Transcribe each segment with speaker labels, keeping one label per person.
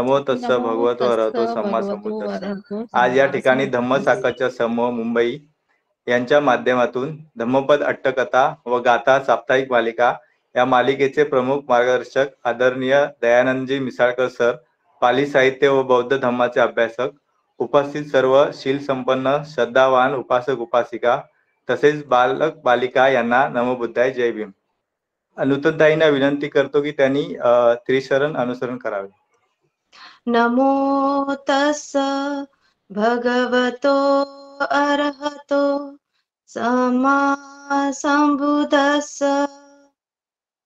Speaker 1: नमो तस्स
Speaker 2: नमो
Speaker 1: भगवतो
Speaker 2: तस्स
Speaker 1: अरहतो सम्मा
Speaker 2: भगवतो
Speaker 1: संबुद्धस्स।
Speaker 2: वरहतो
Speaker 1: आज या
Speaker 2: सम्मा
Speaker 1: ठिकाणी
Speaker 2: संबुद्धस्स.
Speaker 1: धम्मसाकाच्या समूह मुंबई यांच्या माध्यमातून धम्मपद अट्टकथा व गाथा साप्ताहिक मालिका या मालिकेचे प्रमुख मार्गदर्शक आदरणीय दयानंदजी मिसाळकर सर, पाली साहित्य व बौद्ध धम्माचे अभ्यासक, उपस्थित सर्व शील संपन्न श्रद्धावान उपासक उपासिका तसेच बालक बालिका यांना नमो बुद्धाय, जय भीम. नूतनताईंना विनंती करतो की त्यांनी त्रिशरण अनुसरण करावे.
Speaker 2: नमो तस्स भगवतो अरहतो सम्मा संबुद्धस्स.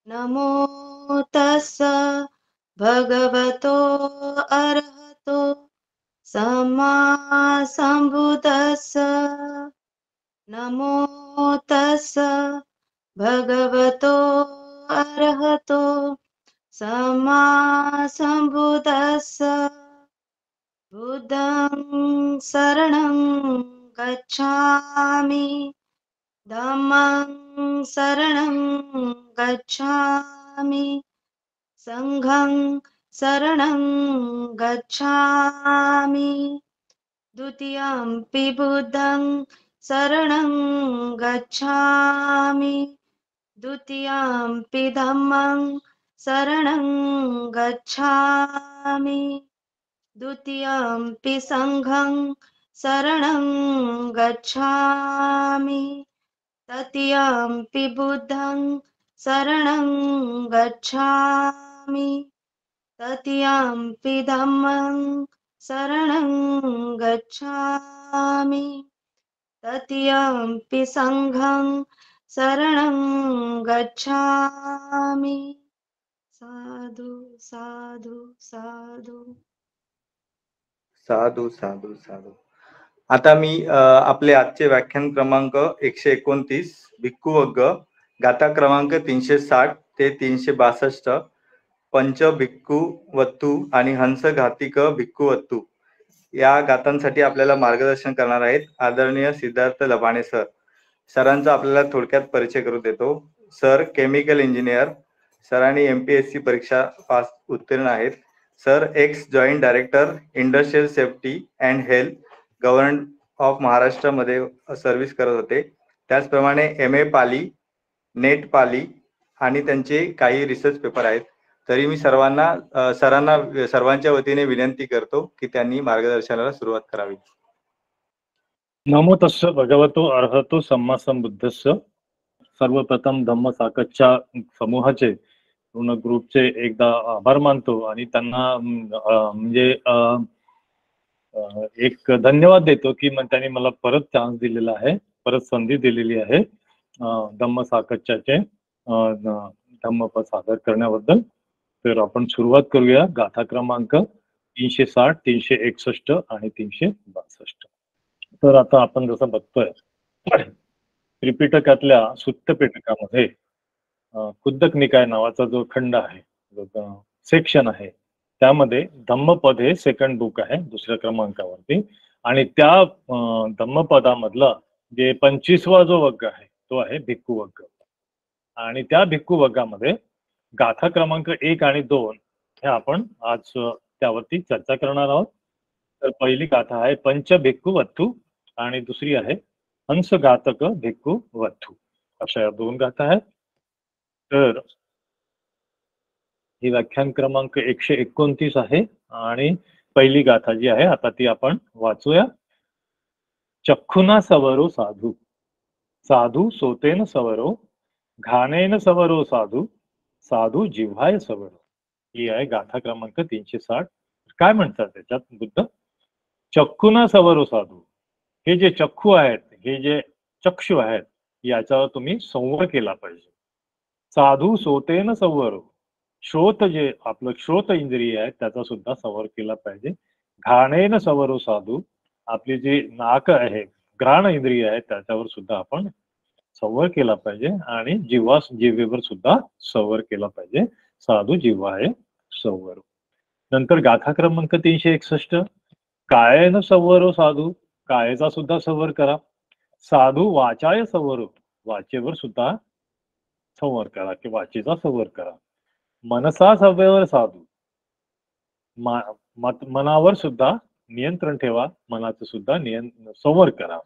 Speaker 2: नमो तस्स भगवतो अरहतो सम्मा संबुद्धस्स. नमो तस्स भगवतो अरहतो सम्मा संबुद्धस्स. बुद्धं शरणं गच्छामि, धम्मं शरणं गच्छामि, संघं शरणं गच्छामि. द्वितीयंपि बुद्धं शरणं गच्छामि, द्वितीयंपि धम्मं शरणं गच्छामि, द्वितीयंपि संघं शरणं गच्छामि, तृतीयंपि बुद्धं शरणं गच्छामि, तृतीयंपि धम्मं शरणं गच्छामि, तृतीयंपि संघं शरणं गच्छामि. साधु साधु साधु.
Speaker 1: साधू साधू साधू. आता मी आपले आजचे व्याख्यान क्रमांक 129 भिक्खू वग्ग, गाथा क्रमांक 360 ते 362, पंच भिक्खू वत्तू आणि हंस घातिक भिक्खू वत्तू या गाथांसाठी आपल्याला मार्गदर्शन करणार आहेत आदरणीय सिद्धार्थ लबाणे सर. सरांचा आपल्याला थोडक्यात परिचय करून देतो. सर केमिकल इंजिनियर, सरांनी MPSC परीक्षा पास उत्तीर्ण आहेत. Sir x joint director industrial safety and health government of Maharashtra मध्ये सर्व्हिस करत होते. त्याचप्रमाणे MA पाली, नेट पाली आणि त्यांचे काही रिसर्च पेपर आहेत. तरी मी सरांना सर्वांच्या वतीने विनंती करतो की त्यांनी मार्गदर्शनाला सुरुवात करावी.
Speaker 3: नमो तस्स भगवतो अरहतो सम्मा संबुद्धस्स. सर्वप्रथम धम्म साकच्या समूहाचे पूर्ण ग्रुपचे एकदा आभार मानतो आणि त्यांना म्हणजे एक धन्यवाद देतो की त्यांनी मला परत चान्स दिलेला आहे, परत संधी दिलेली आहे धम्म साकच्याचे धम्मपद सादर करण्याबद्दल. तर आपण सुरुवात करूया गाथा क्रमांक 360, 361 आणि 362. तर आता आपण जसं बघतोय त्रिपिटकातल्या सुत्त पिटकामध्ये कुद्दक निकाय नावाचा जो खंड आहे, जो सेक्शन आहे, त्यामध्ये धम्मपद हे सेकंड बुक आहे दुसऱ्या क्रमांकावरती. आणि त्या धम्मपदामधला जे 25वा जो वग्ग आहे तो आहे भिक्खू वग्ग. आणि त्या भिक्खू वग्गामध्ये गाथा क्रमांक 1 आणि 2 हे आपण आज त्यावरती चर्चा करणार आहोत. तर पहिली गाथा आहे पंच भिक्खू वत्थू आणि दुसरी आहे हंस घातक भिक्खू वत्थू. अशा या दोन गाथा आहेत. तर ही व्याख्यान क्रमांक 129 आहे आणि पहिली गाथा जी आहे आता ती आपण वाचूया. चक्षुना सवरो साधू, साधू सोतेन सवरो, घाणेन सवरो साधू, साधू जिव्हाय सवरो. ही आहे गाथा क्रमांक 360. काय म्हणतात त्याच्यात बुद्ध? चक्षुना सवरो साधू, हे जे चक्षु आहेत, हे जे चक्षु आहेत, याच्यावर तुम्ही संवर केला पाहिजे. साधू सोतेन संवरो, श्रोत जे आपलं श्रोत इंद्रिय आहे त्याचा सुद्धा संवर केला पाहिजे. घाणेन सवरो साधू, आपली जी नाक आहे घ्राण इंद्रिय आहे त्याच्यावर सुद्धा आपण संवर केला पाहिजे. आणि जिव्हेवर सुद्धा संवर केला पाहिजे. साधू जिव्हाय संवरो. नंतर गाथा क्रमांक 361 कायेन संवरो साधू, कायेचा सुद्धा संवर करा. साधू वाचाय संवरो, वाचेवर सुद्धा संवर करा की वाचेचा संवर करा. मनसा संवर साधू, मनावर सुद्धा नियंत्रण ठेवा, मनाचं सुद्धा संवर करा.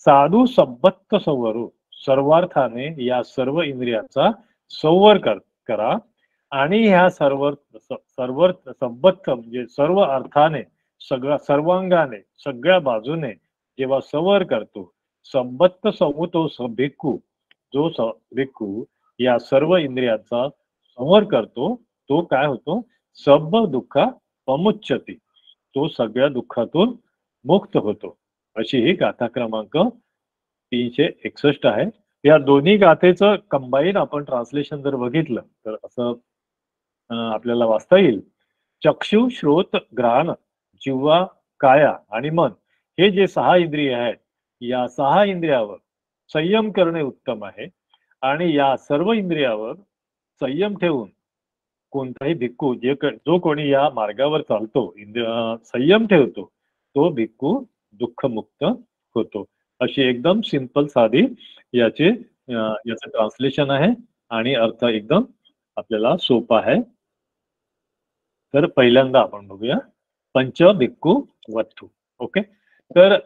Speaker 3: साधू सब्बत्त संवरू, सर्वार्थाने या सर्व इंद्रियाचा संवर करा आणि ह्या सर्व सब्बत्त म्हणजे सर्व अर्थाने सर्वांगाने सगळ्या बाजूने जेव्हा संवर करतो, सब्बत्त संवतो भिक्खू, जो भिक्खू या सर्व इंद्रियाचा संवर करतो तो काय होतो, सब दुःख पमुच्यती, तो सगळ्या दुःखातून मुक्त होतो. अशी ही गाथा क्रमांक 361 आहे. या दोन्ही गाथेचं कंबाईन आपण ट्रान्सलेशन जर बघितलं तर असं आपल्याला वाचता येईल. चक्षु, श्रोत, घ्राण, जिव्हा, काया आणि मन हे जे 6 इंद्रिय आहेत, या 6 इंद्रियावर संयम करणे उत्तम आहे आणि या सर्व इंद्रियावर संयम ठेवून कोणताही भिक्खू जो कोणी या मार्गावर चालतो, संयम ठेवतो, तो भिक्खू दुःखमुक्त होतो. अशी एकदम सिंपल साधी याचं ट्रान्सलेशन आहे आणि अर्थ एकदम आपल्याला सोपा आहे. तर पहिल्यांदा आपण बघूया पंच भिक्खू वत्थू. ओके, तर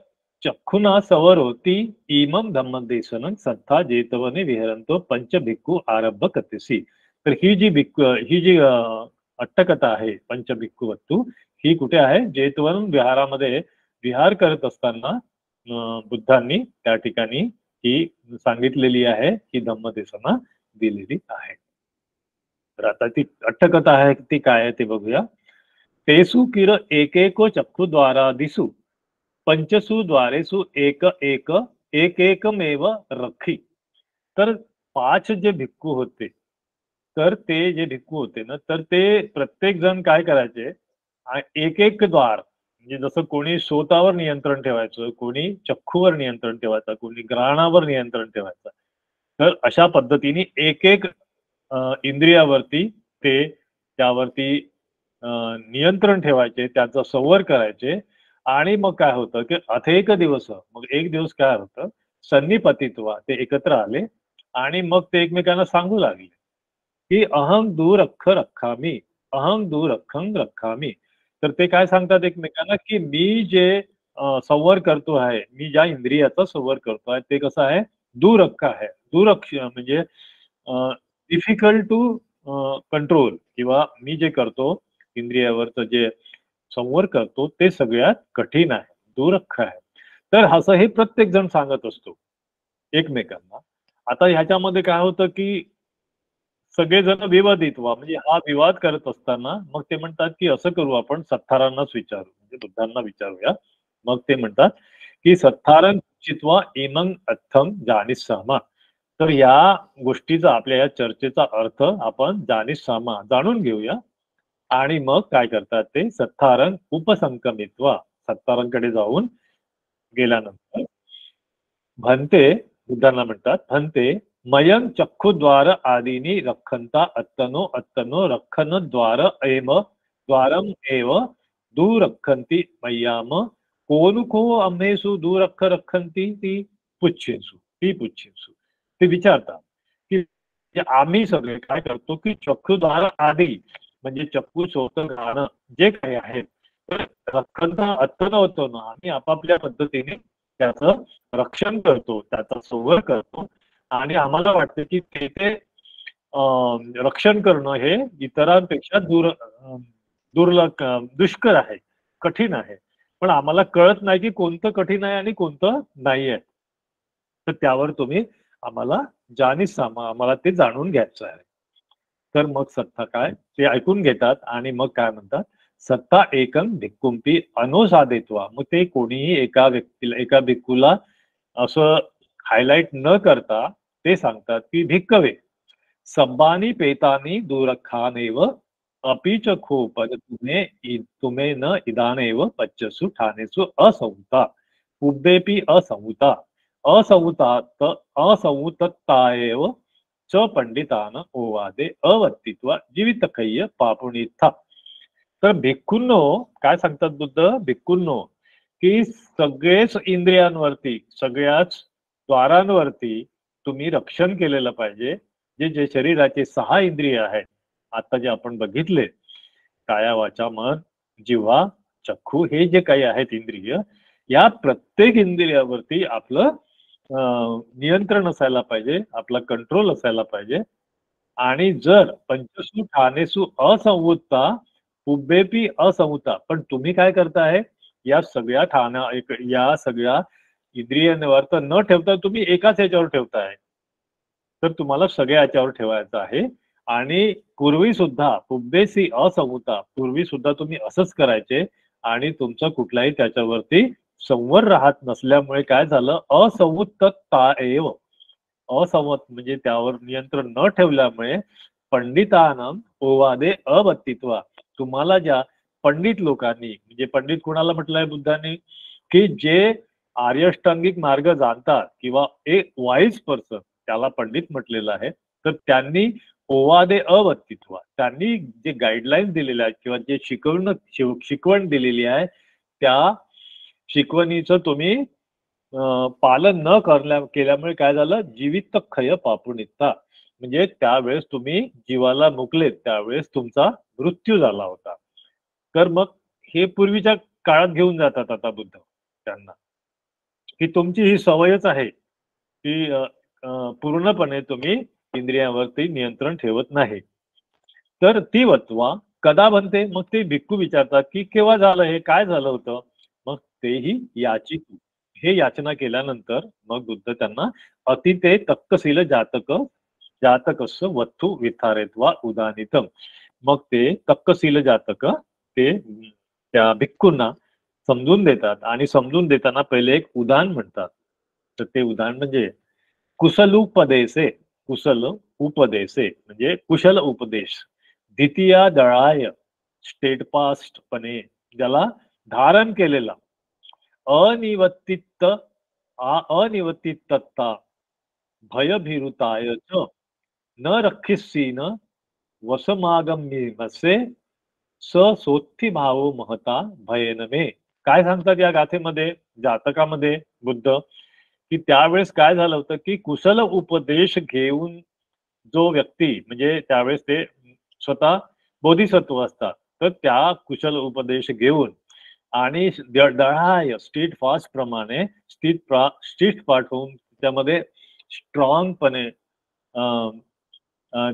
Speaker 3: चक्षुना सवरोती इमं धम्मदेशनं सत्ता जेतवने विहरंतो पंच भिक्खू आरब्ध कथेसी. तर ही जी अट्टकथा आहे पंच भिक्खू वत्थू, ही कुठे आहे, जेतवन विहारामध्ये विहार करत असताना बुद्धांनी त्या ठिकाणी ही सांगितलेली आहे, ही धम्मदेशना दिलेली आहे. तर आता ती अट्टकथा आहे ती काय आहे ते बघूया. तेसु किर एकेको चक्षुद्वारा दिसू पंचसु द्वारेसु एकमेव रखी. तर 5 जे भिक्खू होते, तर ते जे भिक्खू होते ना, तर ते प्रत्येक जण काय करायचे, एक द्वार म्हणजे जसं कोणी श्रोतावर नियंत्रण ठेवायचं, कोणी चक्षुवर नियंत्रण ठेवायचं, कोणी घ्राणावर नियंत्रण ठेवायचं. तर अशा पद्धतीने एक इंद्रियावरती ते त्यावरती नियंत्रण ठेवायचे, त्याचा संवर करायचे. आणि मग काय होतं की अथेक दिवस, मग एक दिवस काय होतं, सन्निपतित्वा, ते एकत्र आले आणि मग ते एकमेकांना सांगू लागले की अहं दूरख रखामी, अहं दूरखं रखामी. तर ते काय सांगतात एकमेकांना की मी जे संवर करतो आहे, मी ज्या इंद्रियाचा संवर करतो आहे ते कसं आहे, दूरख आहे. दूरक्ष म्हणजे डिफिकल्ट टू कंट्रोल, किंवा मी जे करतो इंद्रियावरचं जे संवर करतो ते सगळ्यात कठीण आहे, दूरख आहे. तर असं हे प्रत्येक जण सांगत असतो एकमेकांना. आता ह्याच्यामध्ये काय होतं की सगळेजण विवादित्वा म्हणजे हा विवाद करत असताना मग ते म्हणतात की असं करू, आपण सत्तारांनाच विचारू, म्हणजे बुद्धांना विचारूया. मग ते म्हणतात की सत्तारं चित्वा इमं अर्थं जानिस्सामा. तर या गोष्टीचा, आपल्या या चर्चेचा अर्थ आपण जानिस्सामा, जाणून घेऊया. आणि मग काय करतात ते, सत्तारं उपसंकमित्वा, सत्तारांकडे जाऊन गेल्यानंतर भन्ते, बुद्धांना म्हणतात, भन्ते मयं चक्षुद्वार आदीनी रखंता अत्तनो रखन द्वारम एव दूरखंती मय्याम कोनुको अम्मेसु दूरख रखंती ती पुच्छेसु. ते विचारतात की आम्ही सगळे काय करतो की चक्षुद्वार आदी म्हणजे चक्षु, श्रोत, घ्राण जे काही आहे, तर रखंता अत्तनो आम्ही आपापल्या पद्धतीने त्याचं रक्षण करतो, त्याचा संवर करतो. आणि आम्हाला वाटतं की ते रक्षण करणं हे इतरांपेक्षा दुष्कर आहे, कठीण आहे. पण आम्हाला कळत नाही की कोणतं कठीण आहे आणि कोणतं नाही आहे. तर त्यावर तुम्ही आम्हाला जानिस्सामा, आम्हाला ते जाणून घ्यायचं आहे. तर मग सत्ता काय ते ऐकून घेतात आणि मग काय म्हणतात, सत्ता एकं भिक्कुंपी अनोसादेत्वा. मग ते कोणीही एका भिक्खूला असं हायलाइट न करता ते सांगतात की भिक्कवे सब्बानी पेतानी दूरखानेव अपीच खोपद तुम्हे न इदानेव पच्चसु ठानेसु असंवता उब्बेपी असंवता असंवतत्ताएव च पंडितान ओवादे अवत्तित्वा जीवितकय्य पापुणिथा. तर भिक्खूंनो काय सांगतात बुद्ध, भिक्खूंनो की सगळेच इंद्रियांवरती, सगळ्याच द्वारांवरती तुम्ही रक्षण केलेलं पाहिजे. जे शरीराचे 6 इंद्रिय आहेत, आता जे आपण बघितले, काया वाचा मन जिव्हा, चक्षु हे जे काही आहेत इंद्रिय, या प्रत्येक इंद्रियावरती आपलं नियंत्रण असायला पाहिजे, आपला कंट्रोल असायला पाहिजे. आणि जर पंचसु ठानेसु असंवुत्ता उभेपी असंवुत्ता, पण तुम्ही काय करताय, या सगळ्या या सगळ्या इंद्रियांवर तर न ठेवता तुम्ही एकाच याच्यावर ठेवताय. तर तुम्हाला सगळ्या याच्यावर ठेवायचं आहे. आणि पूर्वी सुद्धा उभेसी असंवुत्ता, पूर्वी सुद्धा तुम्ही असंच करायचे आणि तुमचं कुठलाही त्याच्यावरती संवर राहत नसल्यामुळे काय झालं, असंवुत्तता एव, असंवत म्हणजे त्यावर नियंत्रण न ठेवल्यामुळे पंडितानं ओवादे अवत्तित्वा, तुम्हाला ज्या पंडित लोकांनी, म्हणजे पंडित कुणाला म्हटलंय बुद्धांनी, की जे आर्यष्टांगिक मार्ग जाणतात किंवा एक वाईज पर्सन, त्याला पंडित म्हटलेलं आहे. तर त्यांनी ओवादे अवत्तित्वा, त्यांनी जे गाईडलाईन्स दिलेल्या आहेत किंवा जे शिकवण दिलेली आहे, त्या शिकवणीचं तुम्ही पालन न केल्यामुळे काय झालं, जीवित खय पापुनित्ता, म्हणजे त्यावेळेस तुम्ही जीवाला मुकलेत, त्यावेळेस तुमचा मृत्यू झाला होता. तर मग हे पूर्वीच्या काळात घेऊन जातात आता बुद्ध त्यांना, की तुमची ही सवयच आहे की पूर्णपणे तुम्ही इंद्रियावरती नियंत्रण ठेवत नाही. तर ती वत्वा कदा बनते, मग ते भिक्खू विचारतात की केव्हा झालं, हे काय झालं होतं. मग तेही याचितू, हे याचना केल्यानंतर मग बुद्ध त्यांना अतिते तक्कशील जातकस्य वत्थू विथारेत्वा उदानितम, मग ते तक्कशील जातक ते त्या भिक्खूंना समजून देतात. आणि समजून देताना पहिले एक उदान म्हणतात. तर ते उदान म्हणजे कुशल उपदेशे म्हणजे कुशल उपदेश, द्वितीया दळाय स्टेटफास्टपणे, ज्याला धारण केलेला अनिवर्तितता भयभीरुताय च न रक्षिसीन वसमागम्यसे सोत्थी भावो महता भयेन मे. काय सांगतात या गाथेमध्ये, जातकामध्ये बुद्ध, की त्यावेळेस काय झालं होतं की कुशल उपदेश घेऊन जो व्यक्ती, म्हणजे त्यावेळेस ते स्वतः बोधिसत्व असतात, तर त्या कुशल उपदेश घेऊन आणि दळाय स्ट्रीट फास्ट प्रमाणे स्ट्रीट पाठ होऊन त्यामध्ये स्ट्रॉंगपणे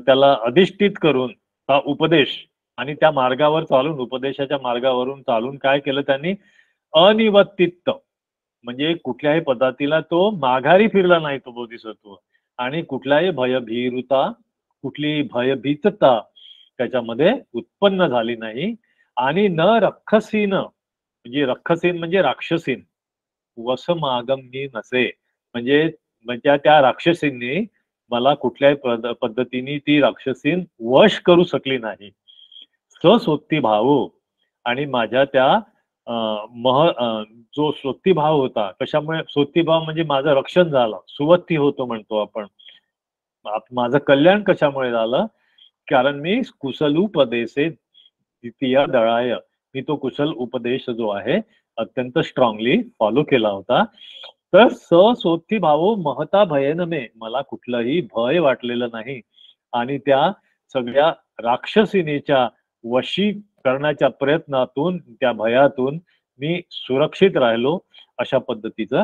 Speaker 3: त्याला अधिष्ठित करून हा उपदेश आणि त्या मार्गावर चालून, उपदेशाच्या मार्गावरून चालून काय केलं त्यांनी, अनिवर्तित म्हणजे कुठल्याही पद्धतीला तो माघारी फिरला नाही तो बोधिसत्व, आणि कुठल्याही कुठलीही भयभीतता त्याच्यामध्ये उत्पन्न झाली नाही. आणि न रक्षसीन म्हणजे राक्षसीन, वसमागमनी नसे म्हणजे त्या राक्षसींनी मला कुठल्याही पद्धतीने ती राक्षसीन वश करू शकली नाही. स्वस्वत्ती भाव, आणि माझ्या त्या जो स्वत्तीभाव होता, कशामुळे स्वत्तीभाव म्हणजे माझं रक्षण झालं, सुवत्ती होतो म्हणतो आपण, माझं कल्याण कशामुळे झालं, कारण मी कुशल उपदेशे द्वितीय दळाय, मी तो कुशल उपदेश जो आहे अत्यंत स्ट्रॉंगली फॉलो केला होता. तर स्वस्वत्ती भाव महता भयेन मे, मला कुठलंही भय वाटलेलं नाही आणि त्या सगळ्या राक्षसिनीच्या वशी करण्याच्या प्रयत्नातून, त्या भयातून मी सुरक्षित राहिलो. अशा पद्धतीचं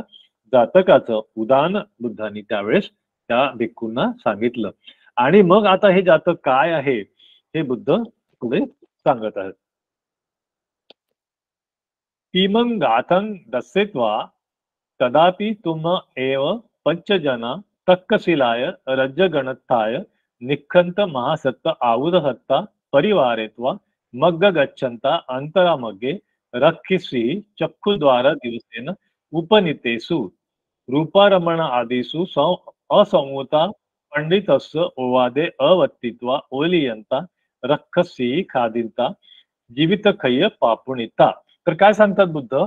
Speaker 3: जातकाचं उदान बुद्धांनी त्यावेळेस त्या भिक्खूंना सांगितलं. आणि मग आता हे जातक काय आहे हे बुद्ध पुढे सांगत आहेत. इमं गाथं दस्यत्वा तदापि तुम एव पंचजना तक्कशिलाय रज्जगणत्थाय निखंत महासत्त आहुदहत्ता परिवारेत्वा मग्ग गच्छन्ता अंतरामग्गे रक्षिषि चक्षुद्वार दिवसेन उपनीतेषु रूपारमण आदिषु असंवता पंडितस्य ओवादे अवत्तित्वा ओलियंता रक्षसी खादिंता जीवितखय्य पापुनिता. तर काय सांगतात बुद्ध,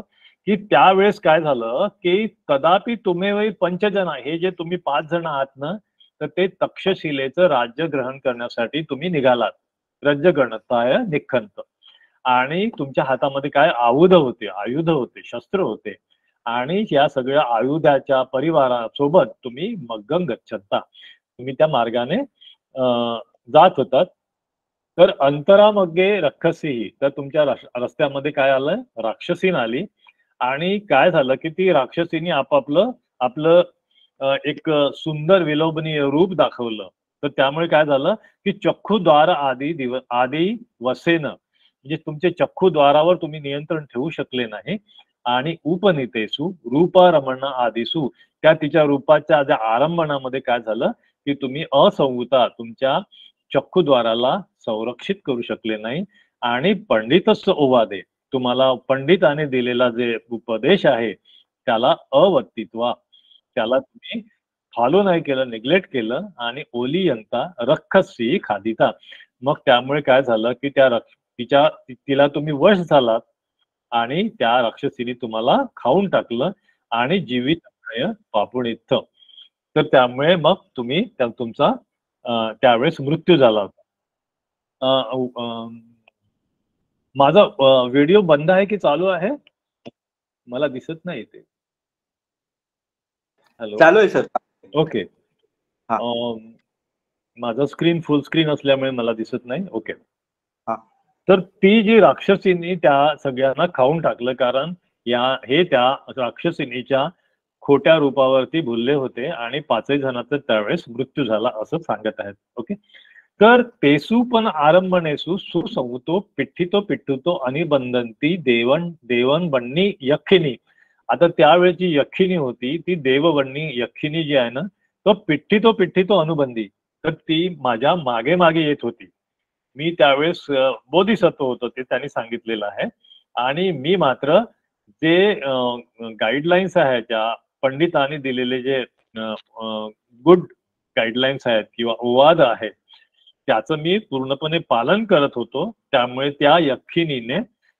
Speaker 3: की त्यावेळेस काय झालं की कदापि तुम्ही पंचजना, हे जे तुम्ही 5 जण आहात ना, तर ते तक्षशिलेचं राज्य ग्रहण करण्यासाठी तुम्ही निघालात, रज्जगणताय निखंत, आणि तुमच्या हातामध्ये काय आयुध होते, शस्त्र होते, आणि या सगळ्या आयुधाच्या परिवारासोबत तुम्ही मग्गं गच्छन्ता, तुम्ही त्या मार्गाने जात होतात. तर अंतरामध्ये रक्षसी, तर तुमच्या रस्त्यामध्ये काय आलं, राक्षसीन आली. आणि काय झालं की ती राक्षसीने आपापलं आपलं एक सुंदर विलोभनीय रूप दाखवलं. तर त्यामुळे काय झालं की चक्षुद्वार आदी वसेन, म्हणजे तुमचे चक्षुद्वारावर तुम्ही नियंत्रण ठेवू शकले नाही. आणि उपनीतेसु रूपरमण आदिसु, त्या तिच्या रूपाच्या ज्या आरंभणामध्ये काय झालं की तुम्ही असंवता तुमच्या चक्षुद्वाराला संरक्षित करू शकले नाही. आणि पंडितस्य ओवादे, तुम्हाला पंडिताने दिलेला जे उपदेश आहे त्याला अवत्तित्वा, त्याला तुम्ही फॉलो नाही केलं, निग्लेक्ट केलं. आणि ओलियंता रक्षसी खादिता, मग त्यामुळे काय झालं की तिला तुम्ही वश झालात आणि त्या राक्षसीने तुम्हाला खाऊन टाकलं आणि जीवित पापुणित्थ. तर त्यामुळे मग तुम्ही तुमचा त्यावेळेस मृत्यू झाला होता. माझा व्हिडिओ बंद आहे की चालू आहे, मला दिसत नाही ते. हॅलो,
Speaker 1: चालू आहे सर.
Speaker 3: ओके. माझं स्क्रीन फुल स्क्रीन असल्यामुळे मला दिसत नाही. ओके. तर ती जी राक्षसीनी त्या सगळ्यांना खाऊन टाकलं, कारण हे त्या राक्षसिनीच्या खोट्या रूपावरती भुलले होते आणि 5ही जणांचा त्यावेळेस मृत्यू झाला असं सांगत आहेत. ओके. तर तेसू पण आरंभणेसू सुसंवतो पिठ्ठितो पिठ्ठुतो अनिबंधंती देवन बन्नी यक्षिणी. आता त्यावेळेची यक्षिणी होती ती देवबन्नी यक्षिणी जी आहे ना, तो पिठ्ठितो अनुबंधी, तर ती माझ्या मागे मागे येत होती. मी त्यावेळेस बोधिसत्व होतो ते त्यांनी सांगितलेलं आहे. आणि मी मात्र जे गाईडलाईन्स आहेत, ज्या पंडितांनी दिलेले जे गुड गाईडलाईन्स आहेत किंवा ओवाद आहेत, त्याचं मी पूर्णपणे पालन करत होतो. त्यामुळे त्या यक्षिणीने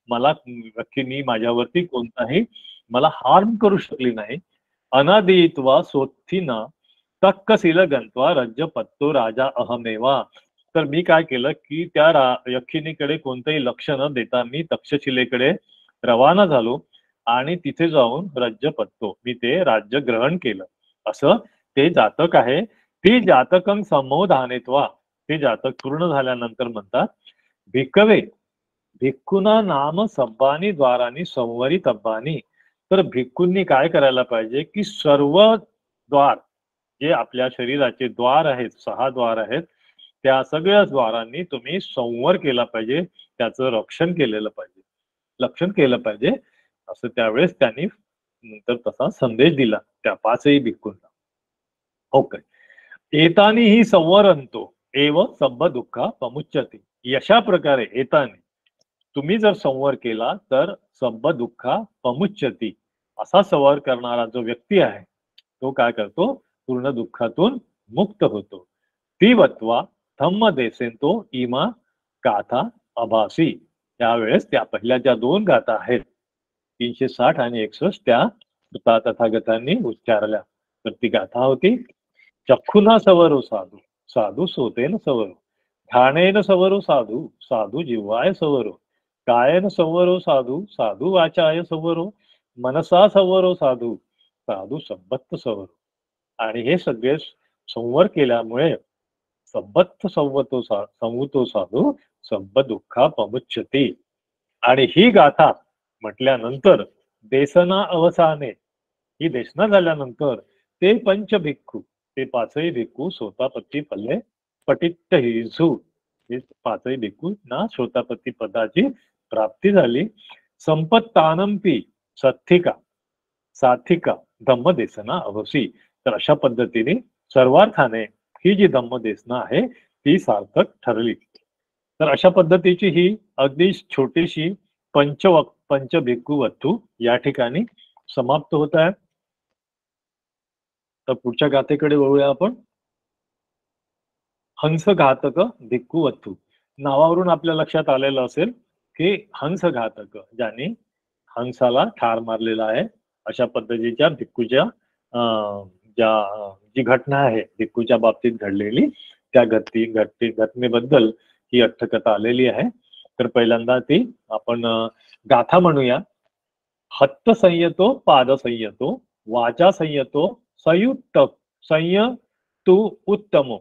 Speaker 3: यक्षिणी माझ्यावरती कोणताही मला हार्म करू शकली नाही. अनादित्वा सोत्थिना तक्कशील गंत्वा रज्जपत्तो राजा अहमेवा. तर मी काय केलं की त्या यक्षिणीकडे कोणतंही लक्ष न देता मी तक्षशिलेकडे रवाना झालो आणि तिथे जाऊन राज्यपत्तो, मी ते राज्य ग्रहण केलं. असं ते जातक आहे. ती जातकं संमोधानेत्वा, ते जातक पूर्ण झाल्यानंतर म्हणतात भिक्कवे भिक्खुना नाम सब्बानी द्वारानी संवरी तब्बानी. तर भिक्खूंनी काय करायला पाहिजे की सर्व द्वार, जे आपल्या शरीराचे द्वार आहेत, 6 द्वार आहेत, त्या सगळ्या द्वारांनी तुम्ही संवर केला पाहिजे, त्याचं रक्षण केलेलं पाहिजे, लक्षण केलं पाहिजे, असं त्यावेळेस त्यांनी नंतर तसा संदेश दिला त्या 5ही भिक्खूंना. ओके. एतानी ही संवरंतो एव सब्ब दुःखा पमुच्यते. अशा प्रकारे एतानी तुम्ही जर संवर केला तर सब्ब दुःखा पमुच्यती, असा संवर करणारा जो व्यक्ती आहे तो काय करतो, पूर्ण दुःखातून मुक्त होतो. तीवत्वा धम्म देसेंतो इमा गाथा अभासी. त्यावेळेस त्या पहिल्या ज्या 2 गाथा आहेत 360 आणि 61 त्या तथागतांनी उच्चारल्या. तर ती गाथा होती चक्षुना सवरो साधू साधू सोतेन सवरो, घाणेन सवरो साधू साधू जिव्हाय सवरो, कायन सवरो साधू साधू वाचाय सवरो, मनसा सवरो साधू साधू संबत्त सवरो. आणि हे सगळे संवर केल्यामुळे संबत्त संवतो साधू सब दुःखा पमुच्यते. आणि ही गाथा म्हटल्यानंतर देसना अवसाने, ही देशना झाल्यानंतर ते पंचभिक्खू, ते 5ही भिक्खू सोतापत्ती पल्ले पटित्त हिजू, हे 5ही भिक्खू ना सोतापत्ती पदाची प्राप्ती झाली. संपत्तानंपी साथिका धम्मदेसना अवसी. तर अशा पद्धतीने सर्वार्थाने ही जी धम्मदेसना आहे ती सार्थक ठरली. तर अशा पद्धतीची ही अगदी छोटीशी पंचभिक्खू वत्तू या ठिकाणी समाप्त होत आहे. तर पुढच्या गाथेकडे वळूया आपण. हंसघातक भिक्खू वत्तू. नावावरून आपल्या लक्षात आलेलं असेल की हंसघातक, ज्यांनी हंसाला ठार मारलेला आहे, अशा पद्धतीच्या भिक्खूच्या जी घटना आहे भिक्खूच्या बाबतीत घडलेली, त्या घटनेबद्दल ही अट्टकथा आलेली आहे. तर पहिल्यांदा ती आपण गाथा म्हणूया. हत्त संयतो पाद संयतो वाचा संयतो संयतु उत्तमो.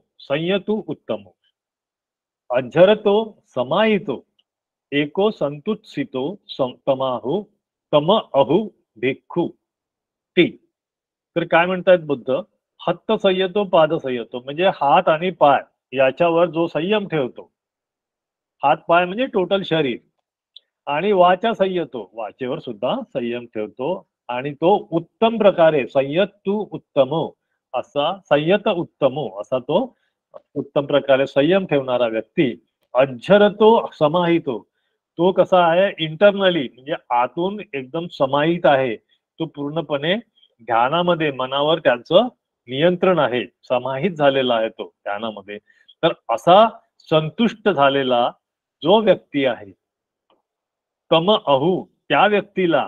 Speaker 3: अज्झरतो समाहितो एको संतुत्सितो तमाहु तम अहु भिक्खू टी. तर काय म्हणतात बुद्ध, हत्त संयतो पाद संयतो म्हणजे हात आणि पाय याच्यावर जो संयम ठेवतो, हात पाय म्हणजे टोटल शरीर, आणि वाचा संयतो वाचेवर सुद्धा संयम ठेवतो, आणि तो उत्तम प्रकारे संयत्तु उत्तमो असा संयत उत्तमो असा तो उत्तम प्रकारे संयम ठेवणारा व्यक्ती, अज्झरतो समाहितो तो कसा आहे, इंटरनली म्हणजे आतून एकदम समाहित आहे, तो पूर्णपणे ध्यानामध्ये मनावर त्याचं नियंत्रण आहे, समाहित झालेला आहे तो ध्यानामध्ये. तर असा संतुष्ट झालेला जो व्यक्ती आहे, तम अहू त्या व्यक्तीला,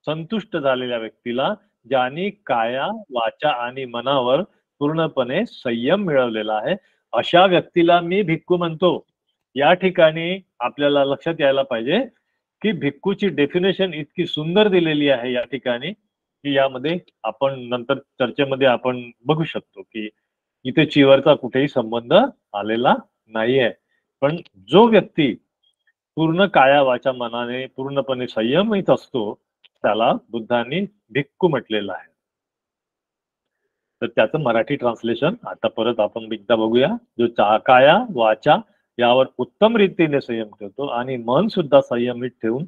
Speaker 3: संतुष्ट झालेल्या व्यक्तीला, ज्यांनी काया वाचा आणि मनावर पूर्णपणे संयम मिळवलेला आहे, अशा व्यक्तीला मी भिक्खू म्हणतो. या ठिकाणी आपल्याला लक्षात यायला पाहिजे की भिक्खूची डेफिनेशन इतकी सुंदर दिलेली आहे या ठिकाणी, की यामध्ये आपण नंतर चर्चेमध्ये आपण बघू शकतो की इथे चिवरचा कुठेही संबंध आलेला नाहीये. पण जो व्यक्ती पूर्ण काया वाचा मनाने पूर्णपणे संयमित असतो त्याला बुद्धांनी भिक्खू म्हटलेलं आहे. तर त्याचं मराठी ट्रान्सलेशन आता परत आपण एकदा बघूया. जो काया वाचा यावर उत्तम रीतीने संयम ठेवतो आणि मन सुद्धा संयमित ठेवून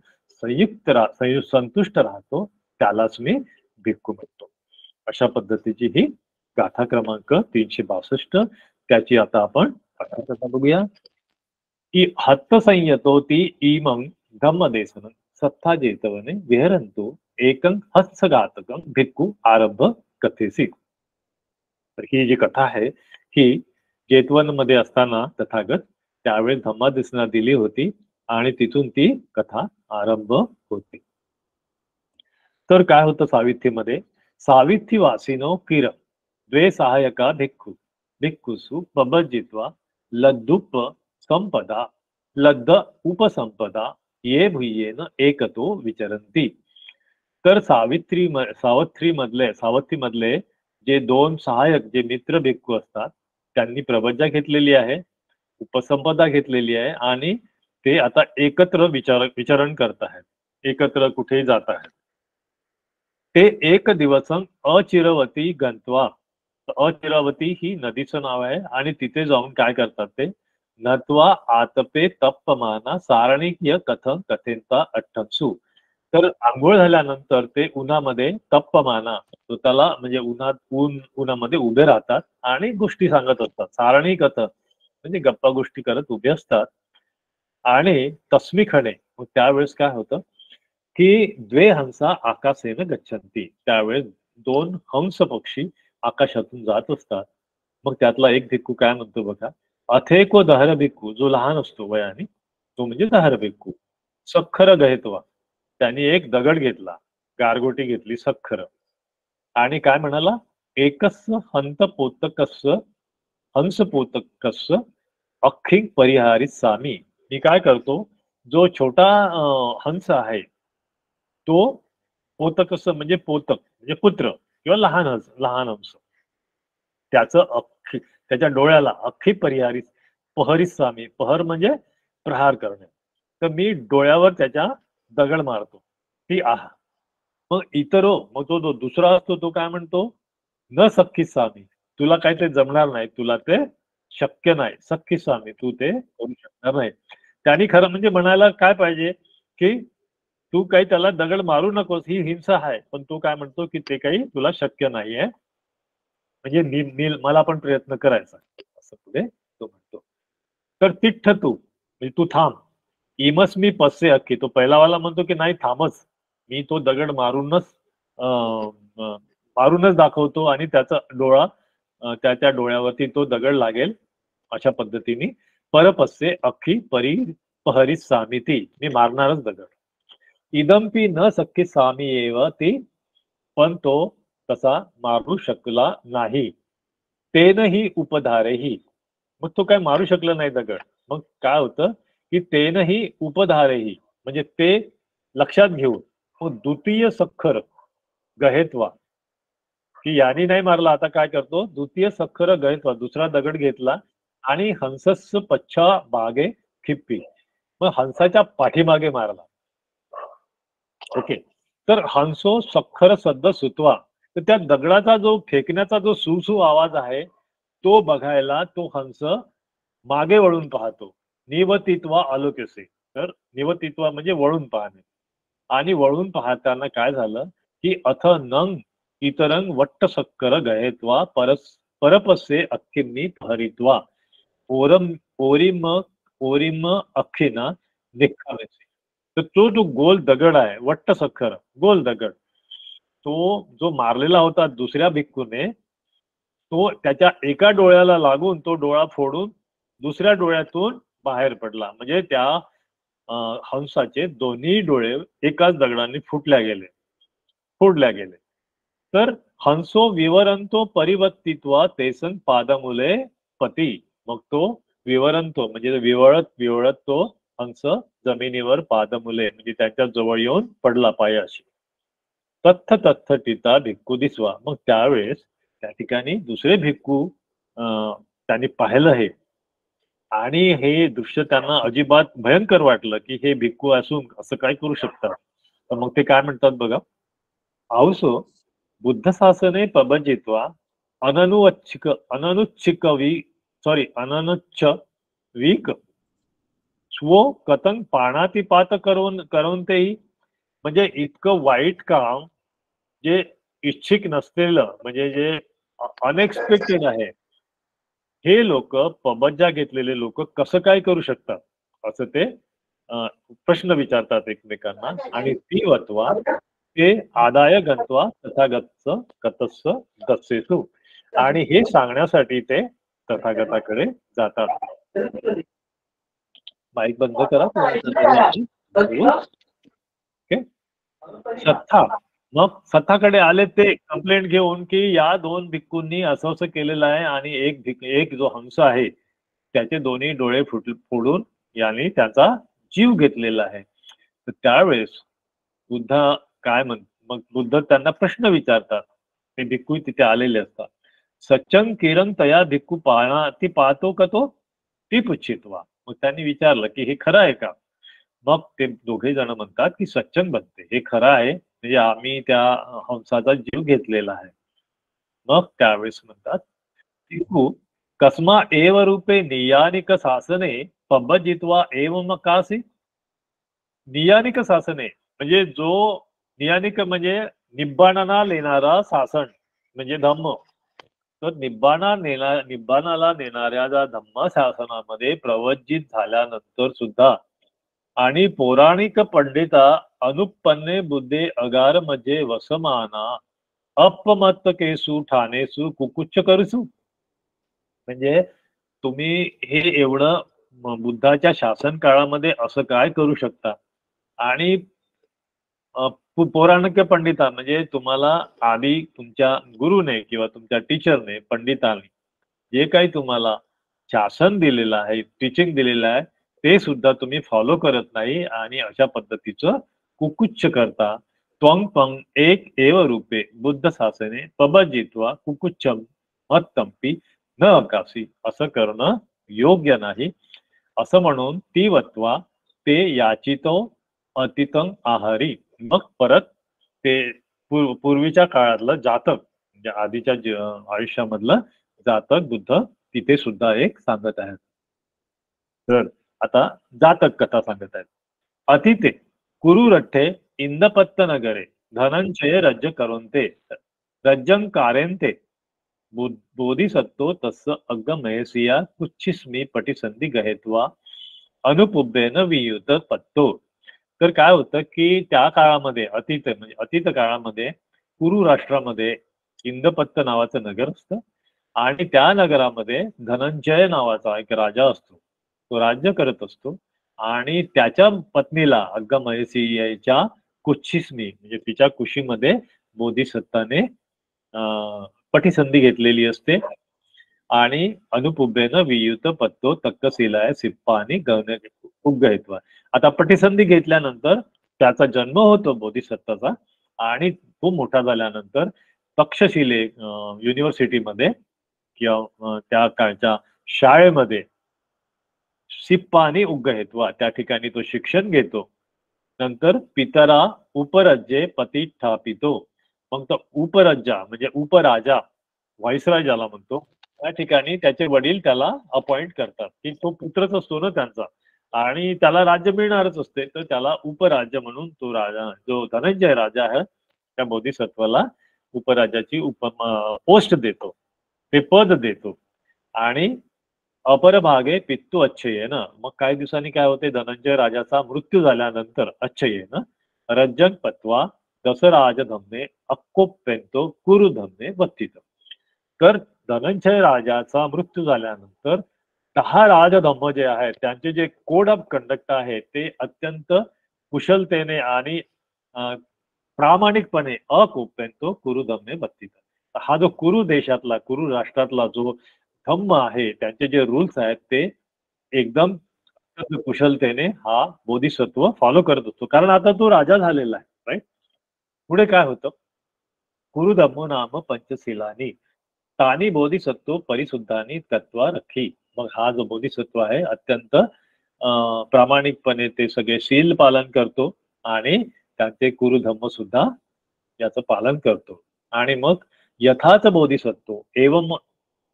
Speaker 3: संतुष्ट राहतो त्यालाच मी भिक्खू म्हणतो. अशा पद्धतीची ही गाथा क्रमांक 362. त्याची आता आपण कथा बघूया की हत्त संयतोती इमं धम्मदेशन सत्ता जेतवने विहरंतु एकं हत्सघातकं भिक्खू आरंभ कथेसी. तर ही जी कथा आहे ही जेतवन मध्ये असताना तथागत त्यावेळेस धम्मदेशना दिली होती आणि तिथून ती कथा आरंभ होती. तर काय होतं सावित्रीमध्ये, सावित्री वासिनो किर द्वे सहायका भिक्खू भिक्खुसु पबजित्वा लद्दुप संपदा लद्द उपसंपदा ये भुयेन एकतो विचरंती. तर सावित्री मधले जे दोन सहायक जे मित्र भिक्खू असतात त्यांनी प्रबज्जा घेतलेली आहे, उपसंपदा घेतलेली आहे आणि ते आता एकत्र विचरण करत आहेत, एकत्र कुठेही जात आहेत. ते एक दिवसं अचिरवती गंतवा. अचिरावती ही नदीचं नाव आहे आणि तिथे जाऊन काय करतात ते, नत्वा आतपे तप्पमाना सारणिक्य कथं कथेंता अठ्ठसू. तर आंघोळ झाल्यानंतर ते उन्हामध्ये तप्पमाना स्वतःला म्हणजे उन्हामध्ये उभे राहतात आणि गोष्टी सांगत असतात. सारणी कथ म्हणजे गप्पा गोष्टी करत उभे असतात. आणि तस्मिखणे मग त्यावेळेस काय होतं की द्वे हंसा आकाशेन गच्छन्ति. त्यावेळेस दोन हंस पक्षी आकाशातून जात असतात. मग त्यातला एक भिक्खू काय म्हणतो बघा, अथेको दहर भिक्खू, जो लहान असतो वयाने तो म्हणजे दहर भिक्खू, सखर गहेतवा, त्यांनी एक दगड घेतला, गारगोटी घेतली सखर, आणि काय म्हणाला, एकस हंत पोतकस हंस पोतकस अख्खिंग परिहारी सामी. मी काय करतो, जो छोटा हंस आहे तो पोतकस म्हणजे पोतक म्हणजे पुत्र किंवा लहान हंस, त्याचं त्याच्या डोळ्याला अख्खी परिहारी पहरी स्वामी, पहर म्हणजे प्रहार करणे, तर मी डोळ्यावर त्याच्या दगड मारतो ती आहा. मग मग तो दुसरा असतो तो काय म्हणतो, न सख्खी स्वामी, तुला काय ते जमणार नाही, तुला ते शक्य नाही, सख्खी स्वामी तू ते करू शकणार नाही. त्यांनी खरं म्हणजे म्हणायला काय पाहिजे की तू काही त्याला दगड मारू नकोस, ही हिंसा आहे, पण तू काय म्हणतो की ते काही तुला शक्य नाहीये, म्हणजे मला पण प्रयत्न करायचा असं पुढे तो म्हणतो. तर तिठ्ठ तू म्हणजे तू थांब, इमस मी पस्से अख्खी, तो पहिलावाला म्हणतो की नाही थांबच, मी तो दगड मारूनच दाखवतो आणि त्याचा डोळा त्याच्या डोळ्यावरती तो दगड लागेल अशा पद्धतीने परपस्से अख्खी पहरी सामिती, मी मारणारच दगड. इदंपी न सख्खी सामी एव ती, पण तो तसा मारू शकला नाही. तेनही उपधारेही, मग तो काय मारू शकला नाही दगड. मग काय होतं की तेनही उपधारेही म्हणजे ते लक्षात घेऊन मग द्वितीय सखर गहेत्वा, की यानी नाही मारला, आता काय करतो, द्वितीय सखर गहेत्वा, दुसरा दगड घेतला आणि हंसस्स पच्छा मागे खिप्पी, मग हंसाच्या पाठीमागे मारला. ओके, तर हंसो सखर सद्द सुतवा, तर त्या दगडाचा जो फेकण्याचा जो सुसू आवाज आहे तो बघायला तो हंस मागे वळून पाहतो. निवतित्वा आलोक्यसे, तर निवतित्वा म्हणजे वळून पाहणे. आणि वळून पाहताना काय झालं की अथ नंग इतरंग वट्ट सक्कर गहेत्वा परपसे अख्खिंनी हरित्वा ओरम ओरिम ओरिम अख्खिना निखावेसे. तर तो जो गोल दगड आहे, वट्ट सखर गोल दगड, तो जो मारलेला होता दुसऱ्या भिक्खूने, तो त्याच्या एका डोळ्याला लागून तो डोळा फोडून दुसऱ्या डोळ्यातून बाहेर पडला. म्हणजे त्या हंसाचे दोन्ही डोळे एकाच दगडाने फोडल्या गेले. तर हंसो विवरंतो परिवर्तित्वा तेसन पादमुले पती, मग तो विवरंतो म्हणजे विवळत तो हंस जमिनीवर पादमुले म्हणजे त्याच्या जवळ येऊन पडला पायाशी. तत्थ टिता भिक्खू दिसवा, मग त्यावेळेस त्या ठिकाणी दुसरे भिक्खू त्यांनी पाहिलं हे, आणि हे दृश्य त्यांना अजिबात भयंकर वाटलं की हे भिक्खू असून असं काय करू शकतात. तर मग ते काय म्हणतात बघा, औसो बुद्ध शासने पबजित्वा अननुच्छ वीक स्व कथन पाणातिपात करून तेही, म्हणजे इतकं वाईट काम जे इच्छिक नसलेलं, म्हणजे जे अनएक्सपेक्टेड आहे, हे लोक पबज्जा घेतलेले लोक कसं काय करू शकतात, असं ते प्रश्न विचारतात एकमेकांना. आणि ती वत्वा ते आदाय गंतवा तथागतच कतस्स दस्सेसु, आणि हे सांगण्यासाठी ते तथागताकडे जातात. माईक बंद करा. ओके, सत्ता, मग सत्ताकडे आले ते कंप्लेंट घेऊन की या दोन भिक्खूंनी असं केलेलं आहे आणि एक जो हंस आहे त्याचे दोन्ही डोळे फोडून यांनी त्याचा जीव घेतलेला आहे. तर त्यावेळेस बुद्ध काय मग बुद्ध त्यांना प्रश्न विचारतात. ते भिक्खू तिथे आलेले असतात. सच्चंग किरण तया भिक्खू ती पाहतो का तो, ती पुच्छित्वा, मग त्यांनी विचारलं की हे खरं आहे का. मग ते दोघे जण म्हणतात की सच्चंग बनते, हे खरं आहे, म्हणजे आम्ही त्या हंसाचा जीव घेतलेला आहे. मग त्यावेळेस म्हणतात भिक्खू कस्मा एव रूपे नियानिक शासने पबजित्वा एव मकासी. नियानिक शासने म्हणजे जो नियानिक म्हणजे निब्बाणाला नेणारा शासन म्हणजे धम्म. तर निब्बाणाला नेणाऱ्या ज्या धम्म शासनामध्ये प्रवज्जित झाल्यानंतर सुद्धा आणि पौराणिक पंडिता अनुपन्ने बुद्धे अगार मध्ये वसमाना अपमत्त केसू ठाणेसू कुकुच्च करसू, म्हणजे तुम्ही हे एवढं बुद्धाच्या शासन काळामध्ये असं काय करू शकता. आणि पौराणिक पंडिता म्हणजे तुम्हाला आधी तुमच्या गुरुने किंवा तुमच्या टीचरने पंडितांनी जे काही तुम्हाला शासन दिलेलं आहे, टीचिंग दिलेलं आहे, ते सुद्धा तुम्ही फॉलो करत नाही आणि अशा पद्धतीचं कुकुच्च करता. त्वंग पंग एक एव रूपे बुद्ध शासने पबजित्वा कुकुच्चम मत्तंपी न अकासी, असं करणं योग्य नाही. असं म्हणून ती वत्वा ते याचितो अतितं आहारी, मग परत ते पूर्वीच्या काळातलं जातक म्हणजे आधीच्या आयुष्यामधलं जातक बुद्ध तिथे सुद्धा एक सांगत आहेत. तर आता जातक कथा सांगत आहेत. अतिथे कुरुरठ्ठे इंदपत्त नगरे धनंजय राज्य करून ते रज्जं कारेंते बोधिसत्तो तस्स अग्गमयसिया कुच्छिस्मी पटिसंधी गहेत्वा अनुपुब्बेन वियुत पत्तो. तर काय होतं की त्या काळामध्ये म्हणजे अतीत काळामध्ये कुरु राष्ट्रामध्ये इंदपत्त नावाचं नगर असतं आणि त्या नगरामध्ये धनंजय नावाचा एक राजा असतो, तो राज्य करत असतो. आणि त्याच्या पत्नीला अग्गमयसियाच्या कुच्छिस्मी म्हणजे तिच्या कुशीमध्ये बोधिसत्ताने पटिसंधी घेतलेली असते. आणि अनुपुब्बेन वियुत पत्तो तक्कशिलाय सिप्पा आणि उग्गयत्वा. आता पटिसंधी घेतल्यानंतर त्याचा जन्म होतो बोधिसत्ताचा आणि तो मोठा झाल्यानंतर तक्षशिले युनिव्हर्सिटीमध्ये किंवा त्या काळच्या शाळेमध्ये सिप्पानी उग्गहेत्वा त्या ठिकाणी तो शिक्षण घेतो. नंतर पितरा उपरज्जे पती स्थापितो. मग तो उपरज्जा म्हणजे उपराजा, व्हाईसराय ज्याला म्हणतो, त्या ठिकाणी त्याचे वडील त्याला अपॉइंट करतात की तो पुत्रच असतो ना त्यांचा आणि त्याला राज्य मिळणारच असते, तर त्याला उपराज्य म्हणून तो राजा जो धनंजय राजा आहे त्या बोधिसत्वाला उपराजाची पोस्ट देतो, ते पद देतो. आणि अपरभागे पित्तू अच्छयेन, मग काही दिवसांनी काय होते, धनंजय राजाचा मृत्यू झाल्यानंतर अच्छयेन रज्जन पत्वा दसराज धम्मे अक्कोप्यंतो कुरु धम्मे बत्तीत. तर धनंजय राजाचा मृत्यू झाल्यानंतर 10 राजधम्म जे आहेत त्यांचे जे कोड ऑफ कंडक्ट आहे ते अत्यंत कुशलतेने आणि प्रामाणिकपणे अकोप्यंतो कुरु धम्मे बत्तीत. हा जो कुरु देशातला, कुरु राष्ट्रातला जो धम्म आहे, त्यांचे जे रूल्स आहेत ते एकदम कुशलतेने हा बोधिसत्व फॉलो करत असतो, कारण आता तो राजा झालेला आहे. राईट. पुढे काय होतं, कुरु धम्मो नाम पंचशीलानी तानी बोधिसत्व परिशुद्धानी तत्वा रखी. मग हा जो बोधिसत्व आहे अत्यंत प्रामाणिकपणे ते सगळे शील पालन करतो आणि त्यांचे कुरु धम्म सुद्धा याचं पालन करतो. आणि मग यथाच बोधिसत्व एवं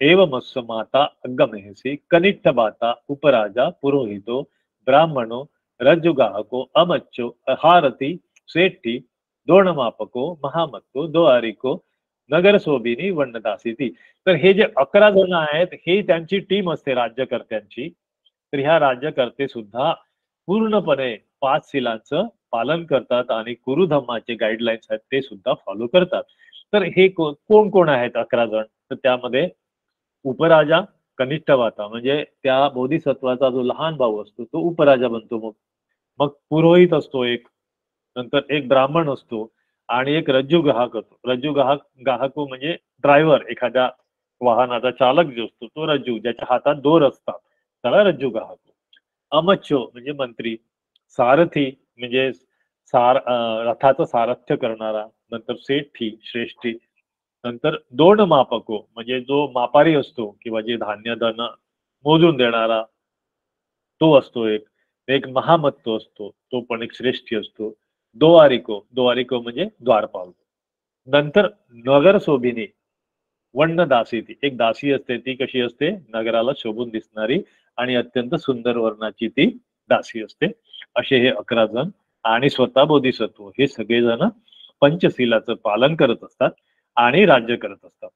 Speaker 3: एवमस्व माता अग्गमेहसी कनिष्ठ बाता उपराजा पुरोहितो ब्राह्मणो रज्जुगाहको अमच्चो हारती सेठी दोणमापको महामत्तो द्वारिको नगरशोभिनी वन्नदासीती. तर हे जे 11 जण आहेत हे त्यांची टीम असते राज्यकर्त्यांची. तर ह्या राज्यकर्ते सुद्धा पूर्णपणे 5 शिलांचं पालन करतात आणि कुरुधम्माचे गाईडलाईन्स आहेत ते सुद्धा फॉलो करतात. तर हे कोण कोण आहेत 11 जण, तर त्यामध्ये उपराजा कनिष्ठ बाता म्हणजे त्या बोधिसत्वाचा जो लहान भाऊ असतो तो उपराजा बनतो. मग पुरोहित असतो एक, नंतर एक ब्राह्मण असतो आणि एक रज्जू ग्राहक असतो. रज्जू ग्राहक म्हणजे ड्रायव्हर, एखाद्या वाहनाचा चालक जो असतो तो रज्जू, ज्याच्या हातात दोर असतात त्याला रज्जू ग्राहक. अमच्चो म्हणजे मंत्री, सारथी म्हणजे रथाचं सारथ्य करणारा, नंतर सेठी श्रेष्ठी, नंतर दोन मापको म्हणजे जो मापारी असतो किंवा जे धान्य धन मोजून देणारा तो असतो एक. एक महामत्तो असतो, तो पण एक श्रेष्ठी असतो. दोवारिको म्हणजे द्वारपाल. नंतर नगर शोभिनी वर्ण दासी, ती एक दासी असते, ती कशी असते, नगराला शोभून दिसणारी आणि अत्यंत सुंदर वर्णाची ती दासी असते. असे हे 11 जण आणि स्वतः बोधिसत्व हे सगळेजण पंचशीलाचं पालन करत असतात आणि राज्य करत असतात.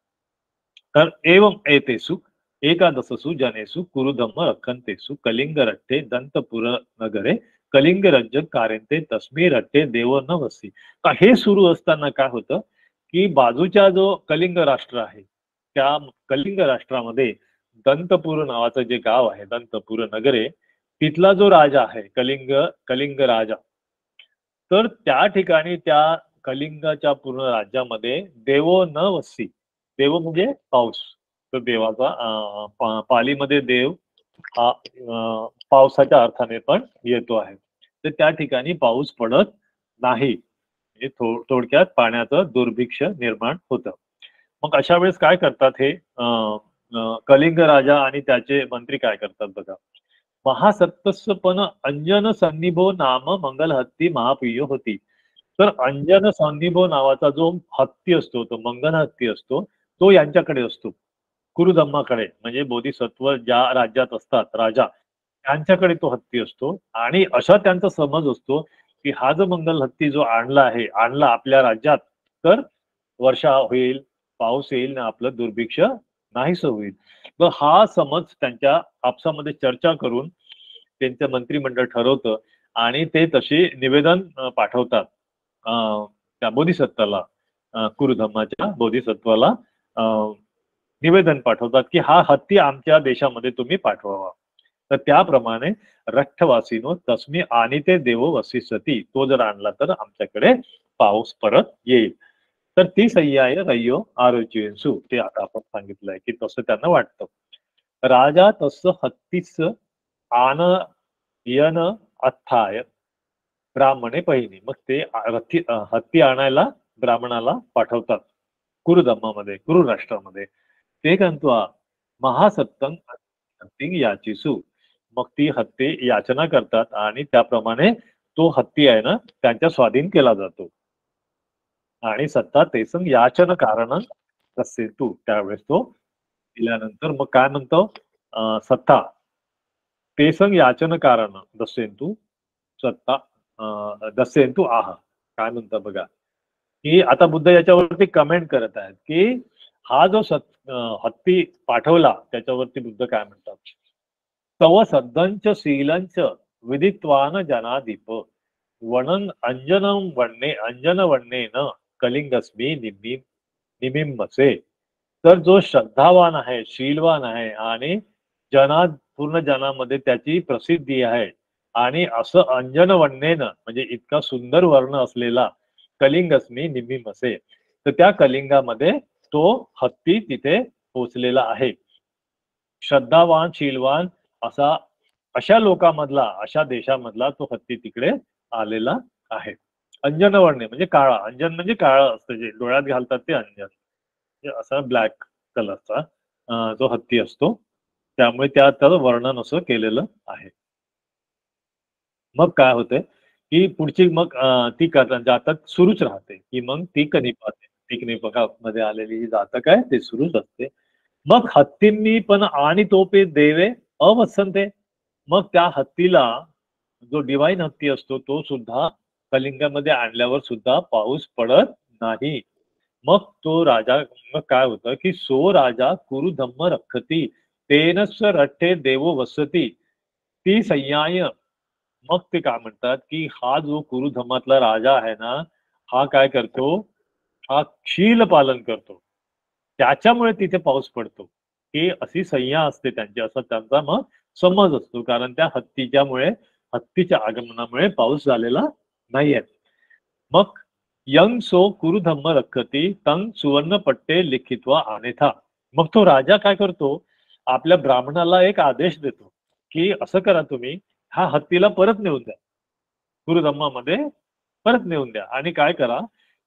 Speaker 3: तर एवं एतेसु एकादशसु जनेसु कुरुधम्म रक्षन्तेसु कलिंग रट्टे दंतपुर नगरे कलिंग रंजक कारंते तस्मी रट्टे देव न वसी. हे सुरू असताना काय होतं की बाजूच्या जो कलिंग राष्ट्र आहे त्या कलिंग राष्ट्रामध्ये दंतपूर नावाचं जे गाव आहे, दंतपूर नगरे, तिथला जो राजा आहे कलिंग राजा, तर त्या ठिकाणी त्या कलिंगाच्या पूर्ण राज्यामध्ये देवो न वसी, देव म्हणजे पाऊस, तर देवाचा पालीमध्ये देव हा पावसाच्या अर्थाने पण येतो आहे. तर त्या ठिकाणी पाऊस पडत नाही, थोडक्यात पाण्याचं दुर्भिक्ष निर्माण होतं. मग अशा वेळेस काय करतात हे कलिंग राजा आणि त्याचे मंत्री काय करतात बघा. महासत्तस्य पण अंजन सन्निभो नाम मंगल हत्ती महाप्रिय होती. तर अंजन सन्निभो नावाचा जो हत्ती असतो, तो मंगल हत्ती असतो, तो यांच्याकडे असतो, कुरुधम्माकडे, म्हणजे बोधिसत्व ज्या राज्यात असतात राजा त्यांच्याकडे तो हत्ती असतो. आणि अशा त्यांचा समज असतो की हा जो मंगल हत्ती जो आणला आपल्या राज्यात, तर वर्षा होईल, पाऊस येईल ना आपलं दुर्भिक्ष नाहीस होईल. तर हा समज त्यांच्या आपसामध्ये चर्चा करून त्यांचं मंत्रिमंडळ ठरवतं आणि ते तसे निवेदन पाठवतात त्या बोधिसत्वाला, कुरुधम्माच्या बोधिसत्वाला निवेदन पाठवतात की हा हत्ती आमच्या देशामध्ये तुम्ही पाठवावा. तर त्याप्रमाणे रठ्ठवासीनो तस्मी आणि ते देवो वसिष्यती, तो जर आणला तर आमच्याकडे पाऊस परत येईल. तर ती सह्याय रय्यो आरोचियन्सु, ते आता आपण सांगितलंय की तसं त्यांना वाटतं. राजा तसं हत्तीच आन यन अथाय ब्राह्मणे पहिली, मग ते हत्ती आणायला ब्राह्मणाला पाठवतात कुरुधम्मामध्ये, कुरु राष्ट्रामध्ये. ते कंत्वा महासत्तं हत्ती याचिसू. मग ती हत्ती याचना करतात आणि त्याप्रमाणे तो हत्ती आहे ना त्यांच्या स्वाधीन केला जातो. आणि सत्ता तेसंग याचन कारण तसे तू त्यावेळेस तो दिल्यानंतर मग काय म्हणतो सत्ता तेसंग याचन कारण दस्यंतु सत्ता दस्यंतु आह. काय म्हणतात बघा की आता बुद्ध याच्यावरती कमेंट करत आहेत की हा जो हत्ती पाठवला त्याच्यावरती बुद्ध काय म्हणतात तव सद्दंच शीलंच विदित्वान जनादीप वणन अंजनं वन्ने अंजन वन्नेन कलिंगस्मी निमिम्मसे. तर जो श्रद्धावान आहे शीलवान आहे आणि पूर्ण जनामध्ये त्याची प्रसिद्धी आहे आणि असं अंजन वन्नेनं म्हणजे इतका सुंदर वर्ण असलेला कलिंगस्मी निमिम्मसे तर त्या कलिंगामध्ये तो हत्ती तिथे पोचलेला आहे. श्रद्धावान शीलवान अशा लोकांमधला अशा देशामधला तो हत्ती तिकडे आलेला आहे. अंजन वर्णे म्हणजे काळा. अंजन म्हणजे काळा असतं जे डोळ्यात घालतात ते अंजन असा ब्लॅक कलरचा जो हत्ती असतो त्यामुळे त्यात वर्णन असं केलेलं आहे. मग काय होतंय की पुढची मग ती जातक सुरूच राहते की मग ती कनिपाते ती कनिपकामध्ये आलेली ही जातक आहे ते सुरूच असते. मग हत्तींनी पण आणि तो पे देवे अवसंते. मग त्या हत्तीला जो डिवाइन हत्ती असतो तो सुद्धा कलिंगामध्ये आणल्यावर सुद्धा पाऊस पडत नाही. मग तो राजा मग काय होतं की सो राजा कुरु धम्म रखती तेनस रठ्ठे देवो वसती ती संयाय. मग ते काय म्हणतात की हा जो कुरु धम्मातला राजा आहे ना हा काय करतो हा शील पालन करतो त्याच्यामुळे तिथे पाऊस पडतो. ही अशी संज्ञा असते त्यांची असा त्यांचा मग समज असतो कारण त्या हत्तीच्या आगमनामुळे पाऊस झालेला नाहीये. मग यंग सो कुरु धम्म रखती तंग सुवर्ण पट्टे लिखित्वा आनेथा. मग तो राजा काय करतो आपल्या ब्राह्मणाला एक आदेश देतो की असं करा तुम्ही हा हत्तीला परत नेऊन द्या गुरुधम्मामध्ये परत नेऊन द्या आणि काय करा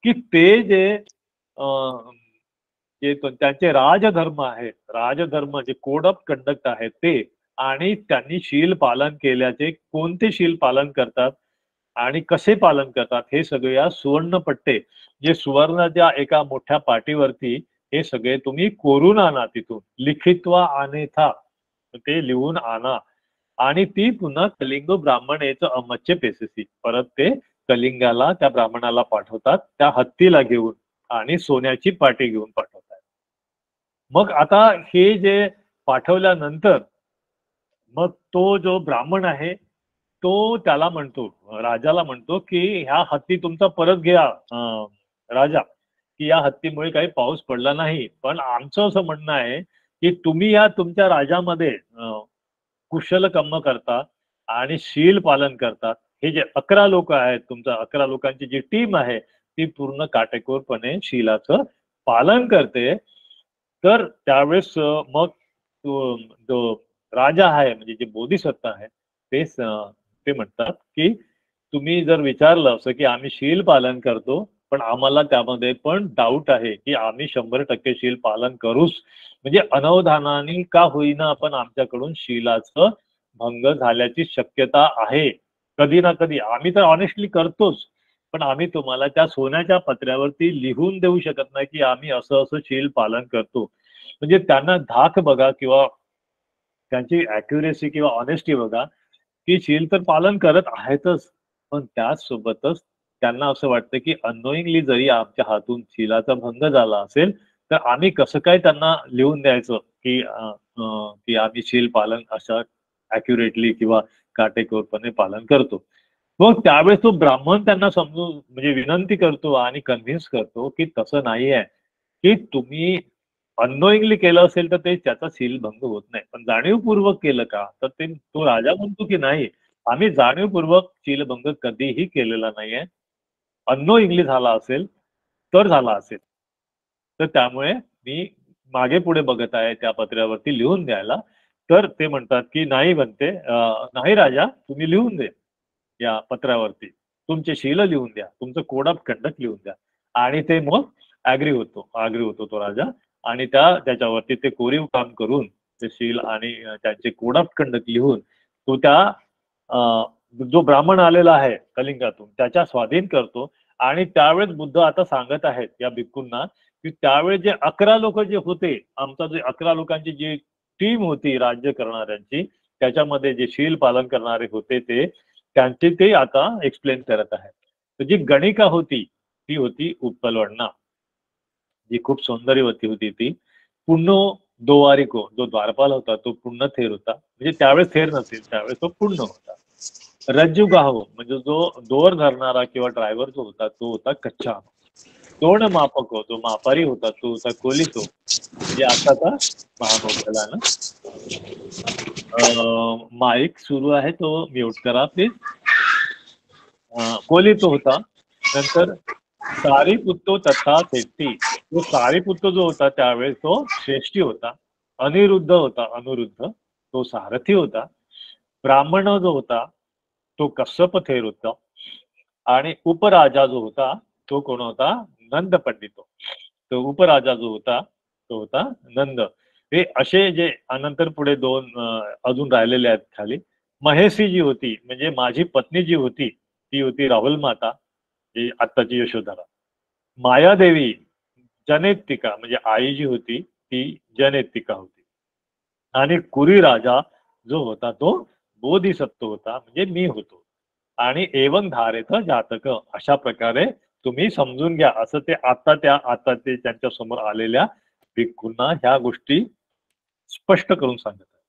Speaker 3: की ते जे त्यांचे राजधर्म आहेत राजधर्म जे कोड ऑफ कंडक्ट आहे ते आणि त्यांनी शील पालन केल्याचे कोणते शील पालन करतात आणि कसे पालन करतात हे सगळे या सुवर्णपट्टे जे सुवर्णाच्या एका मोठ्या पाटीवरती हे सगळे तुम्ही कोरून आणा तिथून लिखित्वा आनेथा ते लिहून आणा आणि ती पुन्हा कलिंग ब्राह्मणेचं अमच्चे पेसेसी परत ते कलिंगाला त्या ब्राह्मणाला पाठवतात त्या हत्तीला घेऊन आणि सोन्याची पाटी घेऊन पाठवतात. मग आता हे जे पाठवल्यानंतर मग तो जो ब्राह्मण आहे तो त्याला म्हणतो राजाला म्हणतो की ह्या हत्ती तुमचा परत घ्या राजा की या हत्तीमुळे काही पाऊस पडला नाही पण आमचं असं म्हणणं आहे की तुम्ही या तुमच्या राज्यामध्ये कुशल कर्म करता आणि शील पालन करतात. हे जे 11 लोक आहेत तुमचा 11 लोकांची जी टीम आहे ती पूर्ण काटेकोरपणे शीलाचं पालन करते. तर त्यावेळेस मग जो राजा आहे म्हणजे जे बोधिसत्ता आहे ते म्हणतात की तुम्ही जर विचारलं असं की आम्ही शील पालन करतो पण आम्हाला त्यामध्ये पण डाऊट आहे की आम्ही 100% शील पालन करूच म्हणजे अनवधानाने का होईना आपण आमच्याकडून शीलाचं भंग झाल्याची शक्यता आहे. कधी ना कधी आम्ही तर ऑनेस्टली करतोच पण आम्ही तुम्हाला त्या सोन्याच्या पत्र्यावरती लिहून देऊ शकत नाही की आम्ही असं शील पालन करतो. म्हणजे त्यांना धाक बघा किंवा त्यांची ऍक्युरेसी किंवा ऑनेस्टी बघा की शील तर पालन करत आहेतच पण त्याचसोबतच त्यांना असं वाटतं की अननोईंगली जरी आमच्या हातून शीलाचा भंग झाला असेल तर आम्ही कसं काय त्यांना लिहून द्यायचं की आम्ही शील पालन अशा ऍक्युरेटली किंवा काटेकोरपणे पालन करतो. मग त्यावेळेस तो ब्राह्मण त्यांना समजून म्हणजे विनंती करतो आणि कन्व्हिन्स करतो की तसं नाही आहे की तुम्ही अननोईंगली केलं असेल तर ते त्याचा शील भंग होत नाही पण जाणीवपूर्वक केलं का तर ते तो राजा म्हणतो की नाही आम्ही जाणीवपूर्वक शीलभंग कधीही केलेला नाहीये. अननोईंगली झाला असेल तर झाला असेल तर त्यामुळे मी मागे पुढे बघत आहे त्या पत्र्यावरती लिहून द्यायला. तर ते म्हणतात की नाही म्हणते नाही राजा तुम्ही लिहून दे या पत्रावरती तुमचे शील लिहून द्या तुमचं कोड ऑफ कंडक्ट लिहून द्या आणि ते मग ऍग्री होतो तो राजा आणि त्याच्यावरती ते कोरीव काम करून ते शील आणि त्यांचे कोड ऑफ कंडक्ट लिहून तो त्या जो ब्राह्मण आलेला आहे कलिंगातून त्याच्या स्वाधीन करतो. आणि त्यावेळेस बुद्ध आता सांगत आहेत या भिक्खूंना की त्यावेळेस जे 11 लोक जे होते, आमचा जे 11 लोकांची जी टीम होती राज्य करणाऱ्यांची, त्याच्यामध्ये जे शील पालन करणारे होते त्यांचे ते आता एक्सप्लेन करत आहेत. तर जी गणिका होती ती होती उत्पलवर्णा, जी खूप सौंदर्यवती होती. ती पुण्य दोवारिको, जो द्वारपाल होता तो पुण्य थेर होता, म्हणजे त्यावेळेस थेर नसेल, त्यावेळेस तो पुण्य होता. रज्जुगाहो म्हणजे जो दोर धरणारा किंवा ड्रायव्हर जो होता तो होता कच्चा. दोन मापक जो मापारी होता तो होता कोलितो, म्हणजे आताचा महामोगला ना. माईक सुरू आहे तो म्यूट करा प्लीज. कोलितो होता. नंतर सारीपुत्तो तथा शेट्टी, तो सारीपुत्तो जो होता त्यावेळेस तो श्रेष्ठी होता. अनिरुद्ध होता, अनुरुद्ध तो सारथी होता. ब्राह्मण जो होता तो कश्यप थेर होता. आणि उपराजा जो होता तो कोण होता, नंद पंडितो. तो उपराजा जो होता तो होता नंद. हे असे जे नंतर पुढे दोन अजून राहिलेले आहेत खाली. महेशी जी होती म्हणजे माझी पत्नी जी होती ती होती राहुल माता, जी आत्ताची यशोधरा. मायादेवी जनेतिका म्हणजे आई जी होती ती जनेतिका होती. आणि कुरी राजा जो होता तो बोधिसत्व होता, म्हणजे मी होतो. आणि एवं धारेथ जातक, अशा प्रकारे तुम्ही समजून घ्या असं ते आता ते त्यांच्या समोर आलेल्या भिक्खूंना ह्या गोष्टी स्पष्ट करून सांगत आहे.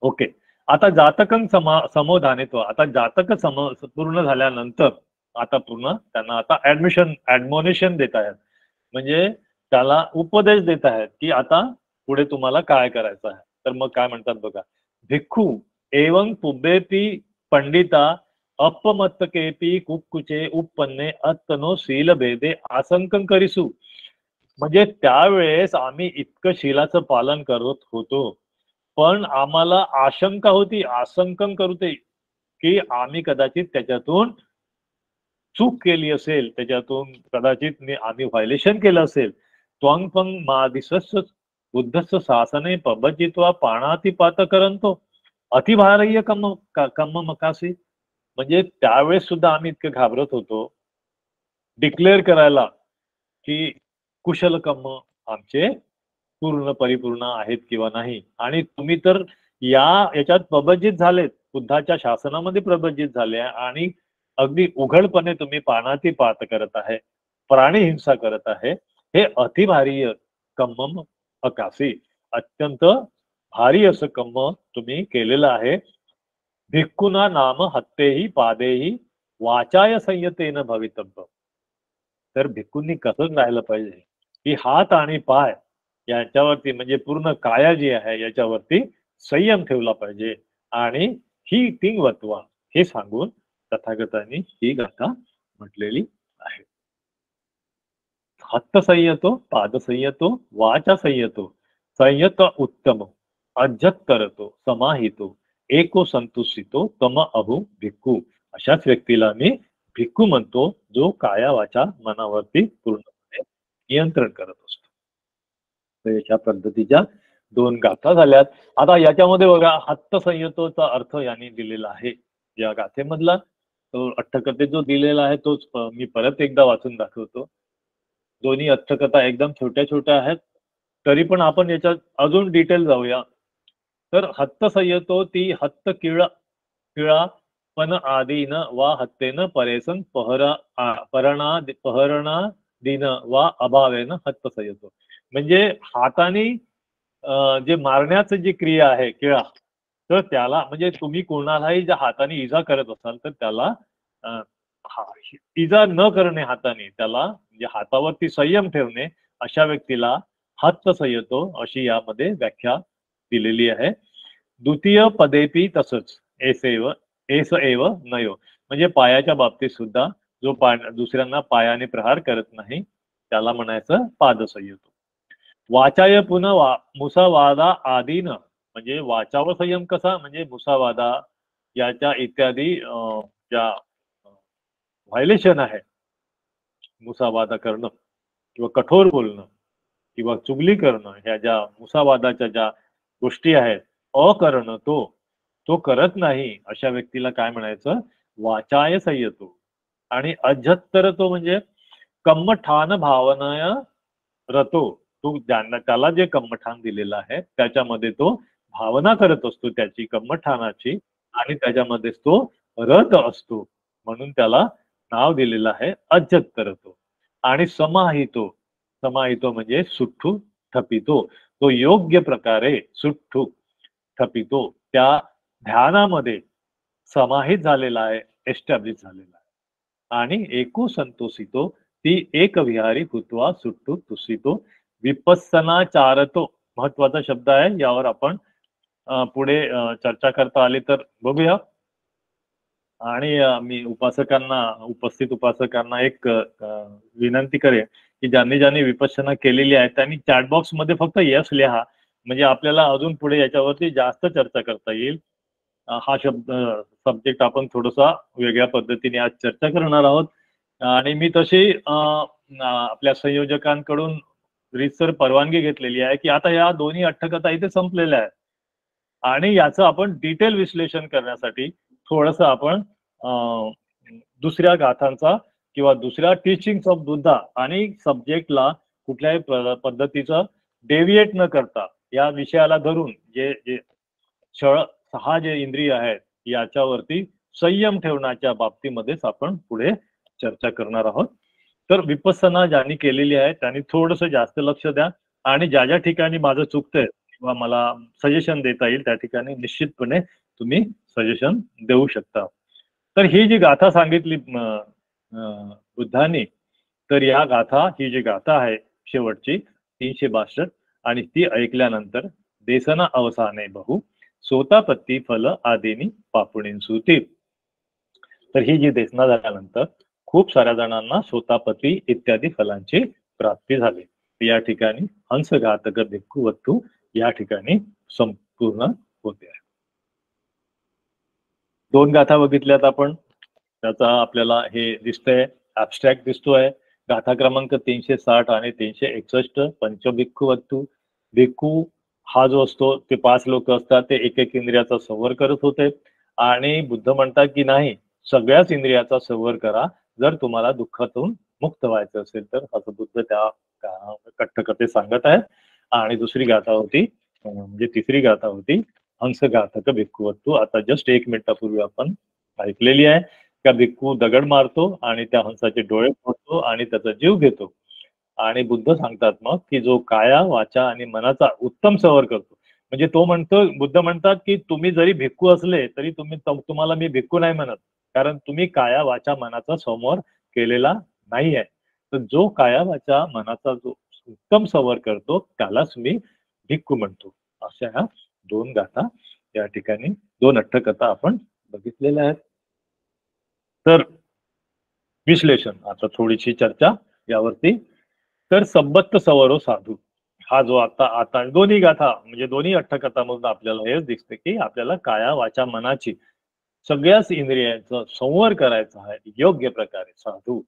Speaker 3: ओके, आता जातकं समोधानित्व, आता जातक पूर्ण झाल्यानंतर आता पूर्ण त्यांना आता ऍडमोनिशन देत आहेत, म्हणजे त्याला उपदेश देत आहेत की आता पुढे तुम्हाला काय करायचं आहे. तर मग काय म्हणतात बघा, भिक्खू एवं पुब्बेपी पंडिता अपमत्तकेपी कुक्कुचे उपपन्ने अत्तनो शील भेदे आसंकं करिसू. म्हणजे त्यावेळेस आम्ही इतकं शीलाचं पालन करत होतो, पण आम्हाला आशंका होती, आसंकन करते की आम्ही कदाचित त्याच्यातून चूक केली असेल, त्याच्यातून कदाचित आम्ही व्हायलेशन केलं असेल. त्वंग पंग मादिसस् बुद्धस्स शासने पबजित्वा पाणातिपात करंतो अतिभारय्य कम्म मकासी. म्हणजे त्यावेळेस सुद्धा आम्ही इतके घाबरत होतो डिक्लेअर करायला की कुशल कर्म आमचे पूर्ण परिपूर्ण आहेत किंवा नाही. आणि तुम्ही तर याच्यात प्रबंधित झालेत, बुद्धाच्या शासनामध्ये प्रबंधित झाले आणि अगदी उघडपणे तुम्ही पानाती पात करत आहे, प्राणी हिंसा करत आहे. हे अतिभारीय कम्मम अकासी, अत्यंत भारी असं कम्म तुम्ही केलेलं आहे. भिक्खुना नाम हत्तेही पादेही वाचाय संयतेन भवितव्य. तर भिक्खूंनी कसं राहिलं पाहिजे की हात आणि पाय याच्यावरती म्हणजे पूर्ण काया जी आहे याच्यावरती संयम ठेवला पाहिजे आणि ही तिंग वत्वा हे सांगून तथागतांनी ही गाथा म्हटलेली आहे. हत्त संयतो, पाद संयतो, वाचा संयतो, संयत उत्तम, अज्जत करतो, समाहितो, एको संतुषितो, तम अहु भिक्खू. अशाच व्यक्तीला मी भिक्खू म्हणतो जो काया वाचा मनावरती पूर्णपणे नियंत्रण करत असतो. तर अशा पद्धतीच्या दोन गाथा झाल्यात. आता याच्यामध्ये बघा हत्त संयतोचा अर्थ यांनी दिलेला आहे या गाथेमधला. तो अट्टकथेत जो दिलेला आहे तोच मी परत एकदा वाचून दाखवतो. दोन्ही अट्टकथा एकदम छोट्या छोट्या आहेत, तरी पण आपण याच्यात अजून डिटेल जाऊया. तर हत्त संयतो ती हत्त किळा पण आदीन वा हत्तेन परेसन पहरणा दिन वा अभावेन हत्त संयतो. म्हणजे हाताने जे मारण्याचं जी क्रिया आहे किळा, तर त्याला म्हणजे तुम्ही कोणालाही ज्या हाताने इजा करत असाल तर त्याला इजा न करणे हाताने, त्याला म्हणजे हातावरती संयम ठेवणे, अशा व्यक्तीला हत्त संयतो अशी यामध्ये व्याख्या दिलेली आहे. द्वितीय पदेपी तसंच एस एव नयो, म्हणजे पायाच्या बाबतीत सुद्धा जो दुसऱ्यांना पायाने प्रहार करत नाही त्याला म्हणायचं पाद संयतो. वाचाय पुन्हा मुसावादा आदीन, म्हणजे वाचावर संयम कसा, म्हणजे मुसावादा याच्या इत्यादी ज्या व्हायलेशन आहे, मुसावादा करणं किंवा कठोर बोलणं किंवा चुगली करणं, ह्या ज्या मुसावादाच्या ज्या गोष्टी आहेत, अकरण तो करत नाही, अशा व्यक्तीला काय म्हणायचं? वाचाय संयतो. आणि अजत्तर तो म्हणजे कम्मठान भावनय रतो. तो त्याला जे कम्मठान दिलेलं आहे त्याच्यामध्ये तो भावना करत असतो त्याची कम्मठानाची, आणि त्याच्यामध्येच तो रत असतो, म्हणून त्याला नाव दिलेलं आहे अजत्तरतो. आणि समाहितो म्हणजे सुठ्ठू ठपितो. तो योग्य प्रकारे सुठ्ठू ठपितो, त्या ध्यानामध्ये समाहित झालेला आहे, एस्टॅब्लिश झालेला आहे. आणि एकू संतोषितो, ती एक विहारी भूत्वा सुट्टू तुसितो विपස්සनाचारतो. महत्वाचा शब्द आहे, यावर आपण पुढे चर्चा करता आली तर बघूया. आणि मी उपस्थित उपासकांना एक विनंती करेन की ज्यांनी विपස්සना केलेली आहे त्यांनी चॅट बॉक्स मध्ये फक्त यस लिहा, म्हणजे आपल्याला अजून पुढे याच्यावरती जास्त चर्चा करता येईल. हा सब्जेक्ट आपण थोडासा वेगळ्या पद्धतीने आज चर्चा करणार आहोत. आणि मी तशी आपल्या संयोजकांकडून रीतसर परवानगी घेतलेली आहे की आता या दोन्ही अट्टकथा इथे संपलेल्या आहेत, आणि याचं आपण डिटेल विश्लेषण करण्यासाठी थोडस आपण दुसऱ्या गाथांचा किंवा दुसऱ्या टीचिंग्स ऑफ बुद्धा आणि सब्जेक्टला कुठल्याही पद्धतीचं डेव्हिएट न करता या विषयाला धरून जे 6 जे इंद्रिय आहेत याच्यावरती संयम ठेवण्याच्या बाबतीमध्येच आपण पुढे चर्चा करणार आहोत. तर विपස්සना ज्यांनी केलेली आहे त्यांनी थोडंसं जास्त लक्ष द्या, आणि ज्या ठिकाणी माझं चुकतंय किंवा मला सजेशन देता येईल त्या ठिकाणी निश्चितपणे तुम्ही सजेशन देऊ शकता. तर ही जी गाथा सांगितली बुद्धांनी, तर या गाथा, ही जी गाथा आहे शेवटची 362, आणि ती ऐकल्यानंतर देसना अवसाने बहु सोतापत्ती फल आदिनी पापुणींसुती. तर ही जी देसना झाल्यानंतर खूप साऱ्या जणांना सोतापती इत्यादी फलांची प्राप्ती झाली. या ठिकाणी हंसघातक भिक्खुवत्तू या ठिकाणी संपूर्ण होते. 2 गाथा बघितल्यात आपण, त्याचा आपल्याला हे दिसतंय, ऍबस्ट्रॅक्ट दिसतोय. गाथा क्रमांक 360 आणि 361. पंचभिक्खुवत्तू. भिक्खू हा जो असतो ते 5 लोक असतात, ते एक इंद्रियाचा संवर करत होते, आणि बुद्ध म्हणतात की नाही, सगळ्याच इंद्रियाचा संवर करा जर तुम्हाला दुःखातून मुक्त व्हायचं असेल तर, असं बुद्ध त्या कट्टकथे सांगत आहेत. आणि दुसरी गाथा होती, म्हणजे तिसरी गाथा होती हंसघातक भिक्खुवत्तू. आता जस्ट 1 मिनिटापूर्वी आपण ऐकलेली आहे. त्या भिक्खू दगड मारतो आणि त्या हंसाचे डोळे फोडतो आणि त्याचा जीव घेतो. आणि बुद्ध सांगतात मग की जो काया वाचा आणि मनाचा उत्तम संवर करतो, म्हणजे तो म्हणतो, बुद्ध म्हणतात की तुम्ही जरी भिक्खू असले तरी तुम्हाला मी भिक्खू नाही म्हणत, कारण तुम्ही काया वाचा मनाचा संवर केलेला नाही आहे. तर जो काया वाचा मनाचा जो उत्तम संवर करतो त्यालाच मी भिक्खू म्हणतो. अशा ह्या 2 गाथा या ठिकाणी, 2 अट्टकथा आपण बघितलेल्या आहेत. तर विश्लेषण, आता थोडीशी चर्चा यावरती. तर सबत्त सवरो साधू हा जो आता दोन्ही गाथा म्हणजे दोन्ही अट्टकथामधून आपल्याला हेच दिसते की आपल्याला काया वाचा मनाची सगळ्याच इंद्रियांचा संवर करायचा आहे योग्य प्रकारे साधू.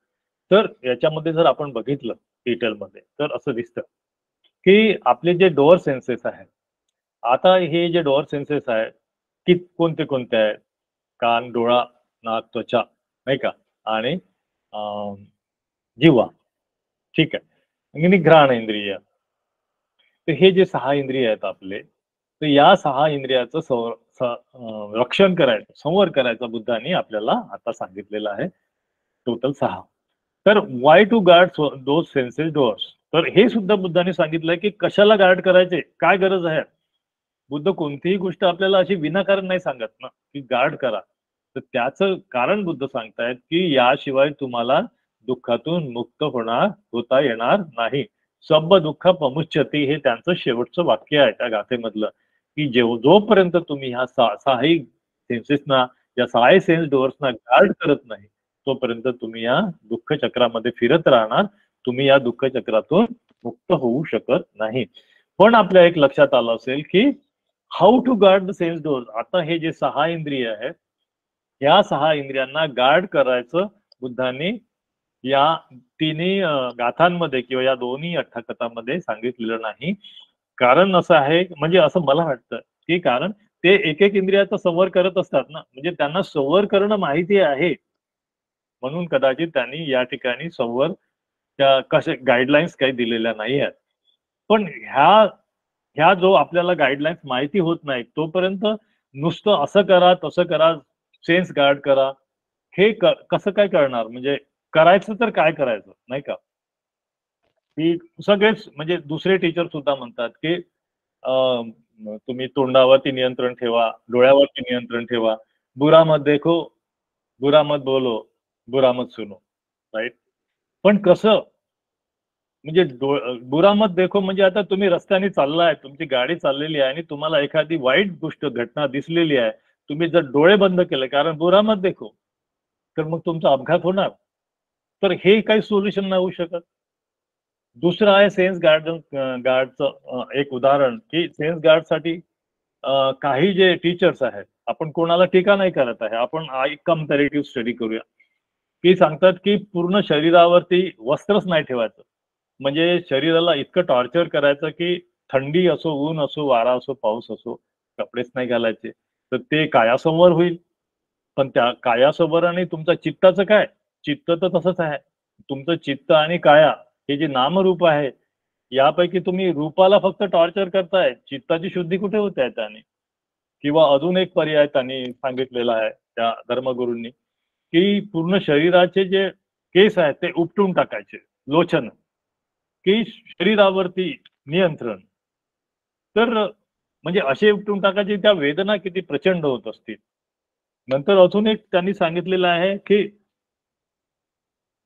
Speaker 3: तर याच्यामध्ये जर आपण बघितलं डिटेलमध्ये तर असं दिसतं की आपले जे डोअर सेन्सेस आहेत, आता हे जे डोअर सेन्सेस आहेत की कोणते कोणते आहेत? कान, डोळा, नाक, त्वचा, नाही का, आणि जिव्हा. ठीक आहे, आणि घ्राण इंद्रिय. तर हे जे 6 इंद्रिय आहेत आपले, तर या 6 इंद्रियाचं रक्षण करायचं, संवर करायचं बुद्धांनी आपल्याला आता सांगितलेलं आहे. टोटल 6. तर why to guard those senses doors. तर हे सुद्धा बुद्धांनी सांगितलंय की कशाला गार्ड करायचे, काय गरज आहे. बुद्ध कोणतीही गोष्ट आपल्याला अशी विनाकारण नाही सांगत ना की गार्ड करा. तर त्याचं कारण बुद्ध सांगतायत की याशिवाय तुम्हाला दुःखातून मुक्त होता येणार नाही. सब दुःख पमुच्यती हे त्यांचं शेवटचं वाक्य आहे त्या गाथेमधलं, की जोपर्यंत तुम्ही ह्या 6 सेन्सेसना, या 6 सेन्स डोअर्सना गार्ड करत नाही तोपर्यंत तुम्ही या दुःख चक्रामध्ये फिरत राहणार, तुम्ही या दुःख चक्रातून मुक्त होऊ शकत नाही. पण आपल्या एक लक्षात आलं असेल की how to guard the sense doors. आता हे जे 6 इंद्रिय आहेत, या 6 इंद्रियांना गार्ड करायचं बुद्धांनी या 3 गाथांमध्ये किंवा या दोन्ही अट्टकथांमध्ये सांगितलेलं नाही. कारण असं आहे, म्हणजे असं मला वाटतं की कारण ते एक एक इंद्रियाचा संवर करत असतात ना, म्हणजे त्यांना संवर करणं माहिती आहे, म्हणून कदाचित त्यांनी या ठिकाणी संवर त्या कसे गाईडलाईन्स काही दिलेल्या नाही आहेत. पण ह्या ह्या जो आपल्याला गाईडलाईन्स माहिती होत नाही तोपर्यंत नुसतं असं करा तसं करा, सेन्स गार्ड करा, हे कसं काय करणार? म्हणजे करायचं तर काय करायचं, नाही का? की सगळेच म्हणजे दुसरे टीचर सुद्धा म्हणतात की तुम्ही तोंडावरती नियंत्रण ठेवा, डोळ्यावरती नियंत्रण ठेवा, बुरा मत देखो, बुरा मत बोलो, बुरा मत सुनो, राईट? पण कसं म्हणजे बुरा मत देखो म्हणजे आता तुम्ही रस्त्याने चाललाय, तुमची गाडी चाललेली आहे आणि तुम्हाला एखादी वाईट गोष्ट घटना दिसलेली आहे, तुम्ही जर डोळे बंद केले कारण बुरा मत देखो, तर मग तुमचा अपघात होणार. तर हे काही सोल्युशन नाही होऊ शकत. दुसरं आहे सेन्स गार्डचं एक उदाहरण की सेन्स गार्डसाठी काही जे टीचर्स आहेत, आपण कोणाला टीका नाही करत आहे, आपण एक कंपॅरेटिव्ह स्टडी करूया, की सांगतात की पूर्ण शरीरावरती वस्त्रच नाही ठेवायचं, म्हणजे शरीराला इतकं टॉर्चर करायचं की थंडी असो, ऊन असो, वारा असो, पाऊस असो, कपडेच नाही घालायचे, तर ते कायासंवर होईल. पण त्या कायासंवर आणि तुमच्या चित्ताचं काय? चित्त तर तसंच आहे. तुमचं चित्त आणि काया हे जे नामरूप आहे, यापैकी तुम्ही रूपाला फक्त टॉर्चर करताय, चित्ताची शुद्धी कुठे होते आहे त्याने? किंवा अजून एक पर्याय त्यांनी सांगितलेला आहे त्या धर्मगुरूंनी, की पूर्ण शरीराचे जे केस आहेत ते उपटून टाकायचे, लोचन, की शरीरावरती नियंत्रण. तर म्हणजे असे उपटून टाकायचे, त्या वेदना किती प्रचंड होत असतील. नंतर अजून एक त्यांनी सांगितलेलं आहे की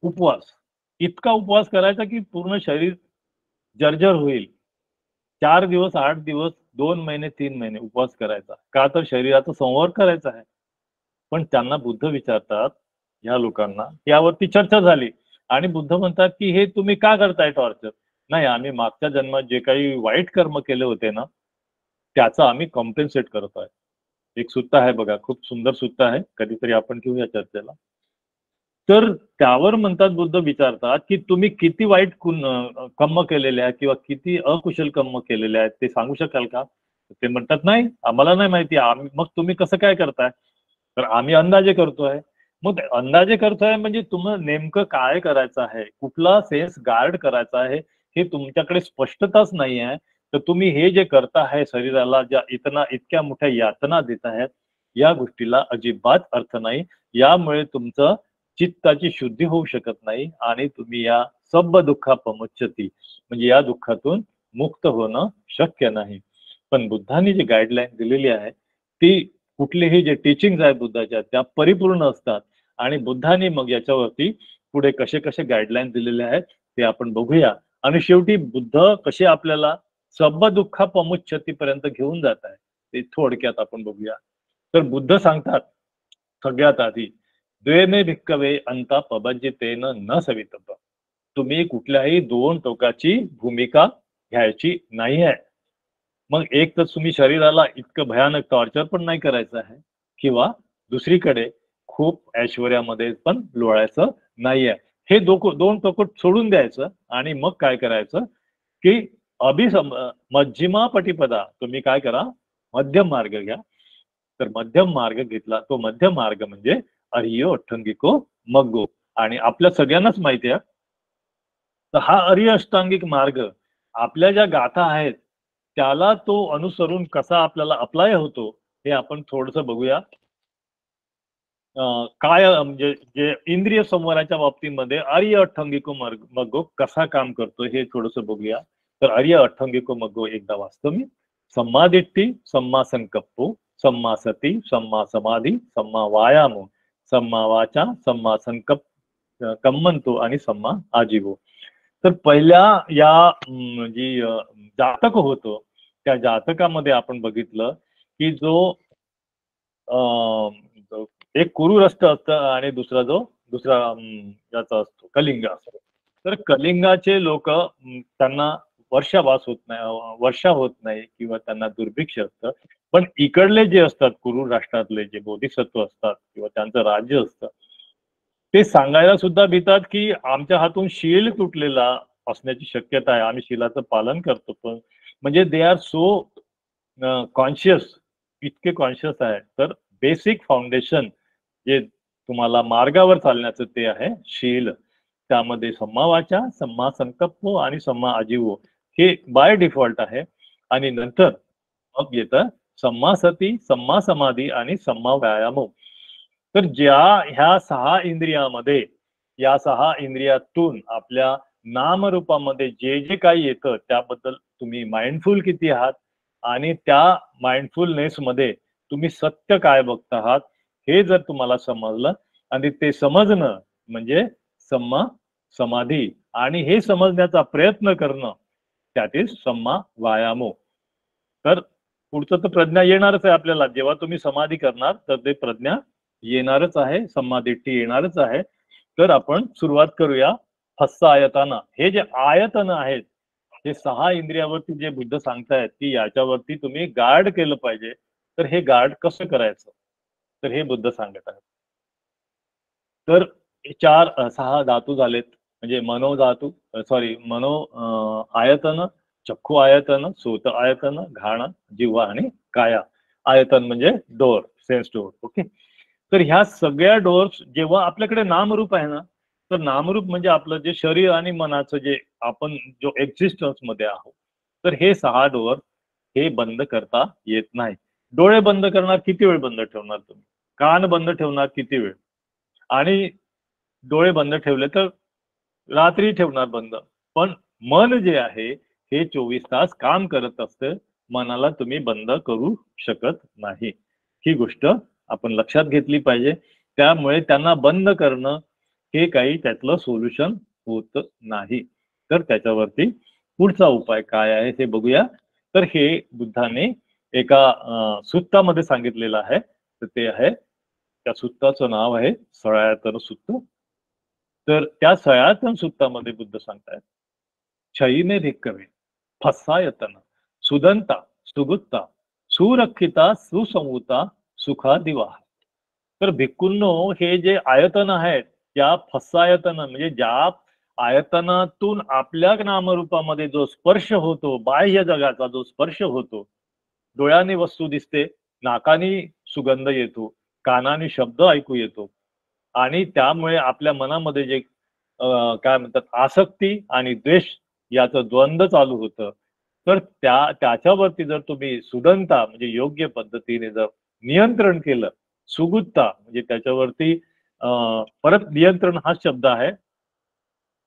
Speaker 3: उपवास, इतका उपवास करायचा की पूर्ण शरीर जर्जर होईल. 4 दिवस, 8 दिवस, 2 महिने, 3 महिने उपवास करायचा. का तर शरीराचा संवर करायचा आहे. पण त्यांना बुद्ध विचारतात, या लोकांना यावरती चर्चा झाली आणि बुद्ध म्हणतात की हे तुम्ही का करताय टॉर्चर? नाही, आम्ही मागच्या जन्मात जे काही वाईट कर्म केले होते ना, त्याचं आम्ही कॉम्पेन्सेट करतोय. एक सुत्त आहे बघा, खूप सुंदर सुत्त आहे, कधीतरी आपण घेऊया चर्चेला. तर त्यावर म्हणतात, बुद्ध विचारतात की तुम्ही किती वाईट कर्म केलेले आहेत किंवा किती अकुशल कर्म केलेले आहेत ते सांगू शकाल का? ते म्हणतात नाही, आम्हाला नाही माहिती. मग तुम्ही कसं काय करताय? तर आम्ही अंदाजे करतोय. मग ते अंदाजे करतोय म्हणजे तुम्हाला नेमकं काय करायचं आहे, कुठला सेन्स गार्ड करायचा आहे, हे तुमच्याकडे स्पष्टताच नाही आहे. तर तुम्ही हे जे करताय शरीराला ज्या इतक्या मोठ्या यातना देत आहेत, या गोष्टीला अजिबात अर्थ नाही. यामुळे तुमचं चित्ताची शुद्धी होऊ शकत नाही आणि तुम्ही या सब दुःखापमुच्यती म्हणजे या दुःखातून मुक्त होणं शक्य नाही. पण बुद्धांनी जी गाईडलाईन दिलेली आहे ती कुठलेही जे टीचिंग आहेत बुद्धाच्या त्या परिपूर्ण असतात आणि बुद्धांनी मग याच्यावरती पुढे कसे कसे गाईडलाईन दिलेले आहेत ते आपण बघूया. आणि शेवटी बुद्ध कसे आपल्याला सब दुःखापमुच्यती पर्यंत घेऊन जात आहे ते थोडक्यात आपण बघूया. तर बुद्ध सांगतात सगळ्यात आधी, द्वे मे भिक्कवे अंता पभज्यतेन न सवितव्य. तुम्ही कुठल्याही दोन टोकाची भूमिका घ्यायची नाही आहे. मग एक तर तुम्ही शरीराला इतकं भयानक टॉर्चर पण नाही करायचं आहे किंवा दुसरीकडे खूप ऐश्वर्यामध्ये पण लोळायचं नाहीये. हे दोन टोक सोडून द्यायचं आणि मग काय करायचं की मध्यमा पटिपदा, तुम्ही काय करा, मध्यम मार्ग घ्या. तर मध्यम मार्ग घेतला, तो मध्यम मार्ग म्हणजे अर्य अष्टांगिको मग्गो. आणि आपल्या सगळ्यांनाच माहिती आहे, तर हा अर्य अष्टांगिक मार्ग आपल्या ज्या गाथा आहेत त्याला तो अनुसरून कसा आपल्याला अप्लाय होतो हे आपण थोडस बघूया. काय म्हणजे जे इंद्रिय संवराच्या बाबतीमध्ये आर्य अठ्ठंगिको मग्गो कसा काम करतो हे थोडस बघूया. तर आर्य अठ्ठंगिको मग्गो एकदा वाचतो मी. सम्मा दिट्ठी, सम्मा संकप्पो, सम्मा सती, सम्मा समाधी, सम्मा वायामो, सम्मा वाचा, सम्मा संकप कम्मंतो आणि सम्मा आजीवो. तर पहिल्या या जी जातक होतो त्या जातकामध्ये आपण बघितलं की जो एक कुरुरष्ट असतं आणि दुसरा याचा असतो कलिंग असतो. तर कलिंगाचे लोक त्यांना वर्षा होत नाही किंवा त्यांना दुर्भिक्ष असतं. पण इकडले जे असतात कुरु राष्ट्रातले जे बोधिसत्व असतात किंवा त्यांचं राज्य असतं ते सांगायला सुद्धा भीतात की आमच्या हातून शील तुटलेला असण्याची शक्यता आहे. आम्ही शिलाचं पालन करतो पण म्हणजे दे आर सो कॉन्शियस, इतके कॉन्शियस आहे. तर बेसिक फाउंडेशन जे तुम्हाला मार्गावर चालण्याचं ते आहे शील. त्यामध्ये सम्मा वाचा, सम्मा संकल्प आणि सम्मा आजीव हे बाय डिफॉल्ट आहे. आणि नंतर मग येतं सम्मा सती, सम्मा समाधी आणि सम्मा व्यायाम. तर ह्या 6 इंद्रियामध्ये, या 6 इंद्रियातून आपल्या नामरूपामध्ये जे जे काही येतं त्याबद्दल तुम्ही माइंडफुल किती आहात आणि त्या माइंडफुलनेस मध्ये तुम्ही सत्य काय बघत आहात हे जर तुम्हाला समजलं आणि ते समजणं म्हणजे सम्मा समाधी आणि हे समजण्याचा प्रयत्न करणं त्यातील सम्मा व्यायामो. तर पुढचं तर प्रज्ञा येणारच आहे आपल्याला. जेव्हा तुम्ही समाधी करणार तर ते प्रज्ञा येणारच आहे, समाधिठी येणारच आहे. तर आपण सुरुवात करूया फस्सा आयताना. हे जे आयतन आहेत हे 6 इंद्रियावरती जे बुद्ध सांगतायत की याच्यावरती तुम्ही गार्ड केलं पाहिजे. तर हे गार्ड कसं करायचं तर हे बुद्ध सांगत आहेत. तर 6 धातू झालेत म्हणजे मनो धातू, सॉरी मनो आयतन, चक्षु आयतन, सोत आयतन, घाण, जिव्हा आणि काया. आयतन म्हणजे डोर, सेन्स डोर. ओके. तर ह्या सगळ्या डोर्स जेव्हा आपल्याकडे नामरूप आहे ना, तर नामरूप म्हणजे आपलं जे शरीर आणि मनाचं जे आपण जो एक्झिस्टन्स मध्ये आहोत, तर हे 6 डोअर हे बंद करता येत नाही. डोळे बंद करणार किती वेळ बंद ठेवणार तुम्ही, कान बंद ठेवणार किती वेळ, आणि डोळे बंद ठेवले तर रात्री ठेवणार बंद. पण मन जे आहे हे 24 तास काम करत असतं. मनाला तुम्ही बंद करू शकत नाही. ही गोष्ट आपण लक्षात घेतली पाहिजे. त्यामुळे त्यांना बंद करणं हे काही त्यातलं सोल्युशन होत नाही. तर त्याच्यावरती पुढचा उपाय काय आहे हे बघूया. तर हे बुद्धाने एका सुत्तामध्ये सांगितलेलं आहे. तर ते आहे, त्या सुत्ताचं नाव आहे सळायतन सुत्त. तर त्या सळायतन सुत्तामध्ये बुद्ध सांगतायत क्षयीने भिक्कवे फस्सायतन सुदंता सुगुत्ता सुरक्षिता सुसंवुता सुखादिवा. तर भिक्खूंनो हे जे आयतन आहेत त्या फस्सायतन म्हणजे ज्या आयतनातून आपल्या नामरूपामध्ये जो स्पर्श होतो, बाह्य जगाचा जो स्पर्श होतो, डोळ्याने वस्तू दिसते, नाकाने सुगंध येतो, कानाने शब्द ऐकू येतो, आणि त्यामुळे आपल्या मनामध्ये जे काय म्हणतात आसक्ती आणि द्वेष याचं द्वंद्व चालू होतं. तर त्याच्यावरती जर तुम्ही सुदंता म्हणजे योग्य पद्धतीने जर नियंत्रण केलं, सुगुत्ता म्हणजे त्याच्यावरती परत नियंत्रण हा शब्द आहे,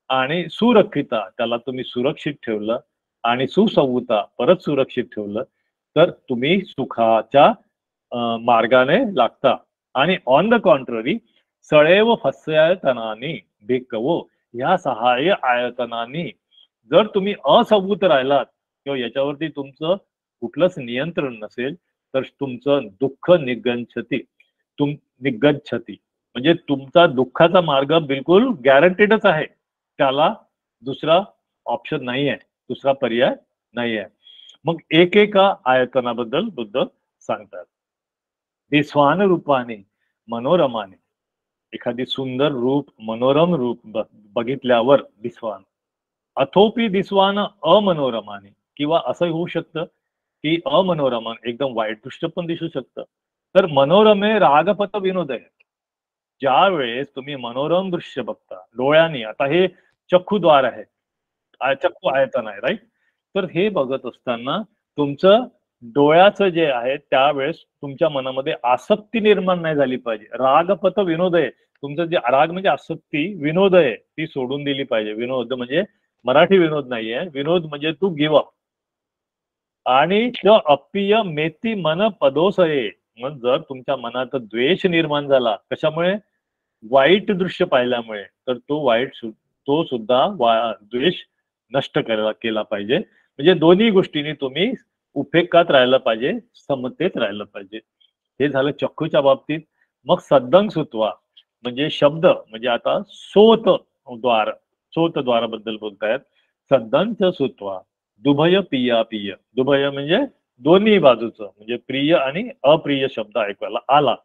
Speaker 3: आणि सुरक्षिता त्याला तुम्ही सुरक्षित ठेवलं, आणि सुसंवुता परत सुरक्षित ठेवलं, तर तुम्ही सुखाच्या मार्गाने लागता. आणि ऑन द कॉन्ट्ररी सळेव फस्यायतनानी भिक्कवो, ह्या 6 आयतनांनी जर तुम्ही असंवुत राहिलात किंवा याच्यावरती तुमचं कुठलंच नियंत्रण नसेल तर तुमचं दुःख निगच्छती, निगच्छती म्हणजे तुमचा दुःखाचा मार्ग बिलकुल गॅरंटीडच आहे. त्याला दुसरा ऑप्शन नाही आहे, दुसरा पर्याय नाही आहे. मग एकेका आयतनाबद्दल बुद्ध सांगतात. दिस्वान रूपाने मनोरमाने, एखादी सुंदर रूप मनोरम रूप बघितल्यावर दिस्वान, अथोपी दिस्वान अमनोरमाने, किंवा असं होऊ शकतं की अमनोरमान एकदम वाईट दृश्य पण दिसू शकतं. तर मनोरमे रागपत विनोद आहे. ज्या वेळेस तुम्ही मनोरम दृश्य बघता डोळ्यांनी, आता हे चक्षुद्वार आहे, चक्षु आयतन आहे, राईट. तर हे बघत असताना तुमचं डोळ्याचं जे आहे त्यावेळेस तुमच्या मनामध्ये आसक्ती निर्माण नाही झाली पाहिजे. रागपत विनोद आहे, तुमचं जे राग म्हणजे आसक्ती, विनोद आहे ती सोडून दिली पाहिजे. विनोद म्हणजे मराठी विनोद नाहीये, विनोद म्हणजे तू गिव अप. आणि तो अप्रिय मेती मन पदोसये, मग जर तुमच्या मनात द्वेष निर्माण झाला कशामुळे, वाईट दृश्य पाहिल्यामुळे, तर तो सुद्धा द्वेष नष्ट केला पाहिजे. म्हणजे दोन्ही गोष्टींनी तुम्ही उपेक्षात राहिलं पाहिजे, समतेत राहिलं पाहिजे. हे झालं चक्षुच्या बाबतीत. मग सद्दंग सुत्वा म्हणजे शब्द, म्हणजे आता सोत द्वाराबद्दल बोलतायत. सद्दंच सुत्वा दुभय पिया पिय, दुभय म्हणजे दोन्ही बाजूचं, म्हणजे प्रिय आणि अप्रिय शब्द ऐकायला आला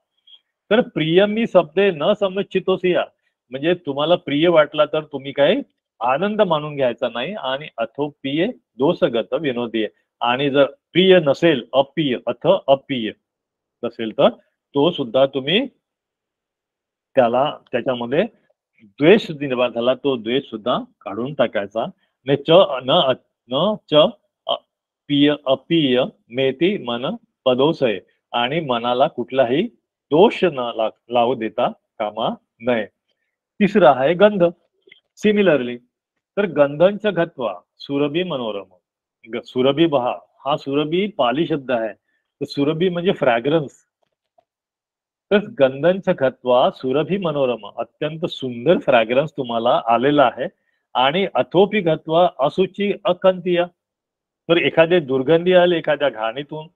Speaker 3: तर प्रियमी शब्दे न समचितोसिया, म्हणजे तुम्हाला प्रिय वाटला तर तुम्ही काही आनंद मानून घ्यायचा नाही, आणि अथोप्रिय दोषगत विनोदी, आणि जर प्रिय नसेल, अप्रिय अथ अप्रिय असेल तर तो सुद्धा तुम्ही त्याला त्याच्यामध्ये द्वेष निर्माण झाला, तो द्वेष सुद्धा काढून टाकायचा. न च न न च अप्रिय अप्रिय मेती मन पदोसय, आणि मनाला कुठलाही दोष न लावू देता कामा नये. तिसरा आहे गंध. सिमिलरली, तर गंधंच घत्वा सुरभी मनोरम. सुरभी पहा, हा सुरभी पाली शब्द आहे. तर सुरभी म्हणजे फ्रॅग्रन्स. तर गंधंच घत्वा सुरभी मनोरम, अत्यंत सुंदर फ्रॅग्रन्स तुम्हाला आलेला आहे. आणि अथोपी घत्वा असुची अकंतीय, तर एखादे दुर्गंधी आले एखाद्या घाणीतून,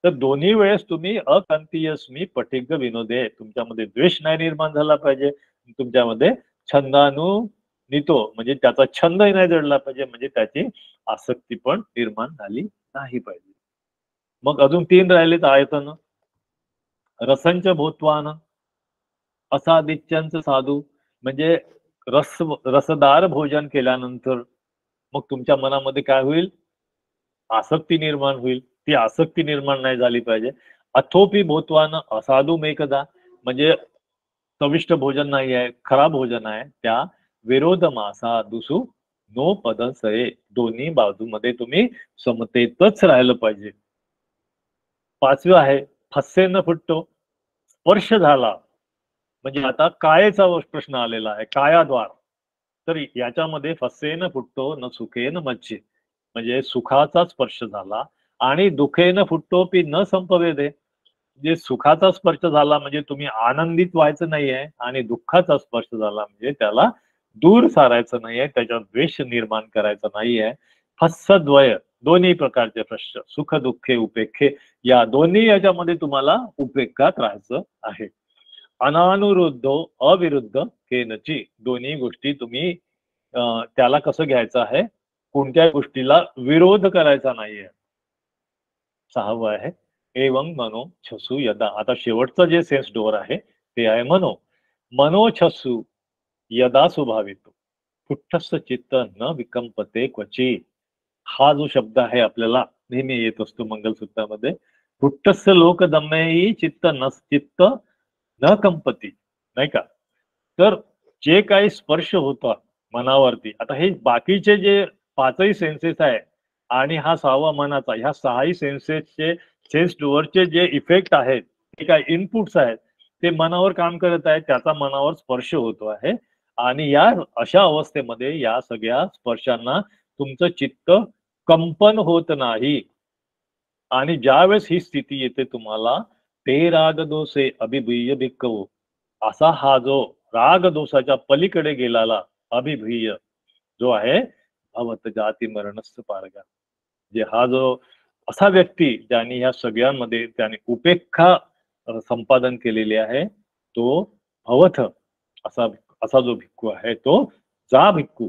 Speaker 3: तर दोन्ही वेळेस तुम्ही अकंतीयस्मी पठिग्ध विनोदे, तुमच्यामध्ये द्वेष नाही निर्माण झाला पाहिजे, तुमच्यामध्ये छंदानुनितो म्हणजे त्याचा छंदही नाही जडला पाहिजे, म्हणजे त्याची आसक्ती पण निर्माण झाली नाही पाहिजे. मग अजून 3 राहिलेत आयतन. रसंच भूत्वान असादिच्यांच साधू, म्हणजे रसदार भोजन केल्यानंतर मग तुमच्या मनामध्ये काय होईल? आसक्ती निर्माण होईल. ती आसक्ती निर्माण नाही झाली पाहिजे. अथोपी भूत्वान असाधू मेकदा, म्हणजे चविष्ट भोजन नाही आहे, खराब भोजन आहे, त्या विरोध मासा दुसू नो पदसये, दोन्ही बाजूमध्ये तुम्ही समतेतच राहिलं पाहिजे. 5वे आहे फस्सेन फुट्टो, स्पर्श झाला म्हणजे आता कायेचा प्रश्न आलेला आहे, कायाद्वार. तर याच्यामध्ये फस्सेन फुट्टो न सुखेन मच्छी, म्हणजे सुखाचा स्पर्श झाला आणि दुखेन फुट्टोपी न संपवेदे, म्हणजे सुखाचा स्पर्श झाला म्हणजे तुम्ही आनंदित व्हायचं नाहीये, आणि दुःखाचा स्पर्श झाला म्हणजे त्याला दूर सारायचं नाहीये, त्याच्यात द्वेष निर्माण करायचा नाहीये. फस्सद्वय, दोन्ही प्रकारचे प्रश्न, सुख दुःखे उपेक्षे, या दोन्ही याच्यामध्ये तुम्हाला उपेक्षात राहायचं आहे. अनानुरुद्धो अविरुद्ध केनची, दोन्ही गोष्टी तुम्ही त्याला कसं घ्यायचं आहे, कोणत्या गोष्टीला विरोध करायचा नाहीये. 6वं आहे एवं मनो छसू यदा. आता शेवटचं जे सेन्स डोअर आहे ते आहे मनो. मनो छसू यदा स्वभावितो कुठ्ठस्स चित्त न विकंपते क्वची. हा जो शब्द आहे आपल्याला नेहमी येत असतो मंगलसूत्रामध्ये. कुठ्ठस्स लोक दम्मेही चित्त न कंपती, नाही का. तर जे काही स्पर्श होता मनावरती, आता हे बाकीचे जे 5ही सेन्सेस आहे आणि हा 6वा मनाचा, ह्या 6ही सेन्सेसचे सेन्स डोअरचे जे इफेक्ट आहेत, ते काय इनपुट्स आहेत, ते मनावर काम करत आहेत, त्याचा मनावर स्पर्श होतो आहे. आणि या अशा अवस्थेमध्ये या सगळ्या स्पर्शांना तुमचं चित्त कंपन होत नाही. आणि ज्यावेळेस ही स्थिती येते तुम्हाला, ते राग दोषे अभिभूय भिक्खवो, असा हा जो राग दोषाच्या पलीकडे गेलेला अभिभूय जो आहे, भवत जाती मरणस्थ पारगा, जे हा जो असा व्यक्ती ज्याने ह्या सगळ्यांमध्ये त्याने उपेक्षा संपादन केलेली आहे, तो भवथ असा जो भिक्खू आहे, तो जा भिक्खू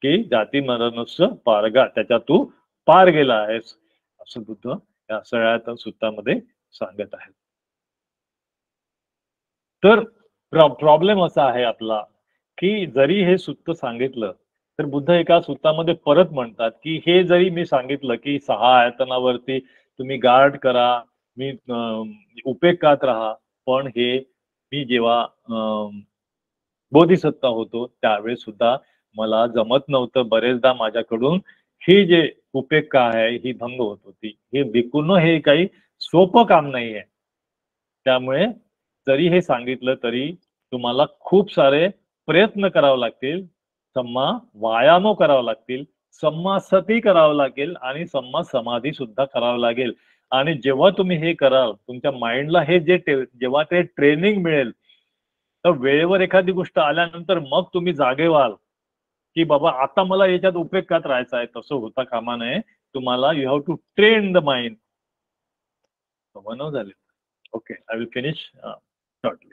Speaker 3: की जाती मरणस्थ पारगा, त्याच्यात तू पार गेला आहेस, असं बुद्ध या सगळ्या सूत्रामध्ये सांगत आहेत. तर प्रॉब्लेम असा आहे आपला की जरी हे सूत्र सांगितलं तर बुद्ध एका सूत्रामध्ये परत म्हणतात की हे जरी मी सांगितलं की 6 आयतनावरती तुम्ही गार्ड करा, मी उपेक्षात राहा, पण हे मी जेव्हा बोधिसत्ता होतो त्यावेळेस सुद्धा मला जमत नव्हतं. बरेचदा माझ्याकडून ही जे उपेक्षा आहे ही भंग होत होती. हे विकून हे काही सोपं काम नाही आहे. त्यामुळे जरी हे सांगितलं तरी तुम्हाला खूप सारे प्रयत्न करावे लागतील, सम्मा व्यायाम करावं लागतील, सम्मा सती करावं लागेल आणि सम्मा समाधी सुद्धा करावं लागेल. आणि जेव्हा तुम्ही हे कराल, तुमच्या माइंडला हे जेव्हा ते ट्रेनिंग मिळेल, तर वेळेवर एखादी गोष्ट आल्यानंतर मग तुम्ही जागे व्हाल की बाबा आता मला याच्यात उपेक्षात राहायचं आहे, तसं होता कामा नये. तुम्हाला you have to train the mind. झाले. Okay, I will finish shortly.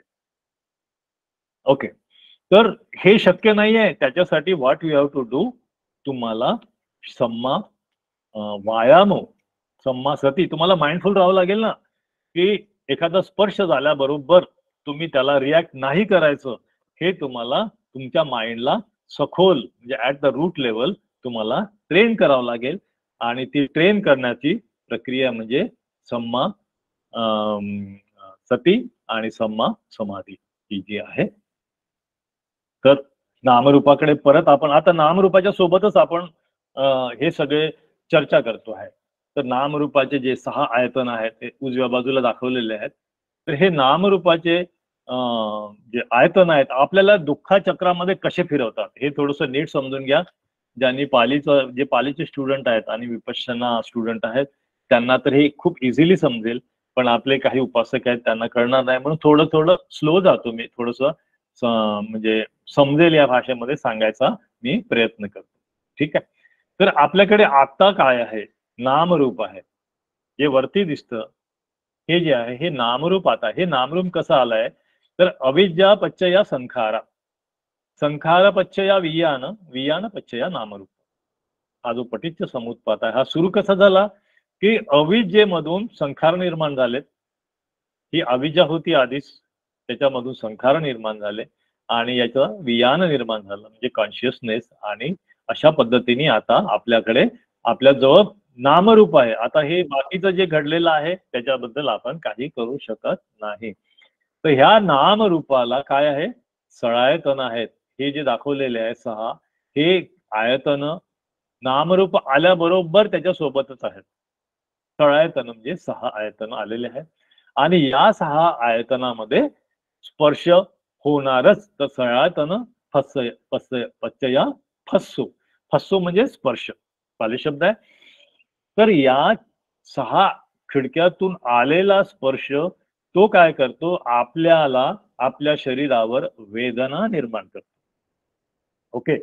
Speaker 3: Okay, तर हे शक्य नाहीये. त्याच्यासाठी what you have to do, तुम्हाला सम्मा व्यायाम, सम्मा सती, तुम्हाला माइंडफुल राहावं लागेल ना, की एखादा स्पर्श झाल्याबरोबर तुम्ही त्याला रिॲक्ट नाही करायचं. हे तुम्हाला तुमच्या माइंडला सखोल म्हणजे ऍट द रूट लेवल तुम्हाला ट्रेन करावं लागेल. आणि ती ट्रेन करण्याची प्रक्रिया म्हणजे सम्मा सती आणि सम्मा समाधी ही जी आहे. तर नामरूपाकडे परत आपण आता नामरूपाच्या सोबतच आपण हे सगळे चर्चा करतो आहे. तर नामरूपाचे जे 6 आयतन आहेत ते उजव्या बाजूला दाखवलेले आहेत. तर हे नामरूपाचे जे आयतन आहेत आपल्याला दुःखा चक्रामध्ये कसे फिरवतात हे थोडंसं नीट समजून घ्या. ज्यांनी जे पालीचे स्टुडंट आहेत आणि विपश्यना स्टुडंट आहेत त्यांना तर हे खूप इझिली समजेल, पण आपले काही उपासक आहेत त्यांना कळणार नाही, म्हणून थोडं थोडं स्लो जातो मी, थोडंसं म्हणजे समजेल या भाषेमध्ये सांगायचा मी प्रयत्न करतो. ठीक आहे. तर आपल्याकडे आता काय आहे, नामरूप आहे. जे वरती दिसतं हे जे आहे हे नामरूप. आता हे नामरूप कसं आलंय तर अविद्या पच्चया संखारा, संखार पच्चया वियान, वियान पच्चया नामरूप. हा जो पटिच्च समुत्पात आहे हा सुरू कसा झाला की अविद्येमधून संखार निर्माण झालेत. ही अविद्या होती आधीच, त्याच्यामधून संखार निर्माण झाले आणि याचं वियान निर्माण झालं म्हणजे कॉन्शियसनेस. आणि अशा पद्धतीने आता आपल्याकडे आपल्या जवळ नामरूप आहे. आता हे बाकीचं जे घडलेलं आहे त्याच्याबद्दल आपण काही करू शकत नाही. तर ह्या नामरूपाला काय आहे, सळायतन आहेत. हे जे दाखवलेले आहे 6 हे आयतन नामरूप आल्याबरोबर त्याच्या सोबतच आहेत. सळायतन म्हणजे 6 आयतन आलेले आहेत आणि या 6 आयतनामध्ये स्पर्श होणारच. तर सळायतन पच्चया फस्सो, फस्सो म्हणजे स्पर्श, पाली शब्द आहे. तर या 6 खिडक्यातून आलेला स्पर्श तो काय करतो, आपल्याला आपल्या शरीरावर वेदना निर्माण करतो. ओके.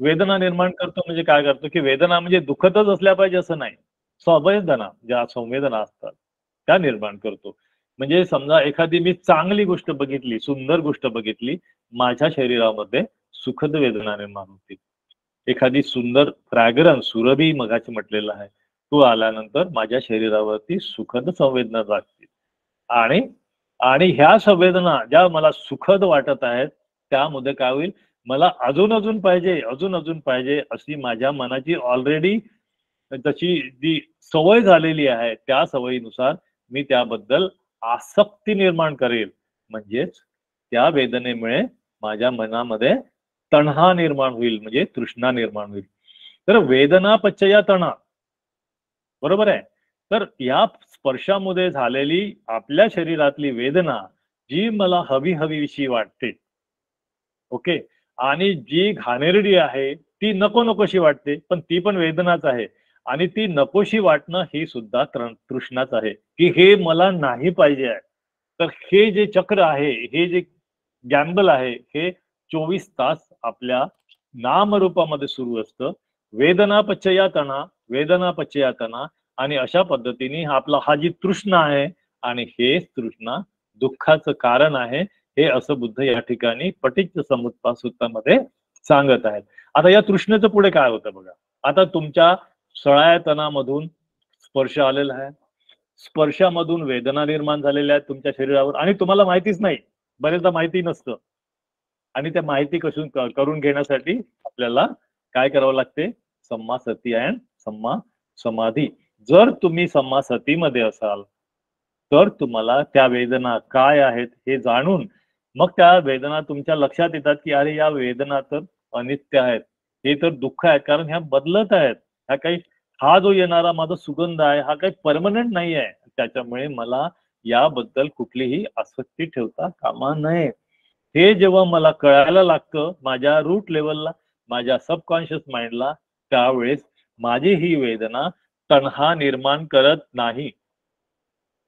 Speaker 3: वेदना निर्माण करतो म्हणजे काय करतो की वेदना म्हणजे दुखतच असल्या पाहिजे असं नाही, संवेदना ज्या संवेदना असतात त्या निर्माण करतो. म्हणजे समजा एखादी मी चांगली गोष्ट बघितली, सुंदर गोष्ट बघितली, माझ्या शरीरामध्ये सुखद वेदना निर्माण होती. एखादी सुंदर फ्रॅग्रन्स, सुरभी मगाची म्हटलेलं आहे, तो आल्यानंतर माझ्या शरीरावरती सुखद संवेदना जागतील. आणि आणि ह्या संवेदना ज्या मला सुखद वाटत आहेत त्यामध्ये काय होईल, मला अजून अजून पाहिजे, अजून अजून पाहिजे अशी माझ्या मनाची ऑलरेडी तशी जी सवय झालेली आहे त्या सवयीनुसार मी त्याबद्दल आसक्ती निर्माण करेल. म्हणजेच त्या वेदनेमुळे माझ्या मनामध्ये तण्हा निर्माण होईल, म्हणजे तृष्णा निर्माण होईल. तर वेदना पच्चया तणा, बरोबर आहे. तर या स्पर्शामध्ये झालेली आपल्या शरीरातली वेदना जी मला हवी हवीशी वाटते, ओके, आणि जी घाणेरडी आहे ती नको नकोशी वाटते, पण ती पण वेदनाच आहे. आणि ती नकोशी वाटणं ही सुद्धा तृष्णाच आहे की हे मला नाही पाहिजे आहे. तर हे जे चक्र आहे, हे जे गॅम्बल आहे, हे 24 तास आपल्या नामरूपामध्ये सुरू असतं. वेदना पच्चया तणा, वेदना पच्चया तणा. आणि अशा पद्धतीने आपला हा जी तृष्णा आहे आणि हेच तृष्णा दुःखाचं कारण आहे, हे असं बुद्ध या ठिकाणी पटिच्च समुत्पाद सूत्रामध्ये सांगत आहेत. आता या तृष्णेचं पुढे काय होतं बघा. आता तुमच्या सळायतनामधून स्पर्श आलेला आहे, स्पर्शामधून वेदना निर्माण झालेल्या आहेत तुमच्या शरीरावर आणि तुम्हाला माहितीच नाही, बरेचदा माहिती नसतं. आणि त्या माहिती करून घेण्यासाठी आपल्याला काय करावं लागते, सम्मा सती अँड सम्मा समाधी. जर तुम्ही सम्मा सतीमध्ये असाल तर तुम्हाला त्या वेदना काय आहेत हे जाणून मग त्या वेदना तुमच्या लक्षात येतात की अरे या वेदना तर अनित्य आहेत, हे तर दुःख आहेत, कारण ह्या बदलत आहेत. ह्या काही, हा जो येणारा माझा सुगंध आहे हा काही परमनंट नाही आहे, त्याच्यामुळे मला याबद्दल कुठलीही आसक्ती ठेवता कामा नये. हे जेव्हा मला कळायला लागतं माझ्या रूट लेवलला, माझ्या सबकॉन्शियस माइंडला, त्यावेळेस माझी ही वेदना तण्हा निर्माण करत नाही.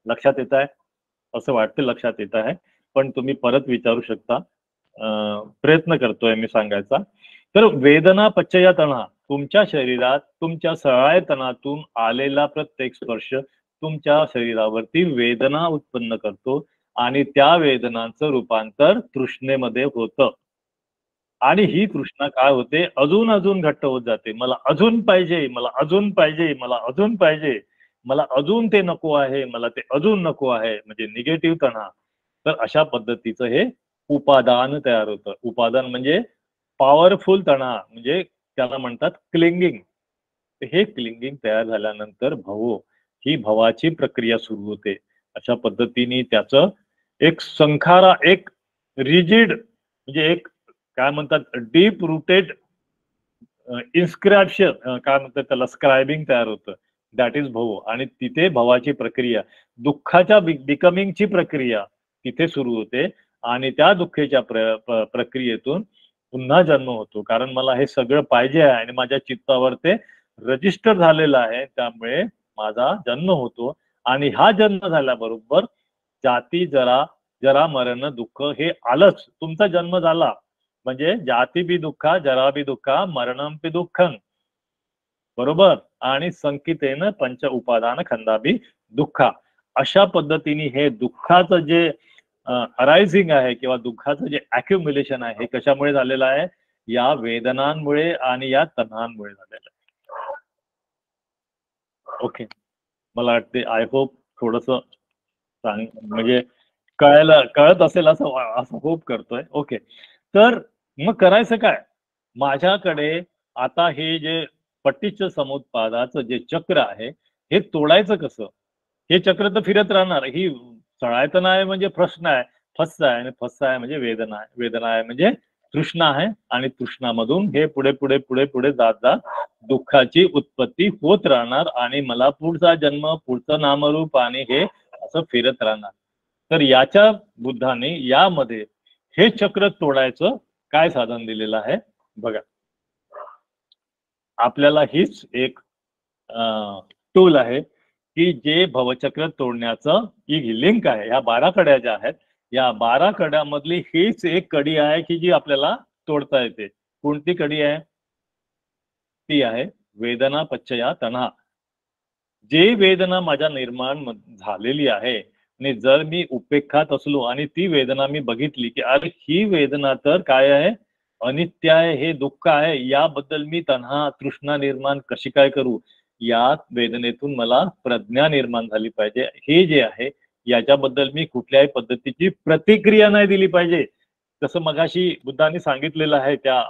Speaker 3: लक्षात येत आहे? असं वाटतं लक्षात येत आहे, पण तुम्ही परत विचारू शकता. प्रयत्न करतोय मी सांगायचा. तर वेदना पच्चया तणा, तुमच्या शरीरात तुमच्या सळायतनातून आलेला प्रत्येक स्पर्श तुमच्या शरीरावरती वेदना उत्पन्न करतो आणि त्या वेदनांचं रूपांतर तृष्णेमध्ये होतं. आणि ही तृष्णा काय होते, अजून अजून घट्ट होत जाते. मला अजून पाहिजे, मला अजून पाहिजे, मला अजून पाहिजे, मला अजून ते नको आहे, मला ते अजून नको आहे, म्हणजे निगेटिव्ह तणा. तर अशा पद्धतीचं हे उपादान तयार होतं. उपादान म्हणजे पॉवरफुल तणा, म्हणजे त्याला म्हणतात क्लिंगिंग. हे क्लिंगिंग तयार झाल्यानंतर भवो ही भवाची प्रक्रिया सुरू होते. अशा पद्धतीने त्याचं एक संखारा, एक रिजिड म्हणजे एक काय म्हणतात डीप रुटेड इन्स्क्राप्शन, काय म्हणतात त्याला स्क्रायबिंग तयार होतं. दॅट इज भव. आणि तिथे भवाची प्रक्रिया, दुःखाच्या बिकमिंगची प्रक्रिया तिथे सुरू होते. आणि त्या दुःखेच्या प्रक्रियेतून पुन्हा जन्म होतो. कारण मला हे सगळं पाहिजे आहे आणि माझ्या चित्तावर ते रजिस्टर झालेलं आहे, त्यामुळे माझा जन्म होतो. आणि हा जन्म झाल्याबरोबर जाती जरा मरण दुःख हे आलंच. तुमचा जन्म झाला म्हणजे जाती बी दुःखा, जरा बी दुःखा, मरणम बी दुःखं, बरोबर. आणि संकितेन पंच उपादान खंदा बी दुःखा. अशा पद्धतीने हे दुःखाचं जे अरायझिंग आहे किंवा दुःखाचं जे अक्युम्युलेशन आहे हे कशामुळे झालेलं आहे? या वेदनांमुळे आणि या तणांमुळे झालेलं आहे. ओके, मला वाटते आय होप थोडस म्हणजे कळत असेल असं होप करतोय. ओके, तर मग करायचं काय? माझ्याकडे आता हे जे पट्टीच समुत्पादाचं जे चक्र आहे हे तोडायचं कसं? हे चक्र तर फिरत राहणार. ही चढायचं नाही म्हणजे प्रश्न आहे, फस्सा आहे, आणि फस्सा आहे म्हणजे वेदना आहे, वेदना आहे म्हणजे तृष्णा आहे, आणि तृष्णामधून हे पुढे पुढे पुढे पुढे जात दुःखाची उत्पत्ती होत राहणार. आणि मला पुढचा जन्म, पुढचं नामरूप, आणि हे असं फिरत राहणार. तर याच्या बुद्धाने यामध्ये हे चक्र तोडायचं काय साधन दिलेलं आहे बघा. आपल्याला हीच एक टूल आहे की जे भवचक्र तोडण्याचं ही लिंक आहे. या 12 कड्या ज्या आहेत, या 12 कड्यामधली हीच एक कडी आहे की जी आपल्याला तोडता येते. कोणती कडी आहे? ती आहे वेदना पच्चया तणा. जे वेदना माझ्या निर्माण झालेली आहे, आणि जर मी उपेक्षात असलो आणि ती वेदना मी बघितली की अरे ही वेदना तर काय आहे? अनित्य आहे, हे दुःख आहे, याबद्दल मी तन्हा तृष्णा निर्माण कशी काय करू? या वेदनेतून मला प्रज्ञा निर्माण झाली पाहिजे. हे जे आहे याच्याबद्दल मी कुठल्याही पद्धतीची प्रतिक्रिया नाही दिली पाहिजे. जसं मगाशी बुद्धांनी सांगितलेलं आहे त्या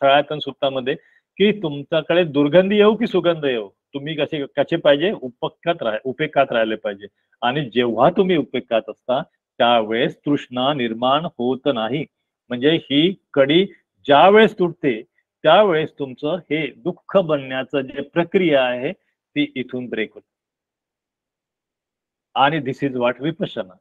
Speaker 3: सळायतन सुत्तामध्ये की तुमच्याकडे दुर्गंधी येऊ की सुगंध येऊ, तुम्ही कसे पाहिजे? उपेक्षात राहिले पाहिजे. आणि जेव्हा तुम्ही उपेक्षात असता त्यावेळेस तृष्णा निर्माण होत नाही. म्हणजे ही कडी ज्या वेळेस तुटते त्यावेळेस तुमचं हे दुःख बनण्याचं जे प्रक्रिया आहे ती इथून ब्रेक होते. आणि दिस इज व्हॉट विपश्यना.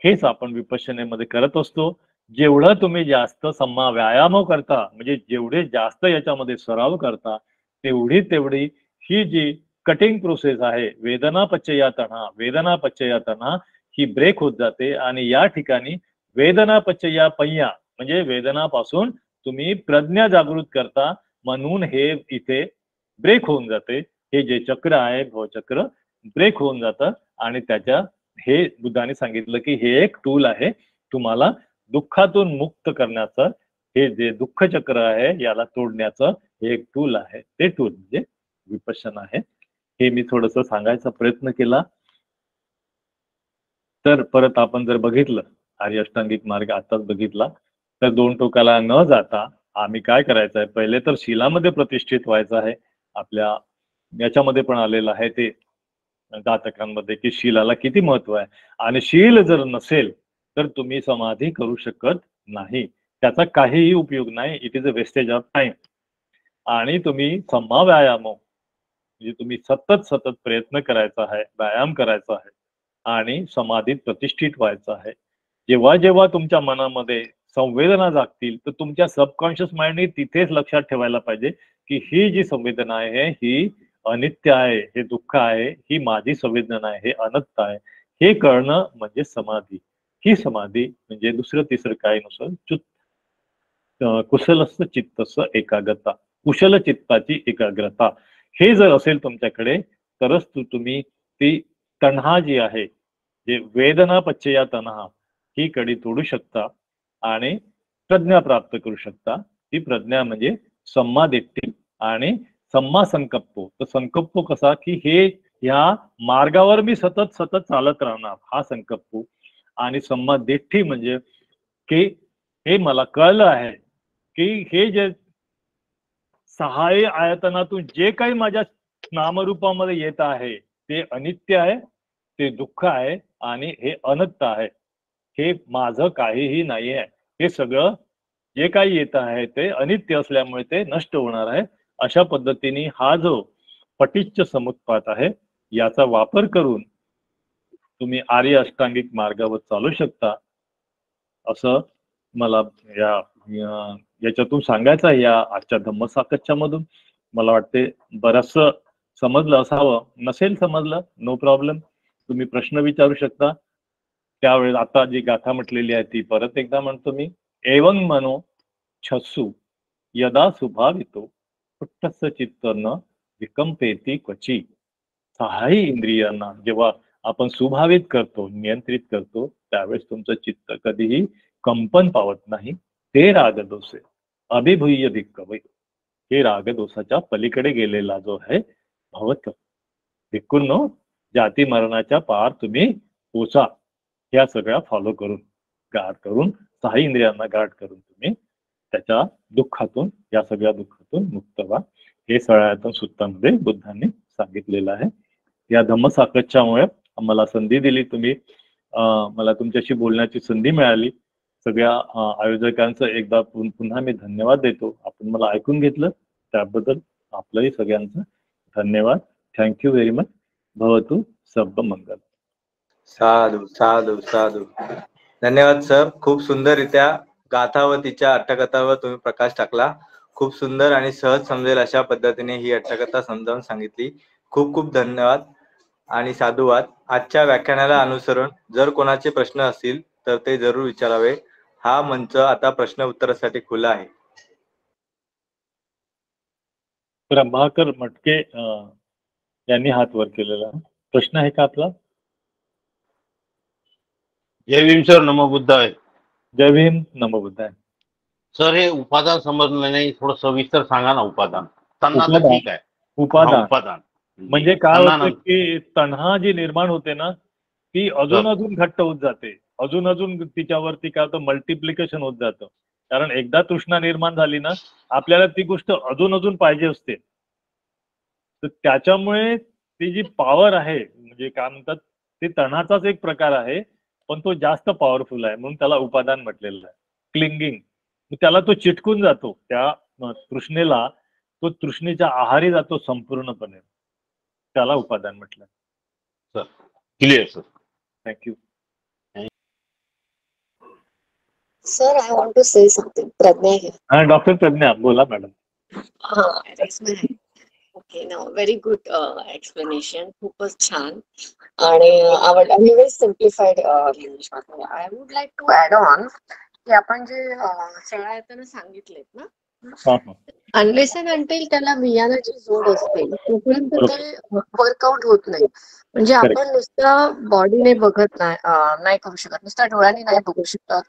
Speaker 3: हेच आपण विपश्यनेमध्ये करत असतो. जेवढं तुम्ही जास्त सम्मा व्यायाम करता, म्हणजे जेवढे जास्त याच्यामध्ये सराव करता, तेवढी ही जी कटिंग प्रोसेस आहे वेदना पच्चया तणा ही ब्रेक होत जाते. आणि या ठिकाणी वेदना पच्चया पय्या म्हणजे वेदनापासून तुम्ही प्रज्ञा जागृत करता, म्हणून हे इथे ब्रेक होऊन जाते. हे जे चक्र आहे भवचक्र ब्रेक होऊन जातं. आणि त्याच्या हे बुद्धाने सांगितलं की हे एक टूल आहे तुम्हाला दुःखातून मुक्त करण्याचं. हे जे दुःख चक्र आहे याला तोडण्याचं हे एक टूल आहे. ते टूल म्हणजे विपश्यना आहे. हे मी थोडस सांगायचा प्रयत्न केला. तर परत आपण जर बघितलं आर्य अष्टांगिक मार्ग आताच बघितला, तर 2 टोकाला न जाता आम्ही काय करायचं आहे? पहिले तर शीलामध्ये प्रतिष्ठित व्हायचं आहे. आपल्या याच्यामध्ये पण आलेलं आहे ते जातकांमध्ये की शीलाला किती महत्व आहे. आणि शील जर नसेल तर तुम्ही समाधी करू शकत नाही. त्याचा काहीही उपयोग नाही. It is a wastage of time. आणि तुम्ही सम्मा व्यायाम म्हणजे तुम्ही सतत प्रयत्न करायचा आहे, व्यायाम करायचा आहे आणि समाधीत प्रतिष्ठित व्हायचं आहे. जेव्हा जेव्हा तुमच्या मनामध्ये संवेदना जागतील तर तुमच्या सबकॉन्शियस माइंडने तिथेच लक्षात ठेवायला पाहिजे की ही जी संवेदना आहे ही अनित्य आहे, हे दुःख आहे, ही माझी संवेदना आहे, हे अनंत आहे. हे कळणं म्हणजे समाधी. ही समाधी म्हणजे दुसरं तिसरं काय नसतं, कुशलस्थ चित्तस्थ एकाग्रता, कुशल चित्ताची एकाग्रता. हे जर असेल तुमच्याकडे तरच तुम्ही ती तण्हा जी आहे, जे वेदना पच्चया तण्हा, ही कडी तोडू शकता आणि प्रज्ञा प्राप्त करू शकता. ती प्रज्ञा म्हणजे सम्मा दिट्ठी आणि सम्मा संकल्प. तर संकल्प कसा की हे ह्या मार्गावर मी सतत चालत राहणार, हा संकल्प. आणि सम्मा दिट्ठी म्हणजे की हे मला कळलं आहे की हे जे सहाय्य आयतनातून जे काही माझ्या नामरूपामध्ये येत आहे ते अनित्य आहे, ते दुःख आहे आणि हे अनंत आहे. हे माझं काहीही नाही आहे. हे सगळं जे काही येत आहे ते अनित्य असल्यामुळे ते नष्ट होणार आहे. अशा पद्धतीने हा जो पटिच्च समुत्पात आहे याचा वापर करून तुम्ही आर्य अष्टांगिक मार्गावर चालू शकता, असं मला याच्यातून सांगायचं आहे. या आजच्या धम्मसाकच्या मधून मला वाटते बरचसं समजलं असावं. नसेल समजलं नो प्रॉब्लेम, तुम्ही प्रश्न विचारू शकता. त्यावेळेस आता जी गाथा म्हटलेली आहे ती परत एकदा म्हणतो मी. एवं मनो छस्सु यदा सुभावितो पुट्टस्य चित्त न विकंपेती क्वचि. सहाही इंद्रियांना जेव्हा आपण सुभावित करतो, नियंत्रित करतो, त्यावेळेस तुमचं चित्त कधीही कंपन पावत नाही. ते रागदोषे अभिभूय भिक्खवे. हे रागदोषाच्या पलीकडे गेलेला जो आहे भवत भिक्खूंनो, जाती मरणाच्या पार तुम्ही पोचा. या सगळ्या फॉलो करून गाढ करून सहा इंद्रियांना गाढ करून तुम्ही त्याच्या दुःखातून, या सगळ्या दुःखातून मुक्त व्हा. हे सगळ्यातून सूत्रांमध्ये बुद्धांनी सांगितलेलं आहे. या धम्मसाकच्यामुळे मला संधी दिली तुम्ही, मला तुमच्याशी बोलण्याची संधी मिळाली. सगळ्या आयोजकांचं एकदा पुन्हा मी धन्यवाद देतो. आपण मला ऐकून घेतलं त्याबद्दल आपलंही सगळ्यांचं धन्यवाद. Thank you very much. भवतु सर्व मंगल.
Speaker 1: साधू साधू साधू. धन्यवाद सर. खूप सुंदररित्या गाथा व तिच्या अट्टकथावर तुम्ही प्रकाश टाकला. खूप सुंदर आणि सहज समजेल अशा पद्धतीने ही अट्टकथा समजावून सांगितली. खूप खूप धन्यवाद आणि साधुवाद. आजच्या व्याख्यानाला अनुसरून जर कोणाचे प्रश्न असतील तर ते जरूर विचारावे. हा मंच आता प्रश्न उत्तरासाठी खुला आहे.
Speaker 3: प्रभाकर मटके यांनी हात वर केलेला प्रश्न आहे का आपला?
Speaker 4: जय भीम सर. नमो बुद्धाय.
Speaker 3: जय भीम. नमो बुद्धाय.
Speaker 4: सर हे उपादान समजलं नाही, थोडं सविस्तर सांगा ना. उपादान तन्हा तर ठीक आहे.
Speaker 3: उपादान म्हणजे काय होतं की तन्हा जी निर्माण होते ना ती अजून घट्ट होत जाते. अजून तिच्यावरती काय होतं, मल्टिप्लिकेशन होत जातं. कारण एकदा तृष्णा निर्माण झाली ना आपल्याला ती गोष्ट अजून पाहिजे असते. तर त्याच्यामुळे ती जी पॉवर आहे, म्हणजे काय म्हणतात, ते तणाचाच एक प्रकार आहे, पण तो जास्त पॉवरफुल आहे म्हणून त्याला उपादान म्हटलेलं आहे. क्लिंगिंग, त्याला तो चिटकून जातो त्या तृष्णेला, तो तृष्णेच्या आहारी जातो संपूर्णपणे, त्याला उपादान म्हटलं.
Speaker 4: Sir clear sir.
Speaker 3: Thank you.
Speaker 5: Sir, I want to say something. Pradnya here.
Speaker 3: हा, डॉक्टर प्रज्ञा बोला madam.
Speaker 5: Raise my hand. Okay, now very good explanation. खूपच छान आणि आवडलं आणि very simplified English मध्ये. I would like to add on की आपण जे शाळा येताना सांगितलेत ना, अनलेस अँड अंटिल त्याला वियानाची जोड असते तोपर्यंत ते वर्कआउट होत नाही. म्हणजे आपण नुसतं बॉडीने बघत नाही करू शकत, नुसत्या डोळ्याने नाही बघू शकत.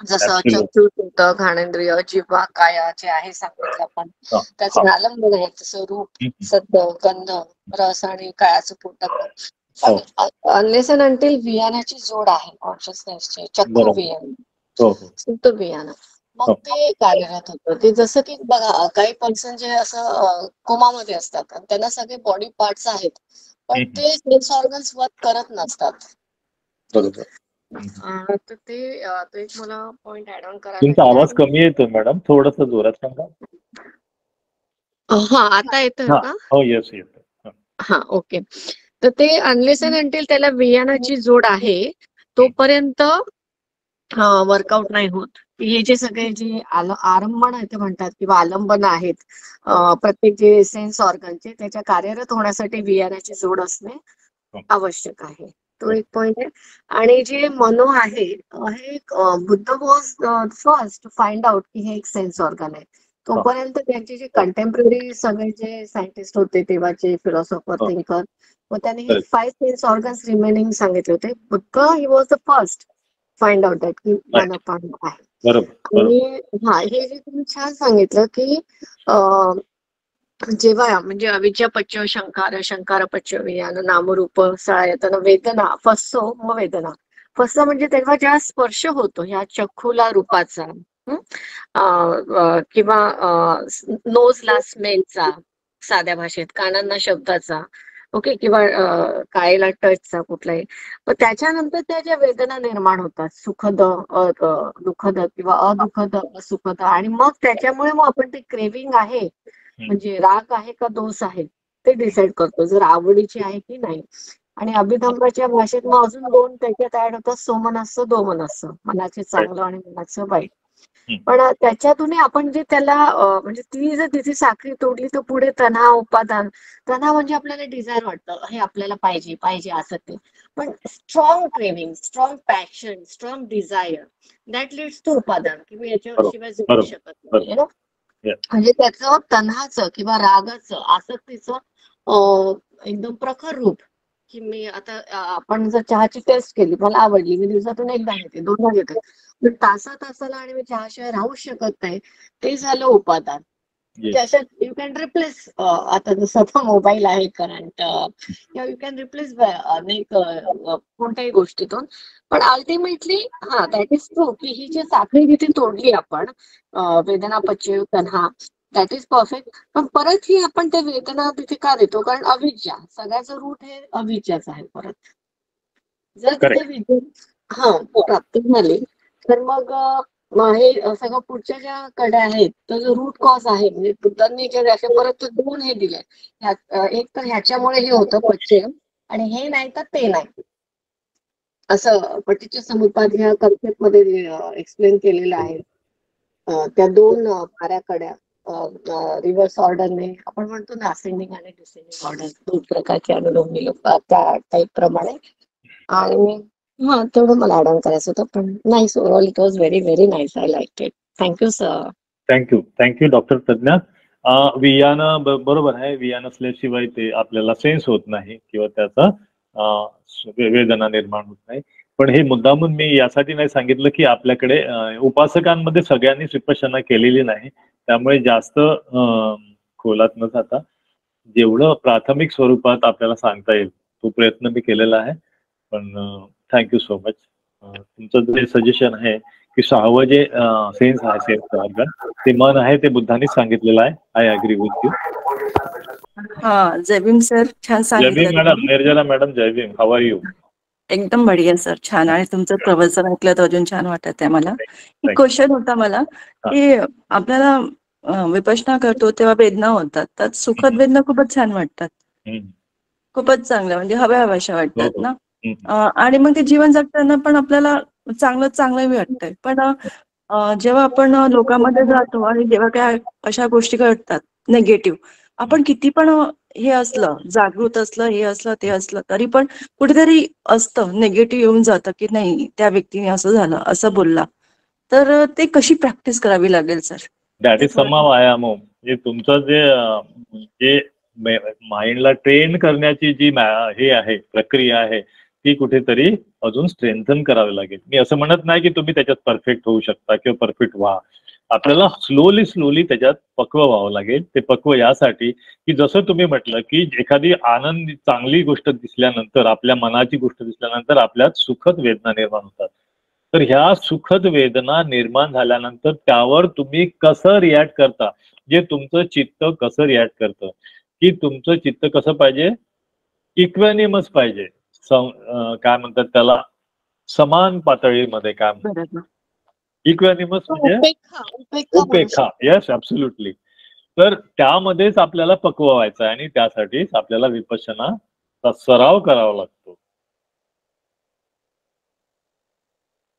Speaker 5: जसं चक्षु, चित्त, घाणेंद्रिय, जिव्हा, काया जे आहे सांगितलं आपण, त्याचं आलंबन आहे. जसं रूप, सद्द, गंध, रस आणि कायाचं पोटक. अनलेस अँड अंटिल वियानाची जोड आहे कॉन्शियसनेसची, चक्कू वियान, सुप्त वियान, मग ते कार्यरत होतं. ते जसं की बघा काही पर्सन जे असं कोमामध्ये असतात आणि त्यांना सगळे बॉडी पार्ट्स आहेत पण ते सेन्स ऑर्गन्स वर्क करत नसतात. तर ते एक मला पॉइंट ऍड ऑन करायला.
Speaker 3: तुमचा आवाज कमी येतो मॅडम, थोडस जोरात सांगा.
Speaker 5: हा, आता येतोय का?
Speaker 3: हो, येस येतो.
Speaker 5: हा, ओके. तर ते अनलेस अँड अंटिल त्याला वियानाची जोड आहे तोपर्यंत वर्कआउट नाही होत. हे जे सगळे जे आरंभण आहे ते म्हणतात किंवा आलंबन आहेत प्रत्येक जे सेन्स ऑर्गनचे, त्याच्या कार्यरत होण्यासाठी वियानाची जोड असणे आवश्यक आहे. तो एक पॉइंट आहे. आणि जे मनो आहे, हे Buddha was first to find out की हे एक सेन्स ऑर्गन आहे. तोपर्यंत त्यांचे जे कंटेम्पररी सगळे जे सायंटिस्ट होते तेव्हाचे फिलॉसॉफर, थिंकर, मग त्यांनी हे 5 सेन्स ऑर्गन्स रिमेनिंग सांगितले होते. Buddha he was the first find out that की मनोपान आहे. आणि हे जे तुम्ही छान सांगितलं की जेव्हा म्हणजे अविद्या पच्च शंकार, शंकार पच्च वियान, नामरूप सळायतन, वेदना फसो, मग वेदना फसं म्हणजे तेव्हा जेव्हा स्पर्श होतो ह्या चक्षुला रूपाचा किंवा नोजला स्मेलचा, साध्या भाषेत, कानांना शब्दाचा, ओके, किंवा काळेला टचचा कुठलाही. पण त्याच्यानंतर त्या ज्या वेदना निर्माण होतात, सुखद, दुःखद किंवा अदुःखद, सुखद, आणि मग त्याच्यामुळे मग आपण ते क्रेविंग आहे म्हणजे राग आहे का दोष आहे ते डिसाईड करतो, जर आवडीची आहे की नाही. आणि अभिधम्माच्या भाषेत मग अजून 2 त्याच्यात ऍड होतात, सोमनस्य दोमनस्य, मनाचे चांगलं आणि मनाचं वाईट. पण त्याच्यातूनही आपण जे त्याला म्हणजे ती जर तिथे साखळी तोडली तर पुढे तणाव, उपादान. तणाव म्हणजे आपल्याला डिझायर वाटतं, हे आपल्याला पाहिजे पाहिजे असं ते. पण strong craving, strong passion, strong desire, that leads to उपादान, की मी याच्याशिवाय जगू शकत नाही. म्हणजे त्याचं तणाचं किंवा रागाचं, आसक्तीचं एकदम प्रखर रूप, की मी आता आपण जर चहाची टेस्ट केली, मला आवडली, मी दिवसातून 1दा घेते, 2दा घेते, पण तासाला आणि मी चहाशिवाय राहू शकत नाही, ते झालं उपादान. त्याच्यात यू कॅन रिप्लेस, आता जसं आता मोबाईल आहे करंट, किंवा यू कॅन रिप्लेस अनेक कोणत्याही गोष्टीतून. पण अल्टिमेटली दॅट इज ट्रू, की ही जी साखळी जिथे तोडली आपण, वेदना, पश्य, तन्हा, दॅट इज परफेक्ट. पण परत ही आपण ते वेदना तिथे का देतो? कारण अविद्या, सगळ्याचं रूट हे अविद्याच आहे. परत जर तिथे विद्या प्राप्त झाली तर मग हे सगळं पुढच्या ज्या कड्या आहेत तर जो रूट कॉज आहे, म्हणजे बुद्धांनी जे परत 2 हे दिले, एक तर ह्याच्यामुळे हे होतं पश्य, आणि हे नाही तर ते नाही, असं पटीच्या समुपाद ह्या कन्सेप्ट मध्ये एक्सप्लेन केलेलं आहे. त्या 2 पाऱ्या कड्या रिव्हर्स ऑर्डरने, आपण म्हणतो ना असेंडिंग आणि डिसेंडिंग ऑर्डर, 2 प्रकारचे अनुलोम विलोम त्या टाईप प्रमाणे. आणि तेवढं मला ऍड ऑन करायचं होतं. पण nice, overall it was very very nice, I like it. Thank you sir.
Speaker 3: Thank you doctor Pragya. वियानं बरोबर आहे, विया नसल्याशिवाय ते आपल्याला सेन्स होत नाही किंवा त्याचा वेदना निर्माण होत नाही. पण हे मुद्दामून मी यासाठी नाही सांगितलं की आपल्याकडे उपासकांमध्ये सगळ्यांनी विपश्यना केलेली नाही, त्यामुळे जास्त खोलात न जाता जेवढं प्राथमिक स्वरूपात आपल्याला सांगता येईल तो प्रयत्न मी केलेला आहे. पण थँक्यू सो मच. तुमचं जे सजेशन आहे की 6वं जे सेन्स आहे, सेन्स ऑर्गन, ते मन आहे, ते बुद्धांनी सांगितलेलं आहे. I agree with you.
Speaker 6: जय भीम सर, छान सांगितलं.
Speaker 3: जय भीम मॅडम, निर्जला मॅडम, जय भीम. How are you?
Speaker 6: एकदम बढिया सर, छान. आणि तुमचं प्रवचन ऐकलं तर अजून छान वाटत आहे मला. एक क्वेश्चन होता मला की आपल्याला विपश्यना करतो तेव्हा वेदना होतात, तर सुखद वेदना खूपच छान वाटतात, खूपच चांगलं, म्हणजे हव्याशा वाटतात ना. आणि मग ते जीवन जगताना पण आपल्याला चांगलं वाटतंय. पण जेव्हा आपण लोकांमध्ये जातो आणि जेव्हा काय अशा गोष्टी घडतात निगेटिव्ह, आपण किती पण हे असलं, जागृत असलं, हे असलं, ते असलं, तरी पण कुठेतरी असतं निगेटिव्ह येऊन जातं की नाही त्या व्यक्तीने असं झालं, असं बोलला. तर ते कशी प्रॅक्टिस करावी लागेल सर?
Speaker 3: That is समव्यायाम. म्हणजे तुमचं जे माइंडला ट्रेन करण्याची जी हे आहे, प्रक्रिया आहे, ती कुठेतरी अजून स्ट्रेंथन करावी लागेल. मी असं म्हणत नाही की तुम्ही त्याच्यात परफेक्ट होऊ शकता किंवा परफेक्ट व्हा. आपल्याला स्लोली त्याच्यात पक्व व्हावं लागेल. ते पक्व यासाठी की जसं तुम्ही म्हटलं की एखादी आनंद, चांगली गोष्ट दिसल्यानंतर, आपल्या मनाची गोष्ट दिसल्यानंतर आपल्यात सुखद वेदना निर्माण होतात. तर ह्या सुखद वेदना निर्माण झाल्यानंतर त्यावर तुम्ही कसं रिॲक्ट करता, जे तुमचं चित्त कसं रिॲक्ट करतं, की तुमचं चित्त कसं पाहिजे, इक्वॅनिमस पाहिजे, काय म्हणतात त्याला, समान पातळीमध्ये. काय म्हणतात इक्वॅनिमस म्हणजे उपेक्षा. Yes, absolutely. तर त्यामध्येच आपल्याला पक्व व्हायचं आहे आणि त्यासाठीच आपल्याला विपश्यनाचा सराव करावा लागतो.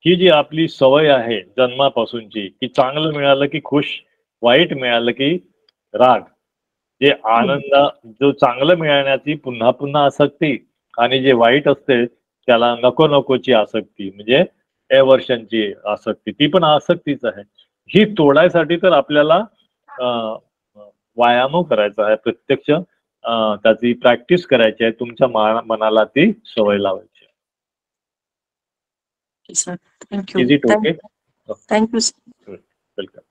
Speaker 3: ही जी आपली सवय आहे जन्मापासूनची, की चांगलं मिळालं की खुश, वाईट मिळालं की राग, जे आनंद, जो चांगलं मिळण्याची पुन्हा पुन्हा आसक्ती, आणि जे वाईट असते त्याला नकोची आसक्ती, म्हणजे एवर्षनची आसक्ती, ती पण आसक्तीच आहे. ही तोडायसाठी तर आपल्याला व्यायाम करायचा आहे, प्रत्यक्ष त्याची प्रॅक्टिस करायची आहे. तुमच्या मनाला ती सवय लावायची.
Speaker 6: Sir thank you.
Speaker 3: Is it okay?
Speaker 6: Thank you sir.
Speaker 3: Welcome.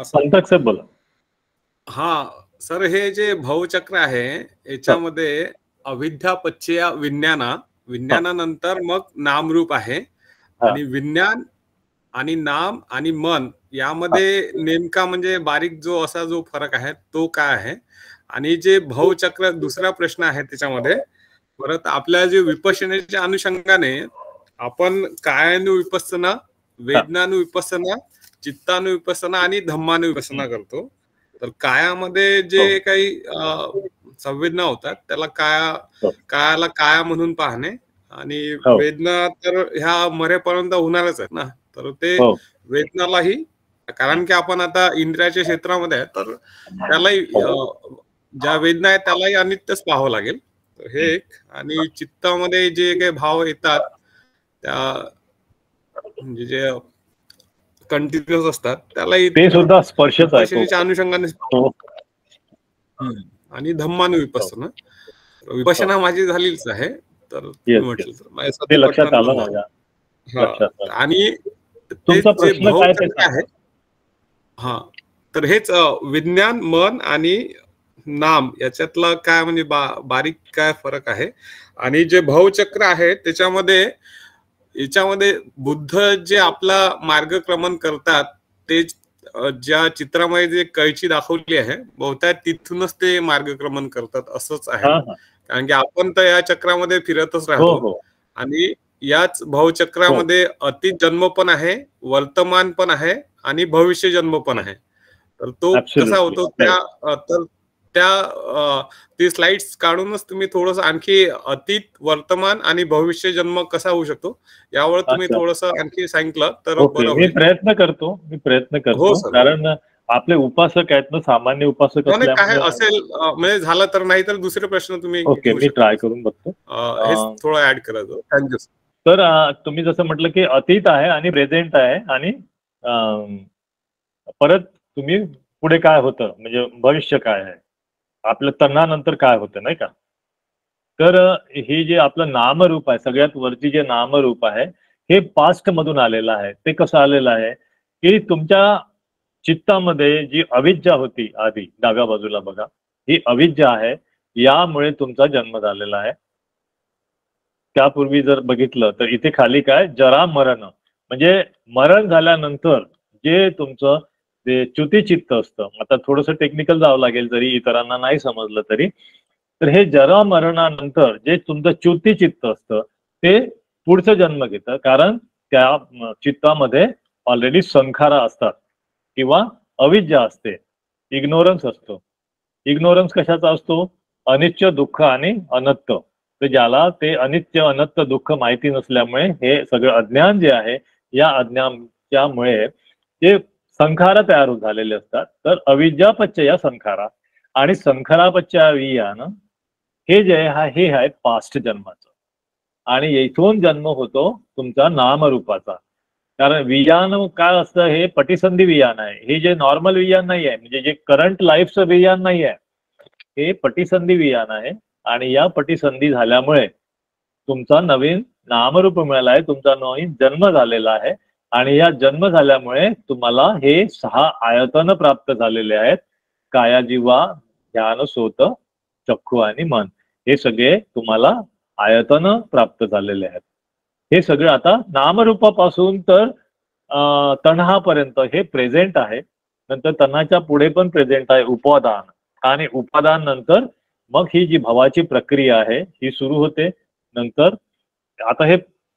Speaker 3: संतक सर बोला.
Speaker 7: सर, हे जे भवचक्र आहे याच्यामध्ये अविद्या, पश्य, विज्ञानानंतर मग नामरूप आहे. आणि विज्ञान आणि नाम आणि मन यामध्ये नेमका म्हणजे बारीक जो असा जो फरक आहे तो काय आहे? आणि जे भवचक्र दुसरा प्रश्न आहे त्याच्यामध्ये परत आपल्या जे विपश्यनेच्या अनुषंगाने आपण कायानुविपස්සना, वेदनानुविपස්සना, चित्तानुविपස්සना आणि धम्मानुविपස්සना करतो. तर कायामध्ये जे काही संवेदना होतात त्याला कायाला काया म्हणून पाहणे आणि वेदना तर ह्या मरेपर्यंत होणारच आहेत ना, तर ते वेदनालाही, कारण की आपण आता इंद्रियाच्या क्षेत्रामध्ये आहे तर त्यालाही ज्या वेदना आहेत त्यालाही अनित्यच पाहावं लागेल. हे एक. आणि चित्तामध्ये जे काही भाव येतात त्या म्हणजे जे कंटिन्युअस असतात त्यालाही
Speaker 3: ते सुद्धा स्पर्शच आहे
Speaker 7: अनुषंगाने आणि धम्मानुविपස්සना. विपश्यना माझी झालीच आहे तर
Speaker 3: ते लक्षात आलं माझ्या.
Speaker 7: आणि
Speaker 3: तुमचा प्रश्न काय ते
Speaker 7: आहे? हा, तर हेच विज्ञान, मन आणि नाम याच्यातला काय म्हणजे बारीक काय फरक आहे. आणि जे भवचक्र आहे त्याच्यामध्ये याच्यामध्ये बुद्ध जे आपला मार्गक्रमण करतात ते ज्या चित्रामध्ये जे कैची दाखवली आहे बहुतेक तिथूनच ते मार्गक्रमण करतात असंच आहे. कारण की आपण तर या चक्रामध्ये फिरतच राहतो आणि याच भवचक्रामध्ये अतीत जन्म पण आहे, वर्तमान पण आहे आणि भविष्य जन्म पण आहे. तर तो कसा होतो ती स्लाइड्स काढूनच तुम्ही थोडस आणखी अतीत, वर्तमान आणि भविष्य जन्म कसा होऊ शकतो यावर तुम्ही थोडस आणखी सांगितलं तर बरं होईल.
Speaker 3: मी प्रयत्न करतो कारण आपले उपासक आहेत ना, सामान्य उपासक
Speaker 7: काय असेल म्हणजे झालं तर, नाही तर दुसरे प्रश्न तुम्ही
Speaker 3: मी ट्राय करून बघतो.
Speaker 7: हेच थोडं ऍड करायचं. थँक्यू.
Speaker 3: तर तुम्ही जसं म्हटलं की अतीत आहे आणि प्रेझेंट आहे आणि परत तुम्ही पुढे काय होतं म्हणजे भविष्य काय आहे, आपलं तणानंतर काय होतं, नाही का. तर हे जे आपलं नामरूप आहे, सगळ्यात वरती जे नामरूप आहे हे पास्ट मधून आलेलं आहे. ते कसं आलेलं आहे की तुमच्या चित्तामध्ये जी अविद्या होती आधी, डाव्या बाजूला बघा, ही अविद्या आहे, यामुळे तुमचा जन्म झालेला आहे. त्यापूर्वी जर बघितलं तर इथे खाली काय, जरा मरण, म्हणजे मरण झाल्यानंतर जे तुमचं ते च्युतिचित्त असतं. आता थोडस टेक्निकल जावं लागेल जरी इतरांना नाही समजलं तरी. तर हे जरा मरणानंतर जे तुमचं च्युतिचित्त असतं ते पुढचं जन्म घेतं, कारण त्या चित्तामध्ये ऑलरेडी संखारा असतात किंवा अविद्या असते, इग्नोरन्स असतो. इग्नोरन्स कशाचा असतो, अनित्य, दुःख आणि अनत्त. तर ज्याला ते अनित्य, अनत्त, दुःख माहिती नसल्यामुळे हे सगळं अज्ञान जे आहे, या अज्ञानामुळे ते संखारा तयार झालेले असतात. तर अविद्यापच्चया संखारा आणि संखारापच्चया वियान हे जे आहे हे आहे पास्ट जन्माचं. आणि इथून जन्म होतो तुमचा नामरूपाचा. कारण वियान काय असतं, हे पटिसंधी वियान आहे. हे जे नॉर्मल वियान नाही आहे, म्हणजे जे करंट लाईफचं वियान नाही आहे, हे पटिसंधी वियान आहे. आणि या पटिसंधी झाल्यामुळे तुमचा नवीन नामरूप मिळाला आहे, तुमचा नवीन जन्म झालेला आहे. आणि या जन्म झाल्यामुळे तुम्हाला हे 6 आयतन प्राप्त झालेले आहेत, काया, जीवा, ध्यान, सोत, चक्षु आणि मन. हे सगळे तुम्हाला आयतन प्राप्त झालेले आहेत. हे सगळे आता नामरूपापासून तर तन्हापर्यंत हे प्रेझेंट आहे. नंतर तन्हाच्या पुढे पण प्रेझेंट आहे उपादान, आणि उपादान नंतर मग ही जी भवाची प्रक्रिया आहे ही सुरू होते. नंतर आता हे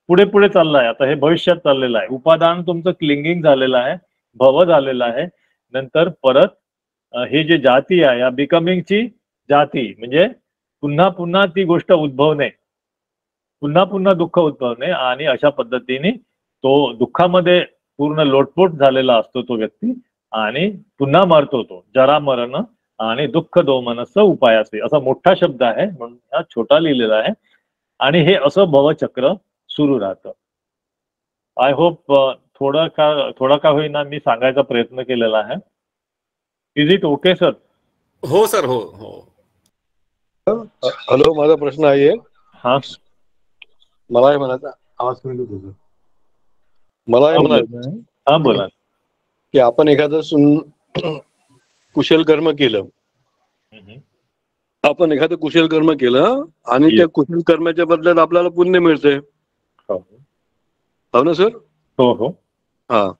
Speaker 3: पुढे पुढे चाललं आहे, आता हे भविष्यात चाललेलं आहे. उपादान तुमचं क्लिंगिंग झालेलं आहे, भव झालेलं आहे. नंतर परत हे जे जाती आहे, या बिकमिंगची जाती, म्हणजे पुन्हा पुन्हा ती गोष्ट उद्भवणे, पुन्हा पुन्हा दुःख उद्भवणे. आणि अशा पद्धतीने तो दुःखामध्ये पूर्ण लोटपोट झालेला असतो तो व्यक्ती, आणि पुन्हा मरतो तो. जरा मरण आणि दुःख दोमनस उपायाचे, असा मोठा शब्द आहे म्हणून हा छोटा लिहिलेला आहे. आणि हे असं भवचक्र सुरू राहतं. आय होप थोडा का होईना मी सांगायचा प्रयत्न केलेला आहे. Is it okay sir?
Speaker 7: हो सर, हो हो.
Speaker 8: हॅलो, माझा प्रश्न आहे.
Speaker 3: हा,
Speaker 8: मला हे म्हणायचं, आवाज कमी तुझं. मला हे म्हणायचं,
Speaker 3: हा बोला.
Speaker 8: की आपण एखादं कुशल कर्म केलं, आपण एखादं कुशल कर्म केलं आणि त्या कुशल कर्माच्या बदल्यात आपल्याला पुण्य मिळते, हो ना सर?
Speaker 3: हो हो.
Speaker 8: हा,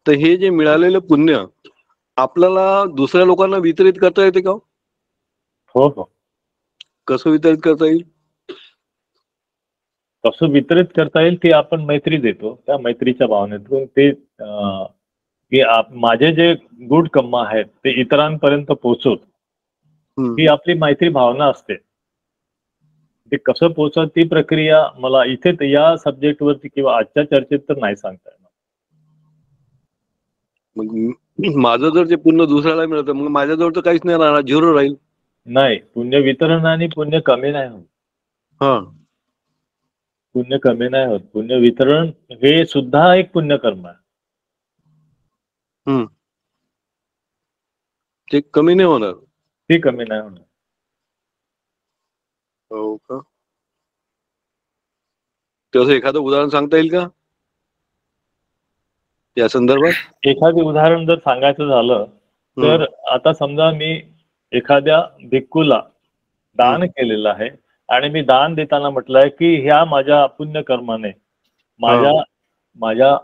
Speaker 8: तर हे जे मिळालेलं पुण्य आपल्याला दुसऱ्या लोकांना वितरित करता येते का?
Speaker 3: हो हो.
Speaker 8: कसं वितरित करता येईल?
Speaker 3: कसं वितरित करता येईल ते आपण मैत्री देतो, त्या मैत्रीच्या भावनेतून ते की माझे जे गुड कर्म आहेत ते इतरांपर्यंत पोहोचवत, ही आपली मैत्री भावना असते. ते कसं पोहोचत ती प्रक्रिया मला इथे या सब्जेक्ट वरती किंवा आजच्या चर्चेत तर नाही सांगता येणार.
Speaker 8: मग माझं जर ते पुण्य दुसऱ्याला मिळतं मग माझ्याजवळ तर काहीच नाही राहणार, झिरो राहील.
Speaker 3: नाही, पुण्य वितरण आणि पुण्य कमी नाही होत.
Speaker 8: हा,
Speaker 3: पुण्य कमी नाही होत. पुण्य वितरण हे सुद्धा एक पुण्यकर्म आहे.
Speaker 8: ते कमी नाही होणार.
Speaker 3: ते कमी नाही होणार.
Speaker 8: हो का? त्याचं एखादं उदाहरण सांगता येईल का या संदर्भात?
Speaker 3: एखादे उदाहरण जर सांगायचं झालं तर आता समजा मी एखाद्या भिक्खूला दान केलेलं आहे आणि मी दान देताना म्हटलंय की ह्या माझ्या पुण्यकर्माने माझ्या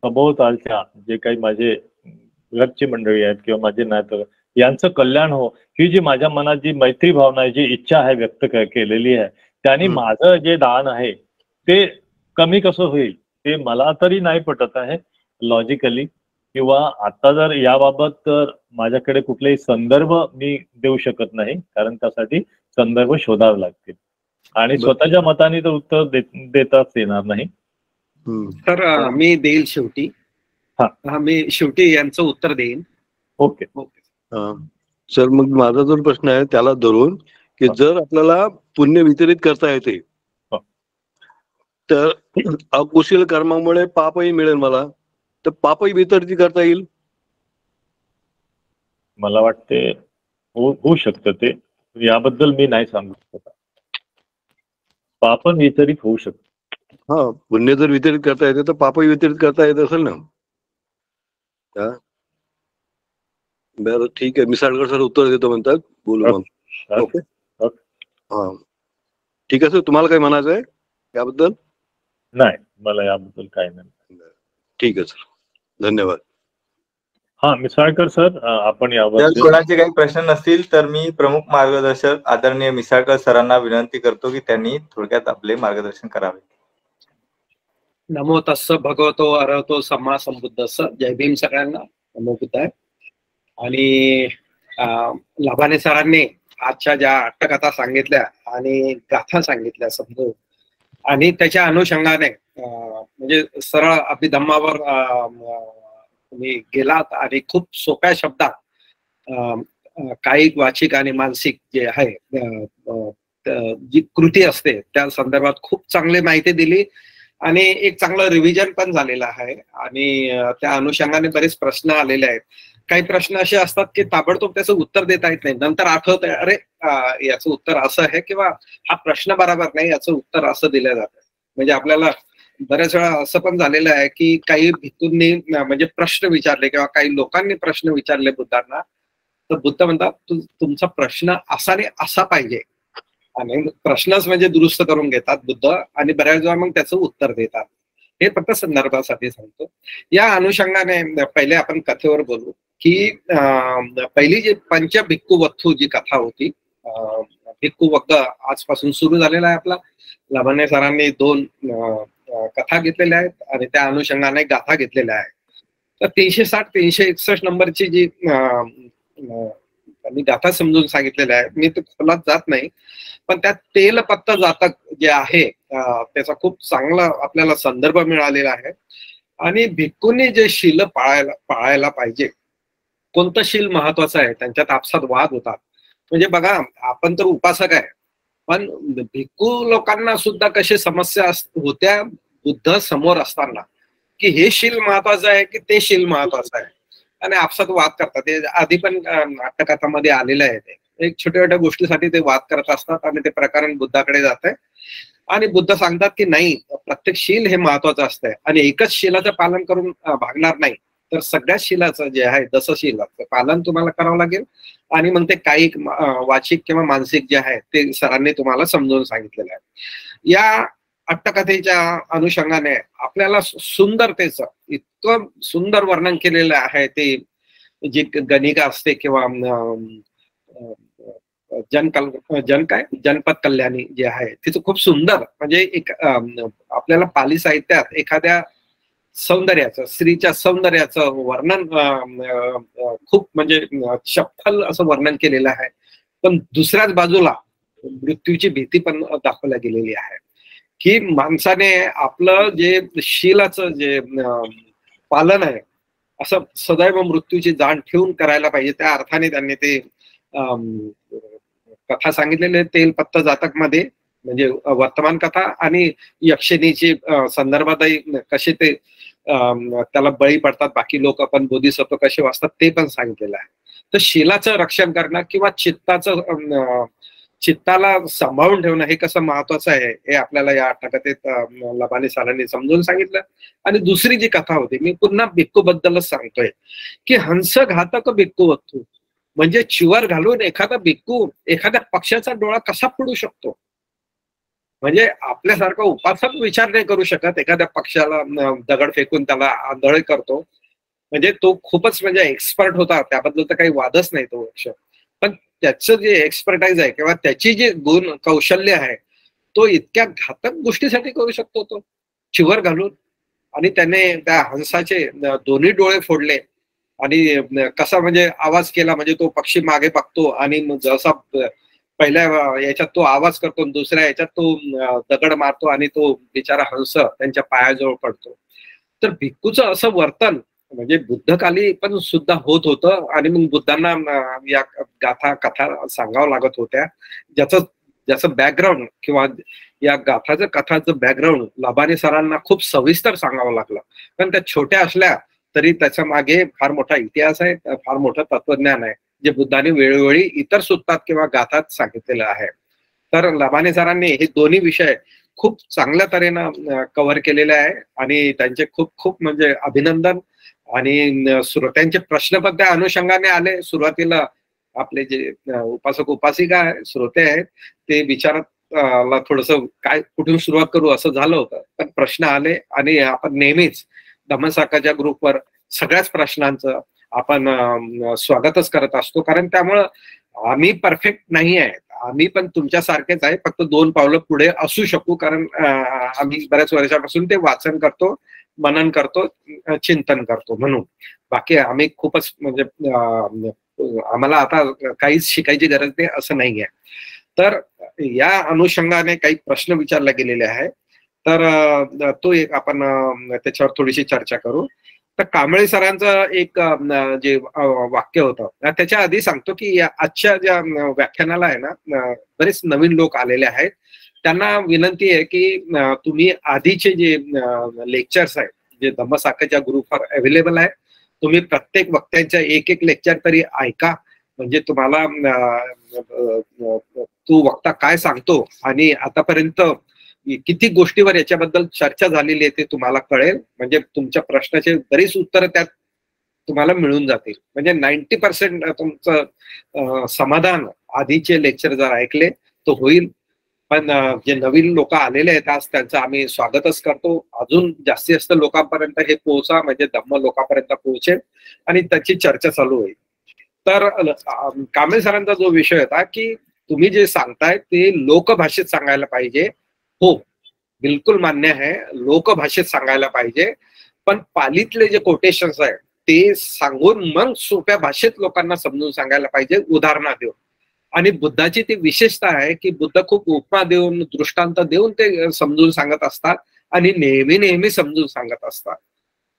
Speaker 3: सभोवतालच्या जे काही माझे घरची मंडळी आहेत किंवा माझे नातं यांचं कल्याण हो, ही जी माझ्या मनात जी मैत्री भावना आहे, जी इच्छा आहे व्यक्त केलेली आहे, त्यांनी माझं जे दान आहे ते कमी कसं होईल ते मला तरी नाही पटत आहे लॉजिकली. किंवा आता जर याबाबत तर माझ्याकडे कुठलेही संदर्भ मी देऊ शकत नाही, कारण त्यासाठी संदर्भ शोधावे लागतील आणि स्वतःच्या मताने तर उत्तर देताच येणार नाही.
Speaker 9: तर मी देईल शेवटी. मी शेवटी यांचं उत्तर देईन.
Speaker 3: ओके.
Speaker 8: सर, मग माझा जो प्रश्न आहे त्याला धरून की जर आपल्याला पुण्य वितरित करता येते तर अकुशल कर्मामुळे पापही मिळेल मला, तर पापही वितरित करता येईल?
Speaker 3: मला वाटते होऊ शकतं ते, याबद्दल मी नाही सांगू शकत. पाप वितरित होऊ शकत.
Speaker 8: हा, पुण्य जर वितरित करता येते तर पापही वितरित करता येत असेल ना. बरं, ठीक आहे. मिसाळकर सर उत्तर देतो म्हणतात, बोलू मग. ओके. हा, ठीक आहे सर. तुम्हाला काही म्हणायचं आहे याबद्दल?
Speaker 3: नाही, मला याबद्दल काही नाही.
Speaker 8: ठीक आहे सर, धन्यवाद.
Speaker 3: हा, मिसाळकर सर, आपण यावर
Speaker 1: जर कोणाचे काही प्रश्न नसतील तर मी प्रमुख मार्गदर्शक आदरणीय मिसाळकर सरांना विनंती करतो की त्यांनी थोडक्यात आपले मार्गदर्शन करावे.
Speaker 9: नमो तस्स भगवतो अरहतो सम्मा संबुद्धस्स. जय भीम सगळ्यांना. नमो बुद्धाय. आणि लाभाने सरांनी आजच्या ज्या अट्टकथा सांगितल्या आणि गाथा सांगितल्या समजून, आणि त्याच्या अनुषंगाने म्हणजे सरळ अभिधम्मावर तुम्ही गेलात आणि खूप सोप्या शब्दात कायिक, वाचिक आणि मानसिक जे आहे जी कृती असते त्या संदर्भात खूप चांगली माहिती दिली आणि एक चांगलं रिव्हिजन पण झालेलं आहे. आणि त्या अनुषंगाने बरेच प्रश्न आलेले आहेत. काही प्रश्न असे असतात की ताबडतोब त्याचं उत्तर देता येत नाही, नंतर आठवत आहे अरे याचं उत्तर असं आहे किंवा हा प्रश्न बरोबर नाही, याचं उत्तर असं दिलं जातं. म्हणजे आपल्याला बऱ्याच वेळा असं पण झालेलं आहे की काही भिक्खूंनी म्हणजे प्रश्न विचारले किंवा काही लोकांनी प्रश्न विचारले बुद्धांना, तर बुद्ध म्हणतात तुमचा प्रश्न असा नाही असा पाहिजे, आणि प्रश्नच म्हणजे दुरुस्त करून घेतात बुद्ध आणि बऱ्याच वेळा मग त्याचं उत्तर देतात. हे फक्त संदर्भासाठी सांगतो. या अनुषंगाने पहिले आपण कथेवर बोलू की पहिली जी पंच भिक्खू वत्थू जी कथा होती, भिक्खू वग्ग आजपासून सुरू झालेला आहे आपला. लाभाने सरांनी 2 कथा घेतलेल्या आहेत आणि त्या अनुषंगाने गाथा घेतलेल्या आहेत. तर 360-361 नंबरची जी मी गाथा समजून सांगितलेल्या आहे, मी तो खोलात जात नाही, पण त्यात तेलपत्त जातक जे आहे त्याचा खूप चांगला आपल्याला संदर्भ मिळालेला आहे. आणि भिक्खूंनी जे शील पाळायला पाहिजे, कोणतं शील महत्वाचं आहे, त्यांच्यात आपसात वाद होतात. म्हणजे बघा, आपण तर उपासक आहे, पण भिक्खू लोकांना सुद्धा कशी समस्या होत्या बुद्ध समोर असताना की हे शील महत्वाचं आहे की ते शील महत्वाचं आहे, आणि आपसात वाद करतात. ते आधी पण नाटकथामध्ये आलेलं आहे. ते एक छोट्या छोट्या गोष्टीसाठी ते वाद करत असतात आणि ते प्रकरण बुद्धाकडे जात आहे आणि बुद्ध सांगतात की नाही, प्रत्येक शील हे महत्वाचं असतंय आणि एकच शीलाचं पालन करून भागणार नाही, तर सगळ्या शीलाचं जे आहे दसशीलाचं पालन तुम्हाला करावं लागेल. आणि मग ते कायिक, वाचिक किंवा मानसिक जे आहे ते सरांनी तुम्हाला समजावून सांगितलेलं आहे. या अट्टकथेच्या अनुषंगाने आपल्याला सुंदरतेचं इतकं सुंदर वर्णन केलेलं आहे. ते जी गणिका असते किंवा जनपद कल्याणी जे आहे तिचं खूप सुंदर म्हणजे एक आपल्याला पाली साहित्यात एखाद्या सौंदर्याचं, स्त्रीच्या सौंदर्याचं वर्णन खूप म्हणजे चपखल असं वर्णन केलेलं आहे. पण दुसऱ्याच बाजूला मृत्यूची भीती पण दाखवल्या गेलेली आहे की माणसाने आपलं जे शीलाचं जे पालन आहे असं सदैव मृत्यूची जाण ठेवून करायला पाहिजे. त्या अर्थाने त्यांनी ते कथा सांगितलेले तेलपत्ता जातक मध्ये, म्हणजे वर्तमान कथा आणि यक्षिणीची संदर्भातही कसे ते त्याला बळी पडतात बाकी लोक, पण बोधिसत्व कसे वाचतात ते पण सांगितलेलं आहे. तर शीलाचं रक्षण करणं किंवा चित्ताला सांभाळून ठेवणं हे कसं महत्वाचं आहे हे आपल्याला या अट्टकथेत लबाने सरांनी समजून सांगितलं. आणि दुसरी जी कथा होती, मी पुन्हा भिक्खू बद्दलच सांगतोय की हंस घातक भिक्खू वस्तू, म्हणजे चिवर घालून एखादा भिक्खू एखाद्या पक्षाचा डोळा कसा फोडू शकतो. म्हणजे आपल्यासारखा उपासक विचार नाही करू शकत, एखाद्या पक्षाला दगड फेकून त्याला आंधळे करतो. म्हणजे तो खूपच म्हणजे एक्सपर्ट होता, त्याबद्दल तर काही वादच नाही तो पक्ष. पण त्याचं जे एक्सपर्टाईज आहे किंवा त्याची जी गुण कौशल्य आहे तो इतक्या घातक गोष्टीसाठी करू शकतो तो चिवर घालून. आणि त्याने त्या हंसाचे दोन्ही डोळे फोडले आणि कसा म्हणजे आवाज केला, म्हणजे तो पक्षी मागे बघतो आणि जसा पहिल्या याच्यात तो आवाज करतो, दुसऱ्या याच्यात तो दगड मारतो आणि तो बिचारा हंस त्यांच्या पायाजवळ पडतो. तर भिक्खूचं असं वर्तन म्हणजे बुद्धकाली पण सुद्धा होत होतं. आणि मग बुद्धांना या गाथा कथा सांगावं लागत होत्या, ज्याचं बॅकग्राऊंड किंवा या गाथाचं कथाचं बॅकग्राऊंड लबाने सरांना खूप सविस्तर सांगावं लागलं. कारण त्या छोट्या असल्या तरी त्याच्या मागे फार मोठा इतिहास आहे, फार मोठं तत्वज्ञान आहे जे बुद्धाने वेळोवेळी इतर सूत्रात किंवा गाथात सांगितलेलं आहे. तर लबाने सरांनी हे दोन्ही विषय खूप चांगल्या तऱ्हेनं कव्हर केलेले आहे आणि त्यांचे खूप खूप म्हणजे अभिनंदन. आणि श्रोत्यांचे प्रश्न पण त्या अनुषंगाने आले. सुरुवातीला आपले जे उपासक उपासिका श्रोते आहेत ते विचारात थोडस काय कुठून सुरुवात करू असं झालं होतं, पण प्रश्न आले आणि आपण नेहमीच धम्मसाकाच्या ग्रुपवर सगळ्याच प्रश्नांचं आपण स्वागतच करत असतो. कारण त्यामुळं आम्ही परफेक्ट नाही आहे, आम्ही पण तुमच्यासारखेच आहे, फक्त 2 पावलं पुढे असू शकू. कारण आम्ही बऱ्याच वर्षापासून ते वाचन करतो, मनन करतो, चिंतन करतो म्हणून. बाकी आम्ही खूपच म्हणजे आम्हाला आता काहीच शिकायची गरज नाही असं नाही आहे. तर या अनुषंगाने काही प्रश्न विचारले गेलेले आहे, तर तो एक आपण त्याच्यावर थोडीशी चर्चा करू. तर कांबळे सरांचं एक जे वाक्य होतं त्याच्या आधी सांगतो की आजच्या ज्या व्याख्यानाला आहे ना बरेच नवीन लोक आलेले आहेत. त्यांना विनंती आहे की तुम्ही आधीचे जे लेक्चर्स आहेत जे धम्मसाकाच्या ग्रुपवर अवेलेबल आहे, तुम्ही प्रत्येक वक्त्यांच्या एक लेक्चर तरी ऐका. म्हणजे तुम्हाला तो वक्ता काय सांगतो आणि आतापर्यंत किती गोष्टीवर याच्याबद्दल चर्चा झालेली आहे ते तुम्हाला कळेल. म्हणजे तुमच्या प्रश्नाचे बरीच उत्तरं त्यात तुम्हाला मिळून जातील. म्हणजे 90% तुमचं समाधान आधीचे लेक्चर जर ऐकले तर होईल. पण जे नवीन लोक आलेले आहेत आज त्यांचं आम्ही स्वागतच करतो. अजून जास्तीत जास्त लोकांपर्यंत हे पोहोचा, म्हणजे धम्म लोकांपर्यंत पोहोचेल आणि त्याची चर्चा चालू होईल. तर कांबळे सरांचा जो विषय होता की तुम्ही जे सांगताय ते लोकभाषेत सांगायला पाहिजे. हो, बिलकुल मान्य आहे, लोकभाषेत सांगायला पाहिजे. पण पालीतले जे कोटेशन्स आहेत ते सांगून मग सोप्या भाषेत लोकांना समजून सांगायला पाहिजे, उदाहरणं देऊन. आणि बुद्धाची ती विशेषता आहे की बुद्ध खूप उपमा देऊन, दृष्टांत देऊन ते समजून सांगत असतात आणि नेहमी समजून सांगत असतात.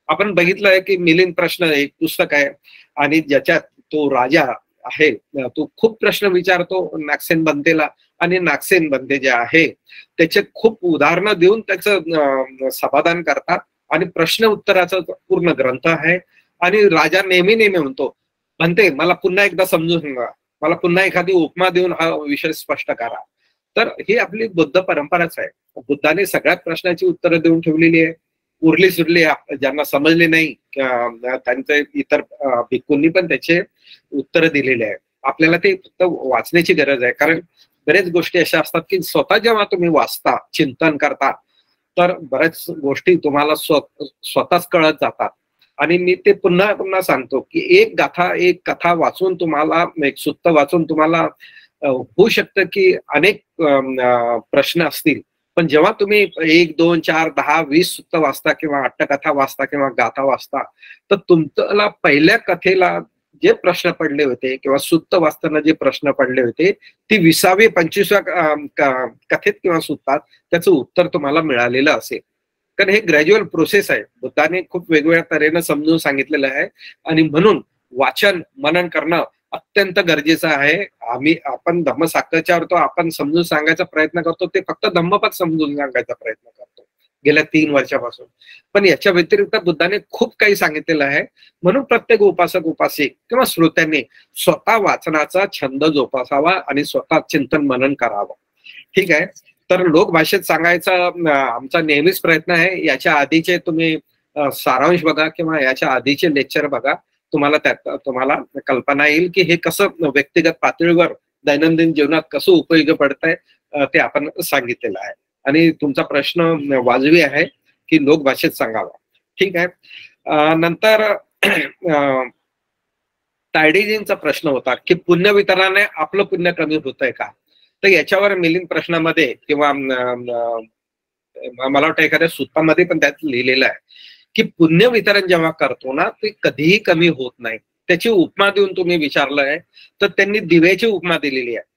Speaker 9: आपण बघितलंय की मिलिंद प्रश्न एक पुस्तक आहे आणि ज्याच्यात तो राजा आहे तो खूप प्रश्न विचारतो नागसेन बंतेला, आणि नागसेन बंते जे आहे त्याचे खूप उदाहरणं देऊन त्याचं समाधान करतात आणि प्रश्न उत्तराचा पूर्ण ग्रंथ आहे. आणि राजा नेहमी म्हणतो, बंते मला पुन्हा एकदा समजून सांगा, मला पुन्हा एखादी उपमा देऊन हा विषय स्पष्ट करा. तर ही आपली बुद्ध परंपराच आहे. बुद्धाने सगळ्यात प्रश्नाची उत्तरं देऊन ठेवलेली आहे. उरली सुरली ज्यांना समजले नाही त्यांचे इतर भिक्खूंनी पण त्याचे उत्तर दिलेले आहे. आपल्याला ते फक्त वाचण्याची गरज आहे. कारण बरेच गोष्टी अशा असतात की स्वतः जेव्हा तुम्ही वाचता, चिंतन करता, तर बऱ्याच गोष्टी तुम्हाला स्वतःच कळत जातात. आणि मी ते पुन्हा पुन्हा सांगतो की एक गाथा, एक कथा वाचून तुम्हाला, एक सुत्त वाचून तुम्हाला होऊ शकतं की अनेक प्रश्न असतील, पण जेव्हा तुम्ही 1, 2, 4, 10, 20 सुत्त वाचता किंवा अट्टकथा वाचता किंवा गाथा वाचता, तर तुमच्याला पहिल्या कथेला जे प्रश्न पडले होते किंवा सुत्त वाचताना जे प्रश्न पडले होते, ती 20व्या 25व्या कथेत किंवा सुत्तात त्याचं उत्तर तुम्हाला मिळालेलं असेल. कारण हे ग्रॅज्युअल प्रोसेस आहे. बुद्धाने खूप वेगवेगळ्या तऱ्हेनं समजून सांगितलेलं आहे आणि म्हणून वाचन मनन करणं अत्यंत गरजेचं आहे. आपण धम्मसाखरच्या तो आपण समजून सांगायचा प्रयत्न करतो, ते फक्त धम्मपद समजून सांगायचा प्रयत्न करतो गेल्या 3 वर्षापासून. पण याच्या व्यतिरिक्त बुद्धाने खूप काही सांगितलेलं आहे. म्हणून प्रत्येक उपासक उपासिक किंवा श्रोत्यांनी स्वतः वाचनाचा छंद जोपासावा आणि स्वतः चिंतन मनन करावं. ठीक आहे. तर लोकभाषेत सांगायचा आमचा नेहमीच प्रयत्न आहे. याच्या आधीचे तुम्ही सारांश बघा किंवा याच्या आधीचे लेक्चर बघा, तुम्हाला कल्पना येईल की हे कसं व्यक्तिगत पातळीवर दैनंदिन जीवनात कसं उपयोगी पडतंय ते आपण सांगितलेलं आहे. आणि तुमचा प्रश्न वाजवी आहे की लोकभाषेत सांगावा. ठीक आहे. नंतर तायडीजींचा प्रश्न होता की पुण्य वितरणाने आपलं पुण्य कमी होतंय का. तर याच्यावर मिलिंद प्रश्नामध्ये किंवा मला वाटतं एखाद्या सुत्तामध्ये पण त्यात लिहिलेलं आहे की पुण्य वितरण जेव्हा करतो ना, ते कधीही कमी होत नाही. त्याची उपमा देऊन तुम्ही विचारलंय, तर त्यांनी दिव्याची उपमा दिलेली आहे.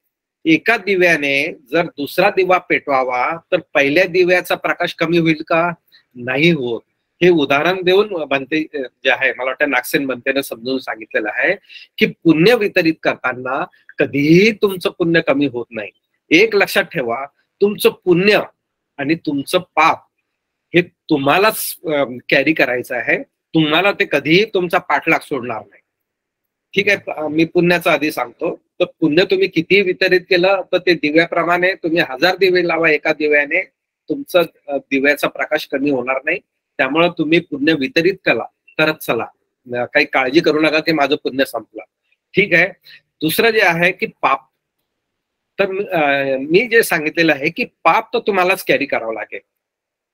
Speaker 9: एका दिव्याने जर दुसरा दिवा पेटवावा तर पहिल्या दिव्याचा प्रकाश कमी होईल का? नाही होत. हे उदाहरण देऊन बनते जे आहे, मला वाटतं नागसेन बनतेने समजून सांगितलेलं आहे की पुण्य वितरित करताना कधीही तुमचं पुण्य कमी होत नाही. एक लक्षात ठेवा, तुमचं पुण्य आणि तुमचं पाप हे तुम्हालाच कॅरी करायचं आहे. तुम्हाला ते कधीही तुमचा पाठलाग सोडणार नाही. ठीक आहे. मी पुण्याचा आधी सांगतो. तर पुण्य तुम्ही कितीही वितरित केलं तर ते दिव्याप्रमाणे तुम्ही 1000 दिवे लावा, एका दिव्याने तुमचं दिव्याचा प्रकाश कमी होणार नाही. त्यामुळे तुम्ही पुण्य वितरित करत चला. काही काळजी करू नका की माझं पुण्य संपलं. ठीक आहे. दुसरं जे आहे की पाप, तर मी जे सांगितलेलं आहे की पाप तर तुम्हालाच कॅरी करावं लागेल.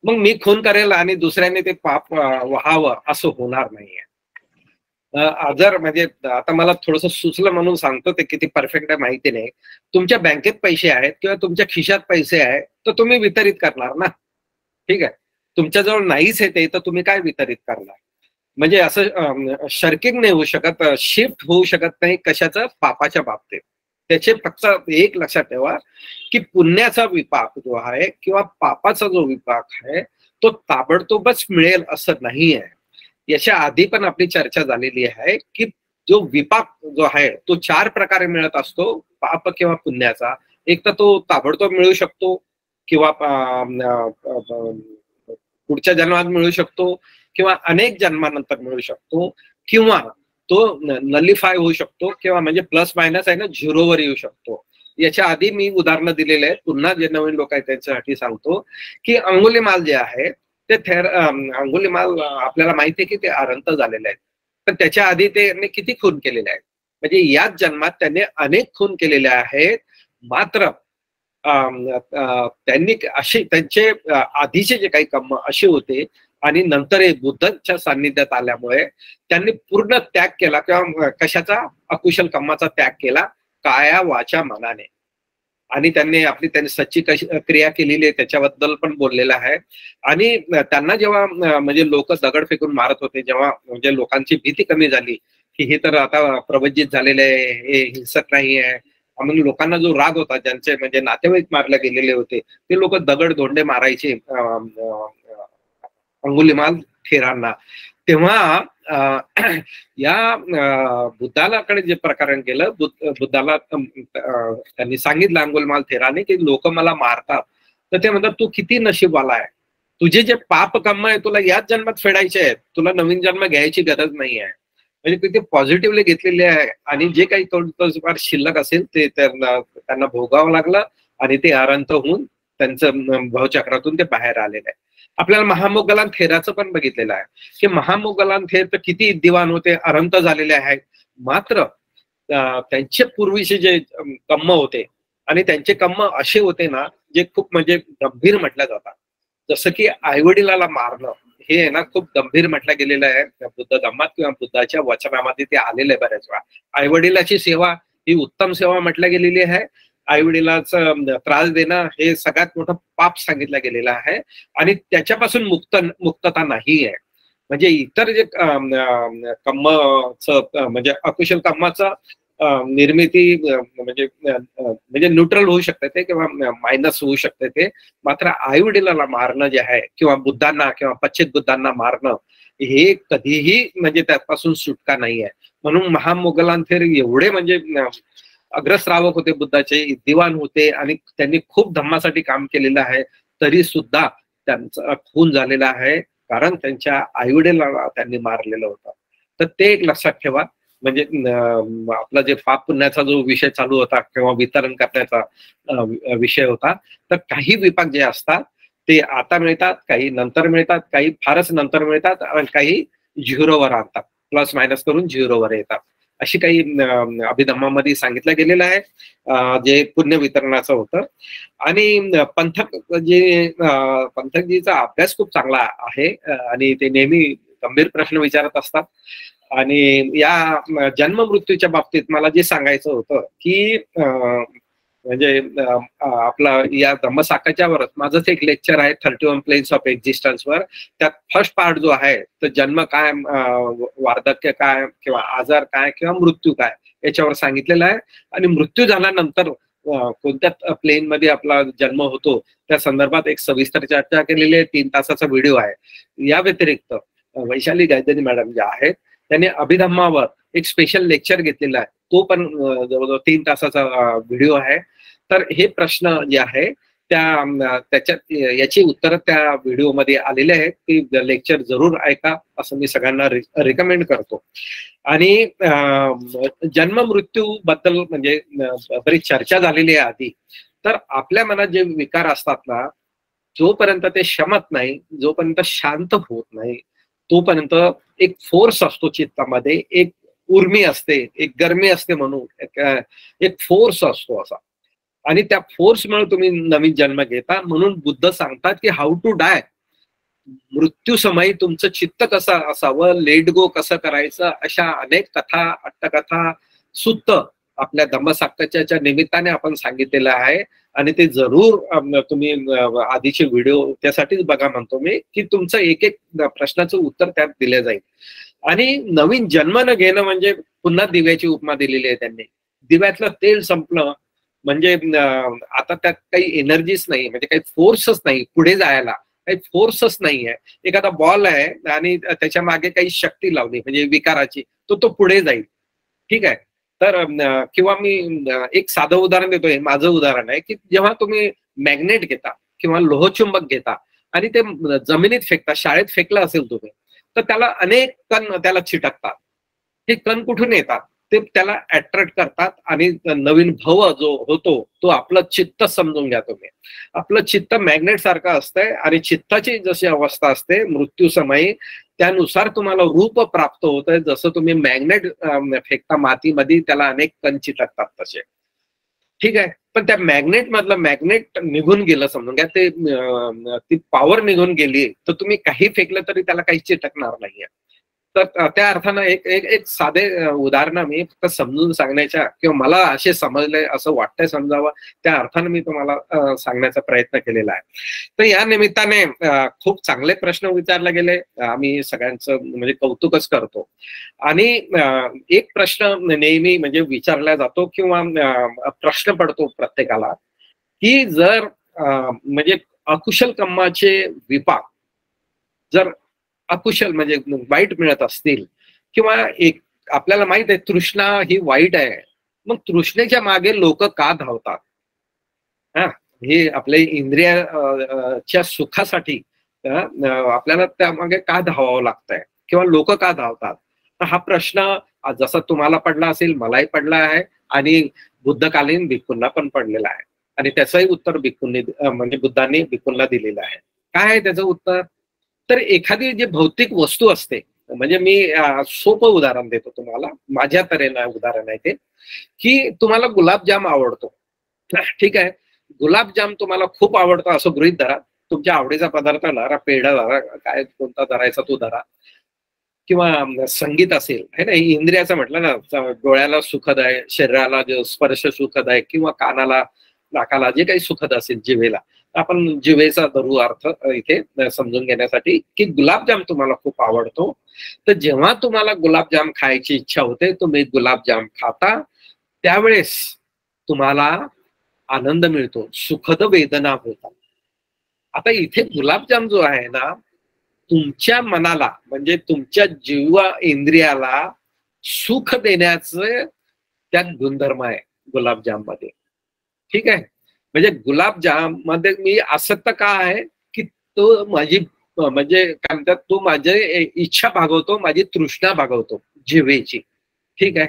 Speaker 9: मग मी खून करेल आणि दुसऱ्याने ते पाप व्हावं असं होणार नाहीये. जर म्हणजे आता मला थोडंसं सुचलं म्हणून सांगतो, ते किती परफेक्ट आहे माहिती नाही. तुमच्या बँकेत पैसे आहेत किंवा तुमच्या खिशात पैसे आहेत तर तुम्ही वितरित करणार ना. ठीक आहे. तुमच्याजवळ नाहीच आहे ते, तर तुम्ही काय वितरित करणार. म्हणजे असं शर्किंग नाही होऊ शकत, शिफ्ट होऊ शकत नाही कशाचं, पापाच्या बाबतीत. त्याचे फक्त एक लक्षात ठेवा की पुण्याचा विपाक जो आहे किंवा पापाचा जो विपाक आहे तो ताबडतोबच मिळेल असं नाही आहे. याच्या आधी पण आपली चर्चा झालेली आहे की जो विपाक जो आहे तो 4 प्रकारे मिळत असतो, पाप किंवा पुण्याचा. एक तर तो ताबडतोब मिळू शकतो किंवा पुढच्या जन्मात मिळू शकतो किंवा अनेक जन्मानंतर मिळू शकतो किंवा तो नलिफाय होऊ शकतो किंवा म्हणजे प्लस मायनस आहे ना, 0वर येऊ शकतो. याच्या आधी मी उदाहरणं दिलेले आहेत. पुन्हा जे नवीन लोक आहेत त्यांच्यासाठी सांगतो की अंगुलीमाल जे आहे ते अंगुलीमाल आपल्याला माहिती आहे की ते अरंत झालेले आहेत. पण त्याच्या आधी त्यांनी किती खून केलेले आहेत. म्हणजे याच जन्मात त्यांनी अनेक खून केलेले आहेत. मात्र त्यांनी असे त्यांचे आधीचे जे काही कर्म असे होते आणि नंतर हे बुद्धांच्या सान्निध्यात आल्यामुळे त्यांनी पूर्ण त्याग केला किंवा कशाचा, अकुशल कर्माचा त्याग केला, काया वाचा मनाने. आणि त्यांनी सच्ची क्रिया केलेली आहे त्याच्याबद्दल पण बोललेलं आहे. आणि त्यांना जेव्हा म्हणजे लोक दगड फेकून मारत होते, जेव्हा म्हणजे लोकांची भीती कमी झाली की हे तर आता प्रवज्जित झालेले आहे, हे हिंसक नाही आहे, म्हणून लोकांना जो राग होता, ज्यांचे म्हणजे नातेवाईक मारले गेलेले होते, ते लोक दगड धोंडे मारायचे अंगुलीमाल थेरांना. तेव्हा या बुद्धालाकडे जे प्रकरण केलं, बुद्धाला त्यांनी सांगितलं अंगुलीमाल थेराने की लोक मला मारतात, तर ते म्हणतात तू किती नशीबवाला आहे, तुझे जे पाप कर्म आहे तुला याच जन्मात फेडायचे आहेत, तुला नवीन जन्म घ्यायची गरज नाही आहे. म्हणजे ते पॉझिटिव्हली घेतलेले आहे आणि जे काही थोडंफार शिल्लक असेल ते त्यांना भोगावं लागलं आणि ते अरंत होऊन त्यांचं भवचक्रातून ते बाहेर आलेलं आहे. आपल्याला महामोगलान थेराचं पण बघितलेलं आहे की महामोगलान थेर तर किती दिवाण होते, अरंत झालेले आहेत. मात्र त्यांचे पूर्वीचे जे कर्म होते आणि त्यांचे कर्म असे होते ना जे खूप म्हणजे गंभीर म्हटलं जातात. जसं की आईवडिलाला मारणं हे आहे ना खूप गंभीर म्हटलं गेलेलं आहे बुद्ध धम्मात किंवा बुद्धाच्या वचनामध्ये ते आलेलं आहे बऱ्याच वेळा. आईवडिलाची सेवा ही उत्तम सेवा म्हटल्या गेलेली आहे. आईवडिलाचं त्रास देणं हे सगळ्यात मोठं पाप सांगितलं गेलेलं आहे आणि त्याच्यापासून मुक्तता नाही आहे. म्हणजे इतर जे कर्मचं म्हणजे अकुशल कर्माचं निर्मिती म्हणजे न्यूट्रल होऊ शकते ते किंवा मायनस होऊ शकते ते, मात्र आई वडिलाला मारणं जे आहे किंवा बुद्धांना किंवा पश्चित बुद्धांना मारणं हे कधीही म्हणजे त्यापासून सुटका नाही आहे. म्हणून महामोगलांथेर एवढे म्हणजे अग्रश्रावक होते बुद्धाचे, दिवाण होते आणि त्यांनी खूप धम्मासाठी काम केलेलं आहे, तरी सुद्धा त्यांचा खून झालेला आहे कारण त्यांच्या आईवडिलांना त्यांनी मारलेलं होतं. तर ते एक लक्षात ठेवा. म्हणजे आपला जे पाप पुण्याचा जो विषय चालू होता किंवा वितरण करण्याचा विषय होता, तर काही विपाक जे असतात ते आता मिळतात, काही नंतर मिळतात, काही फारच नंतर मिळतात आणि काही झिरोवर आणतात, प्लस मायनस करून झिरोवर येतात. अशी काही अभिधम्मामध्ये सांगितलं गेलेलं आहे जे पुण्य वितरणाचं होतं. आणि पंथकजीचा अभ्यास खूप चांगला आहे आणि ते नेहमी गंभीर प्रश्न विचारत असतात. आणि या जन्म मृत्यूच्या बाबतीत मला जे सांगायचं होतं की म्हणजे आपला या धम्मसाकाच्या वरच माझंच एक लेक्चर आहे 31 प्लेन्स ऑफ एक्झिस्टन्सवर. त्यात फर्स्ट पार्ट जो आहे तर जन्म काय, वार्धक्य काय किंवा आजार काय किंवा मृत्यू काय याच्यावर सांगितलेलं आहे. आणि मृत्यू झाल्यानंतर कोणत्या प्लेन मध्ये आपला जन्म होतो त्या संदर्भात एक सविस्तर चर्चा केलेली आहे. 3 तासाचा व्हिडिओ आहे. या व्यतिरिक्त वैशाली गायधनी मॅडम ज्या आहेत त्यांनी अभिधम्मावर एक स्पेशल लेक्चर घेतलेला आहे, तो पण जवळजवळ 3 तासाचा व्हिडिओ आहे. तर हे प्रश्न जे आहे त्याच्यात याची उत्तर त्या व्हिडिओमध्ये आलेले आहेत. ती लेक्चर जरूर ऐका असं मी सगळ्यांना रिकमेंड करतो. आणि जन्म मृत्यू बद्दल म्हणजे बरीच चर्चा झालेली आहे आधी. तर आपल्या मनात जे विकार असतात ना, जोपर्यंत ते शमत नाही, जोपर्यंत शांत होत नाही, तोपर्यंत एक फोर्स असतो चित्तामध्ये, एक उर्मी असते, एक गरमी असते, म्हणून एक फोर्स असतो असा. आणि त्या फोर्समुळे तुम्ही नवीन जन्म घेता. म्हणून बुद्ध सांगतात की हाऊ टू डाय, मृत्यू समयी तुमचं चित्त कसं असावं, लेट गो कसं करायचं, अशा अनेक कथा, अट्टकथा, सुत्त आपल्या धम्मसाकाच्या निमित्ताने आपण सांगितलेलं आहे. आणि ते जरूर तुम्ही आधीचे व्हिडिओ त्यासाठीच बघा म्हणतो मी, की तुमचं एक एक प्रश्नाचं उत्तर त्यात दिलं जाईल. आणि नवीन जन्म न घेणं म्हणजे पुन्हा दिव्याची उपमा दिलेली आहे त्यांनी. दिव्यातलं तेल संपलं म्हणजे आता त्यात काही एनर्जीच नाही, म्हणजे काही फोर्सच नाही पुढे जायला, काही फोर्सच नाही आहे. एखादा बॉल आहे आणि त्याच्या मागे काही शक्ती लावली म्हणजे विकाराची, तो पुढे जाईल. ठीक आहे. तर किंवा मी एक साधं उदाहरण देतो, हे माझं उदाहरण आहे की जेव्हा तुम्ही मॅग्नेट घेता किंवा लोहचुंबक घेता आणि ते जमिनीत फेकता, शाळेत फेकलं असेल तुम्ही, तर त्याला अनेक कण त्याला चिटकतात. हे कण कुठून येतात? ते त्याला अट्रॅक्ट करतात आणि नवीन भव जो होतो तो आपलं चित्त समजून घ्या तुम्ही. आपलं चित्त मॅग्नेट सारखं असतंय आणि चित्ताची जशी अवस्था असते मृत्यू समयी त्यानुसार तुम्हाला रूप प्राप्त होतंय. जसं तुम्ही मॅग्नेट फेकता मातीमध्ये, त्याला अनेक कण चिटकतात तसे. ठीक आहे. पण त्या मॅग्नेट मधलं मॅग्नेट निघून गेलं समजून घ्या, ती पॉवर निघून गेली, तर तुम्ही काही फेकलं तरी त्याला काही चिटकणार नाहीये. तर त्या अर्थानं एक साधे उदाहरण मी फक्त समजून सांगण्याच्या किंवा मला असे समजले असं वाटतंय समजावं त्या अर्थानं मी तुम्हाला सांगण्याचा प्रयत्न केलेला आहे. तर या निमित्ताने खूप चांगले प्रश्न विचारले गेले. आम्ही सगळ्यांचं म्हणजे कौतुकच करतो. आणि एक प्रश्न नेहमी म्हणजे विचारला जातो किंवा प्रश्न पडतो प्रत्येकाला की जर म्हणजे अकुशल कर्माचे विपाक जर अकुशल म्हणजे वाईट मिळत असतील किंवा एक आपल्याला माहित आहे तृष्णा ही वाईट आहे, मग तृष्णेच्या मागे लोक का धावतात? हे आपल्या इंद्रियाच्या सुखासाठी आपल्याला त्यामागे का धावावं लागतंय किंवा लोक का धावतात? हा प्रश्न जसा तुम्हाला पडला असेल, मलाही पडला आहे आणि बुद्धकालीन भिक्खूंना पण पडलेला आहे. आणि त्याचंही उत्तर भिक्खूंनी म्हणजे बुद्धांनी भिक्खूंना दिलेलं आहे. काय आहे त्याचं उत्तर? तर एखादी जी भौतिक वस्तू असते, म्हणजे मी सोपं उदाहरण देतो तुम्हाला, माझ्या तऱ्हेनं उदाहरण आहे ते, की तुम्हाला गुलाबजाम आवडतो. ठीक आहे. गुलाबजाम तुम्हाला खूप आवडतो असं गृहीत धरा तुमच्या आवडीचा पदार्थ धरा, पेढा धरा, काय कोणता धरायचा तो धरा, किंवा संगीत असेल है ना, इंद्रियाचं म्हटलं ना, डोळ्याला सुखद आहे, शरीराला जे स्पर्श सुखद आहे, किंवा कानाला नाकाला जे काही सुखद असेल, जिभेला, आपण जिभेचा धरू अर्थ इथे समजून घेण्यासाठी की गुलाबजाम तुम्हाला खूप आवडतो, तर जेव्हा तुम्हाला गुलाबजाम खायची इच्छा होते तुम्ही गुलाबजाम खाता, त्यावेळेस तुम्हाला आनंद मिळतो, सुखद वेदना होतात. आता इथे गुलाबजाम जो आहे ना, तुमच्या मनाला म्हणजे तुमच्या जीव इंद्रियाला सुख देण्याचं त्यात गुणधर्म आहे गुलाबजाम मध्ये. ठीक आहे, म्हणजे गुलाबजाम मध्ये मी आसक्त का आहे की तो माझी म्हणजे काय म्हणतात, तो माझी इच्छा भागवतो, माझी तृष्णा भागवतो जिभेची. ठीक आहे,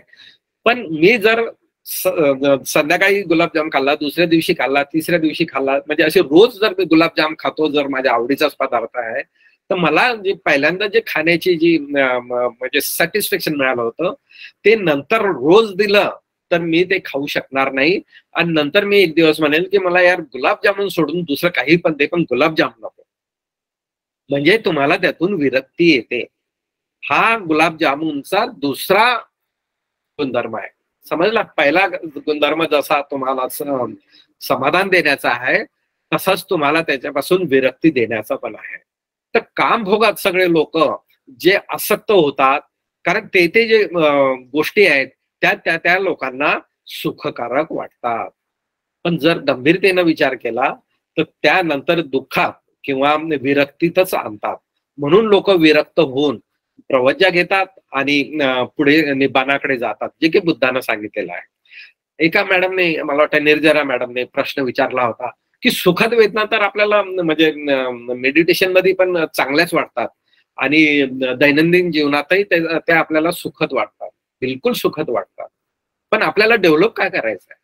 Speaker 9: पण मी जर संध्याकाळी गुलाबजाम खाल्ला, दुसऱ्या दिवशी खाल्ला, तिसऱ्या दिवशी खाल्ला, म्हणजे असे रोज जर मी गुलाबजाम खातो, जर माझ्या आवडीचाच पदार्थ आहे, तर मला जे पहिल्यांदा जे खाण्याची जी म्हणजे सॅटिस्फॅक्शन मिळालं होतं ते नंतर रोज दिलं तर मी ते खाऊ शकणार नाही. आणि नंतर मी एक दिवस म्हणेल की मला यार गुलाबजामुन सोडून दुसरं काही पण दे, पण गुलाबजाम नको. म्हणजे तुम्हाला त्यातून विरक्ती येते. हा गुलाबजामुनचा दुसरा गुणधर्म आहे. समजला? पहिला गुणधर्म जसा तुम्हाला समाधान देण्याचा आहे, तसाच तुम्हाला त्याच्यापासून विरक्ती देण्याचा पण आहे. तर कामभोगात सगळे लोक जे आसक्त होतात, कारण ते जे गोष्टी आहेत त्या लोकांना सुखकारक वाटतात, पण जर गंभीरतेनं विचार केला तर त्यानंतर दुःखात किंवा विरक्तीतच आणतात. म्हणून लोक विरक्त होऊन प्रवज्या घेतात आणि पुढे निब्बाणाकडे जातात, जे की बुद्धानं सांगितलेलं आहे. एका मॅडमने, मला वाटतं निर्जरा मॅडमने प्रश्न विचारला होता की सुखद वेदना तर आपल्याला म्हणजे मेडिटेशन मध्ये पण चांगल्याच वाटतात आणि दैनंदिन जीवनातही त्या आपल्याला सुखद वाटतात, बिलकुल सुखद वाटतात, पण आपल्याला डेव्हलप काय करायचं आहे?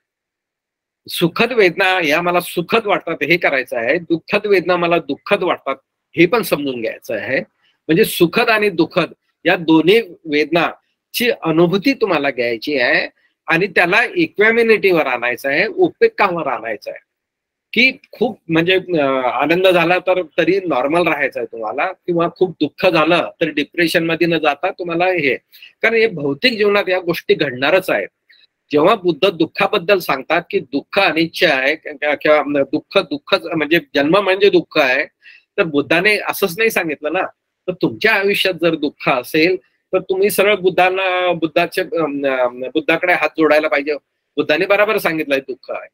Speaker 9: सुखद वेदना या मला सुखद वाटतात हे करायचं आहे, दुःखद वेदना मला दुःखद वाटतात हे पण समजून घ्यायचं आहे. म्हणजे सुखद आणि दुःखद या दोन्ही वेदनाची अनुभूती तुम्हाला घ्यायची आहे आणि त्याला इक्वॅमिनिटीवर आणायचं आहे, उपेक्षावर आणायचं आहे. की खूप म्हणजे आनंद झाला तर तरी नॉर्मल राहायचं आहे तुम्हाला, किंवा खूप दुःख झालं तर डिप्रेशन मध्ये न जाता तुम्हाला हे, कारण हे भौतिक जीवनात या गोष्टी घडणारच आहेत. जेव्हा बुद्ध दुःखाबद्दल सांगतात की दुःख अनिच्छा आहे किंवा दुःख म्हणजे जन्म म्हणजे दुःख आहे, तर बुद्धाने असंच नाही सांगितलं ना. तर तुमच्या आयुष्यात जर दुःख असेल तर तुम्ही सरळ बुद्धाकडे हात जोडायला पाहिजे. बुद्धाने बरोबर सांगितलंय दुःख आहे.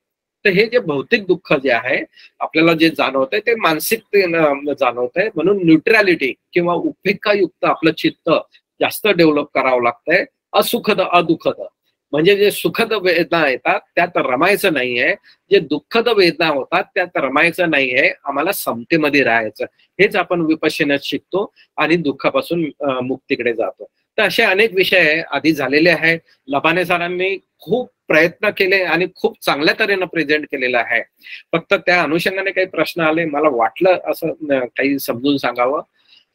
Speaker 9: तर हे जे भौतिक दुःख जे आहे आपल्याला जे जाणवतंय ते मानसिकतेनं जाणवतंय, म्हणून न्यूट्रॅलिटी किंवा उपेक्षायुक्त आपलं चित्त जास्त डेव्हलप करावं लागतंय. असुखद अदुःखद म्हणजे जे सुखद वेदना येतात त्यात रमायचं नाहीये, जे दुःखद वेदना होतात त्यात रमायचं नाहीये, आम्हाला समतेमध्ये राहायचं. हेच आपण विपश्यनात शिकतो आणि दुःखापासून मुक्तीकडे जातो. तर असे अनेक विषय आधी झालेले आहे. लबाने सरांनी खूप प्रयत्न केले आणि खूप चांगल्या तऱ्हेनं प्रेझेंट केलेलं आहे. फक्त त्या अनुषंगाने काही प्रश्न आले, मला वाटलं असं काही समजून सांगावं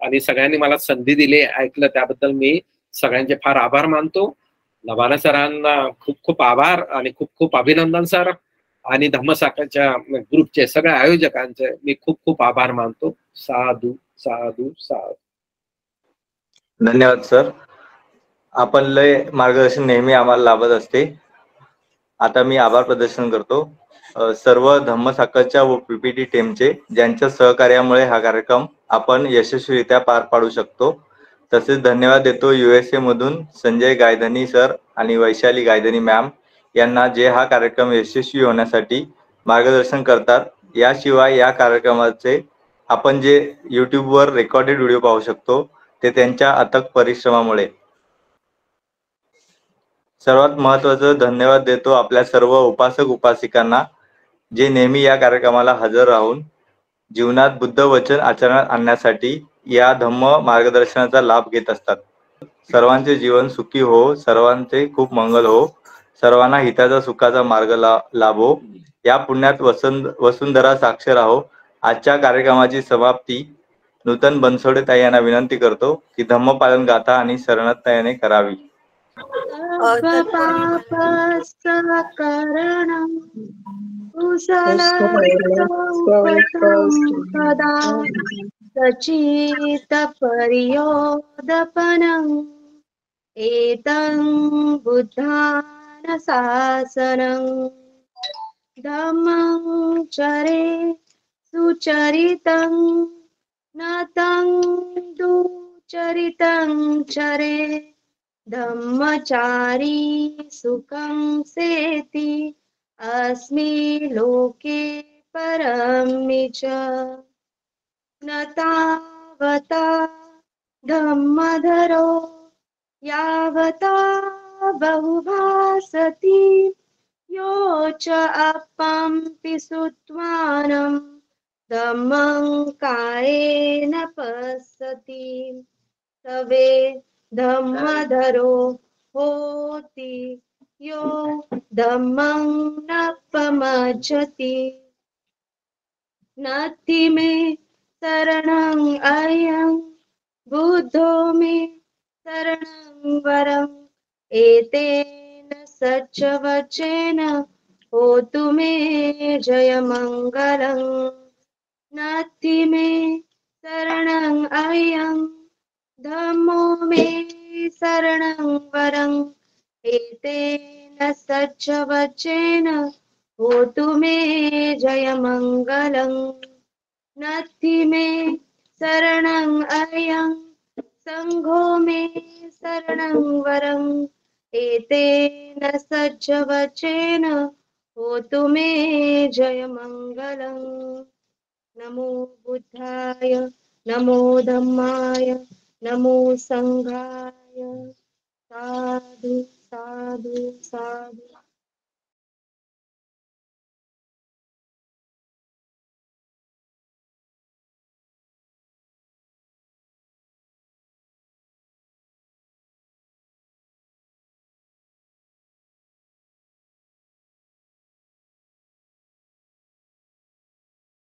Speaker 9: आणि सगळ्यांनी मला संधी दिली, ऐकलं, त्याबद्दल मी सगळ्यांचे फार आभार मानतो. लबाने सरांना खूप खूप आभार आणि खूप खूप अभिनंदन सर, आणि धम्मसाखरच्या ग्रुपचे सगळ्या आयोजकांचे मी खूप खूप आभार मानतो. साधू साधू साधू.
Speaker 1: धन्यवाद सर, आपण लय मार्गदर्शन नेहमी आम्हाला लाभत असते. आता मी आभार प्रदर्शन करतो सर्व धम्मसाखरच्या व पीपीटी टीमचे, ज्यांच्या सहकार्यामुळे हा कार्यक्रम आपण यशस्वीरित्या पार पाडू शकतो. तसेच धन्यवाद देतो USA मधून संजय गायधनी सर आणि वैशाली गायधनी मॅम यांना, जे हा कार्यक्रम यशस्वी होण्यासाठी मार्गदर्शन करतात. याशिवाय या कार्यक्रमाचे आपण जे YouTube वर रेकॉर्डेड व्हिडिओ पाहू शकतो ते त्यांच्या अथक परिश्रमामुळे. सर्वात महत्त्वाचं धन्यवाद देतो आपल्या सर्व उपासक उपासिकांना, जे नेहमी या कार्यक्रमाला हजर राहून जीवनात बुद्ध वचन आचरणात आणण्यासाठी या धम्म मार्गदर्शनाचा लाभ घेत असतात. सर्वांचे जीवन सुखी हो, सर्वांचे खूप मंगल हो, सर्वांना हिताचा सुखाचा मार्ग लाभो, या पुण्यात वसुंधरा साक्ष राहो. आजच्या कार्यक्रमाची समाप्ती नूतन बनसोडे ताई यांना विनंती करतो की धम्मपालन गाथा आणि शरणत्तायाने करावी.
Speaker 2: सर्वपापसकरणं कुशलसौपटं कदा सचितपर्योदपनम् एतं बुद्धानशासनं धम्मं चरे सुचरितं न तं दुचरितं चरे धम्मचारी सुखं सेति अस्मि लोके परमि च न तावता धम्मधरो यावता बहुभासति यो च अपम्पि सुत्वानं धम्मं कायेन पश्यति तवे धम्मधरो होति यो धम्मं न पमज्जति नत्थि मे शरणं अयं बुद्धो मे शरणं वरम् एतेन सच्चवचेन होतु मे जयमङ्गलम् नत्थि मे शरणं अयं धम्मो मे शरणं वरम् एतेन सच्चवचेन होतु मे जयमङ्गलम् नत्थि मे शरणं अयं संघो मे शरणं वरम् एतेन सच्चवचेन होतु मे जयमङ्गलम् नमो बुद्धाय नमो धम्माय नमो संघाय साधु साधु साधु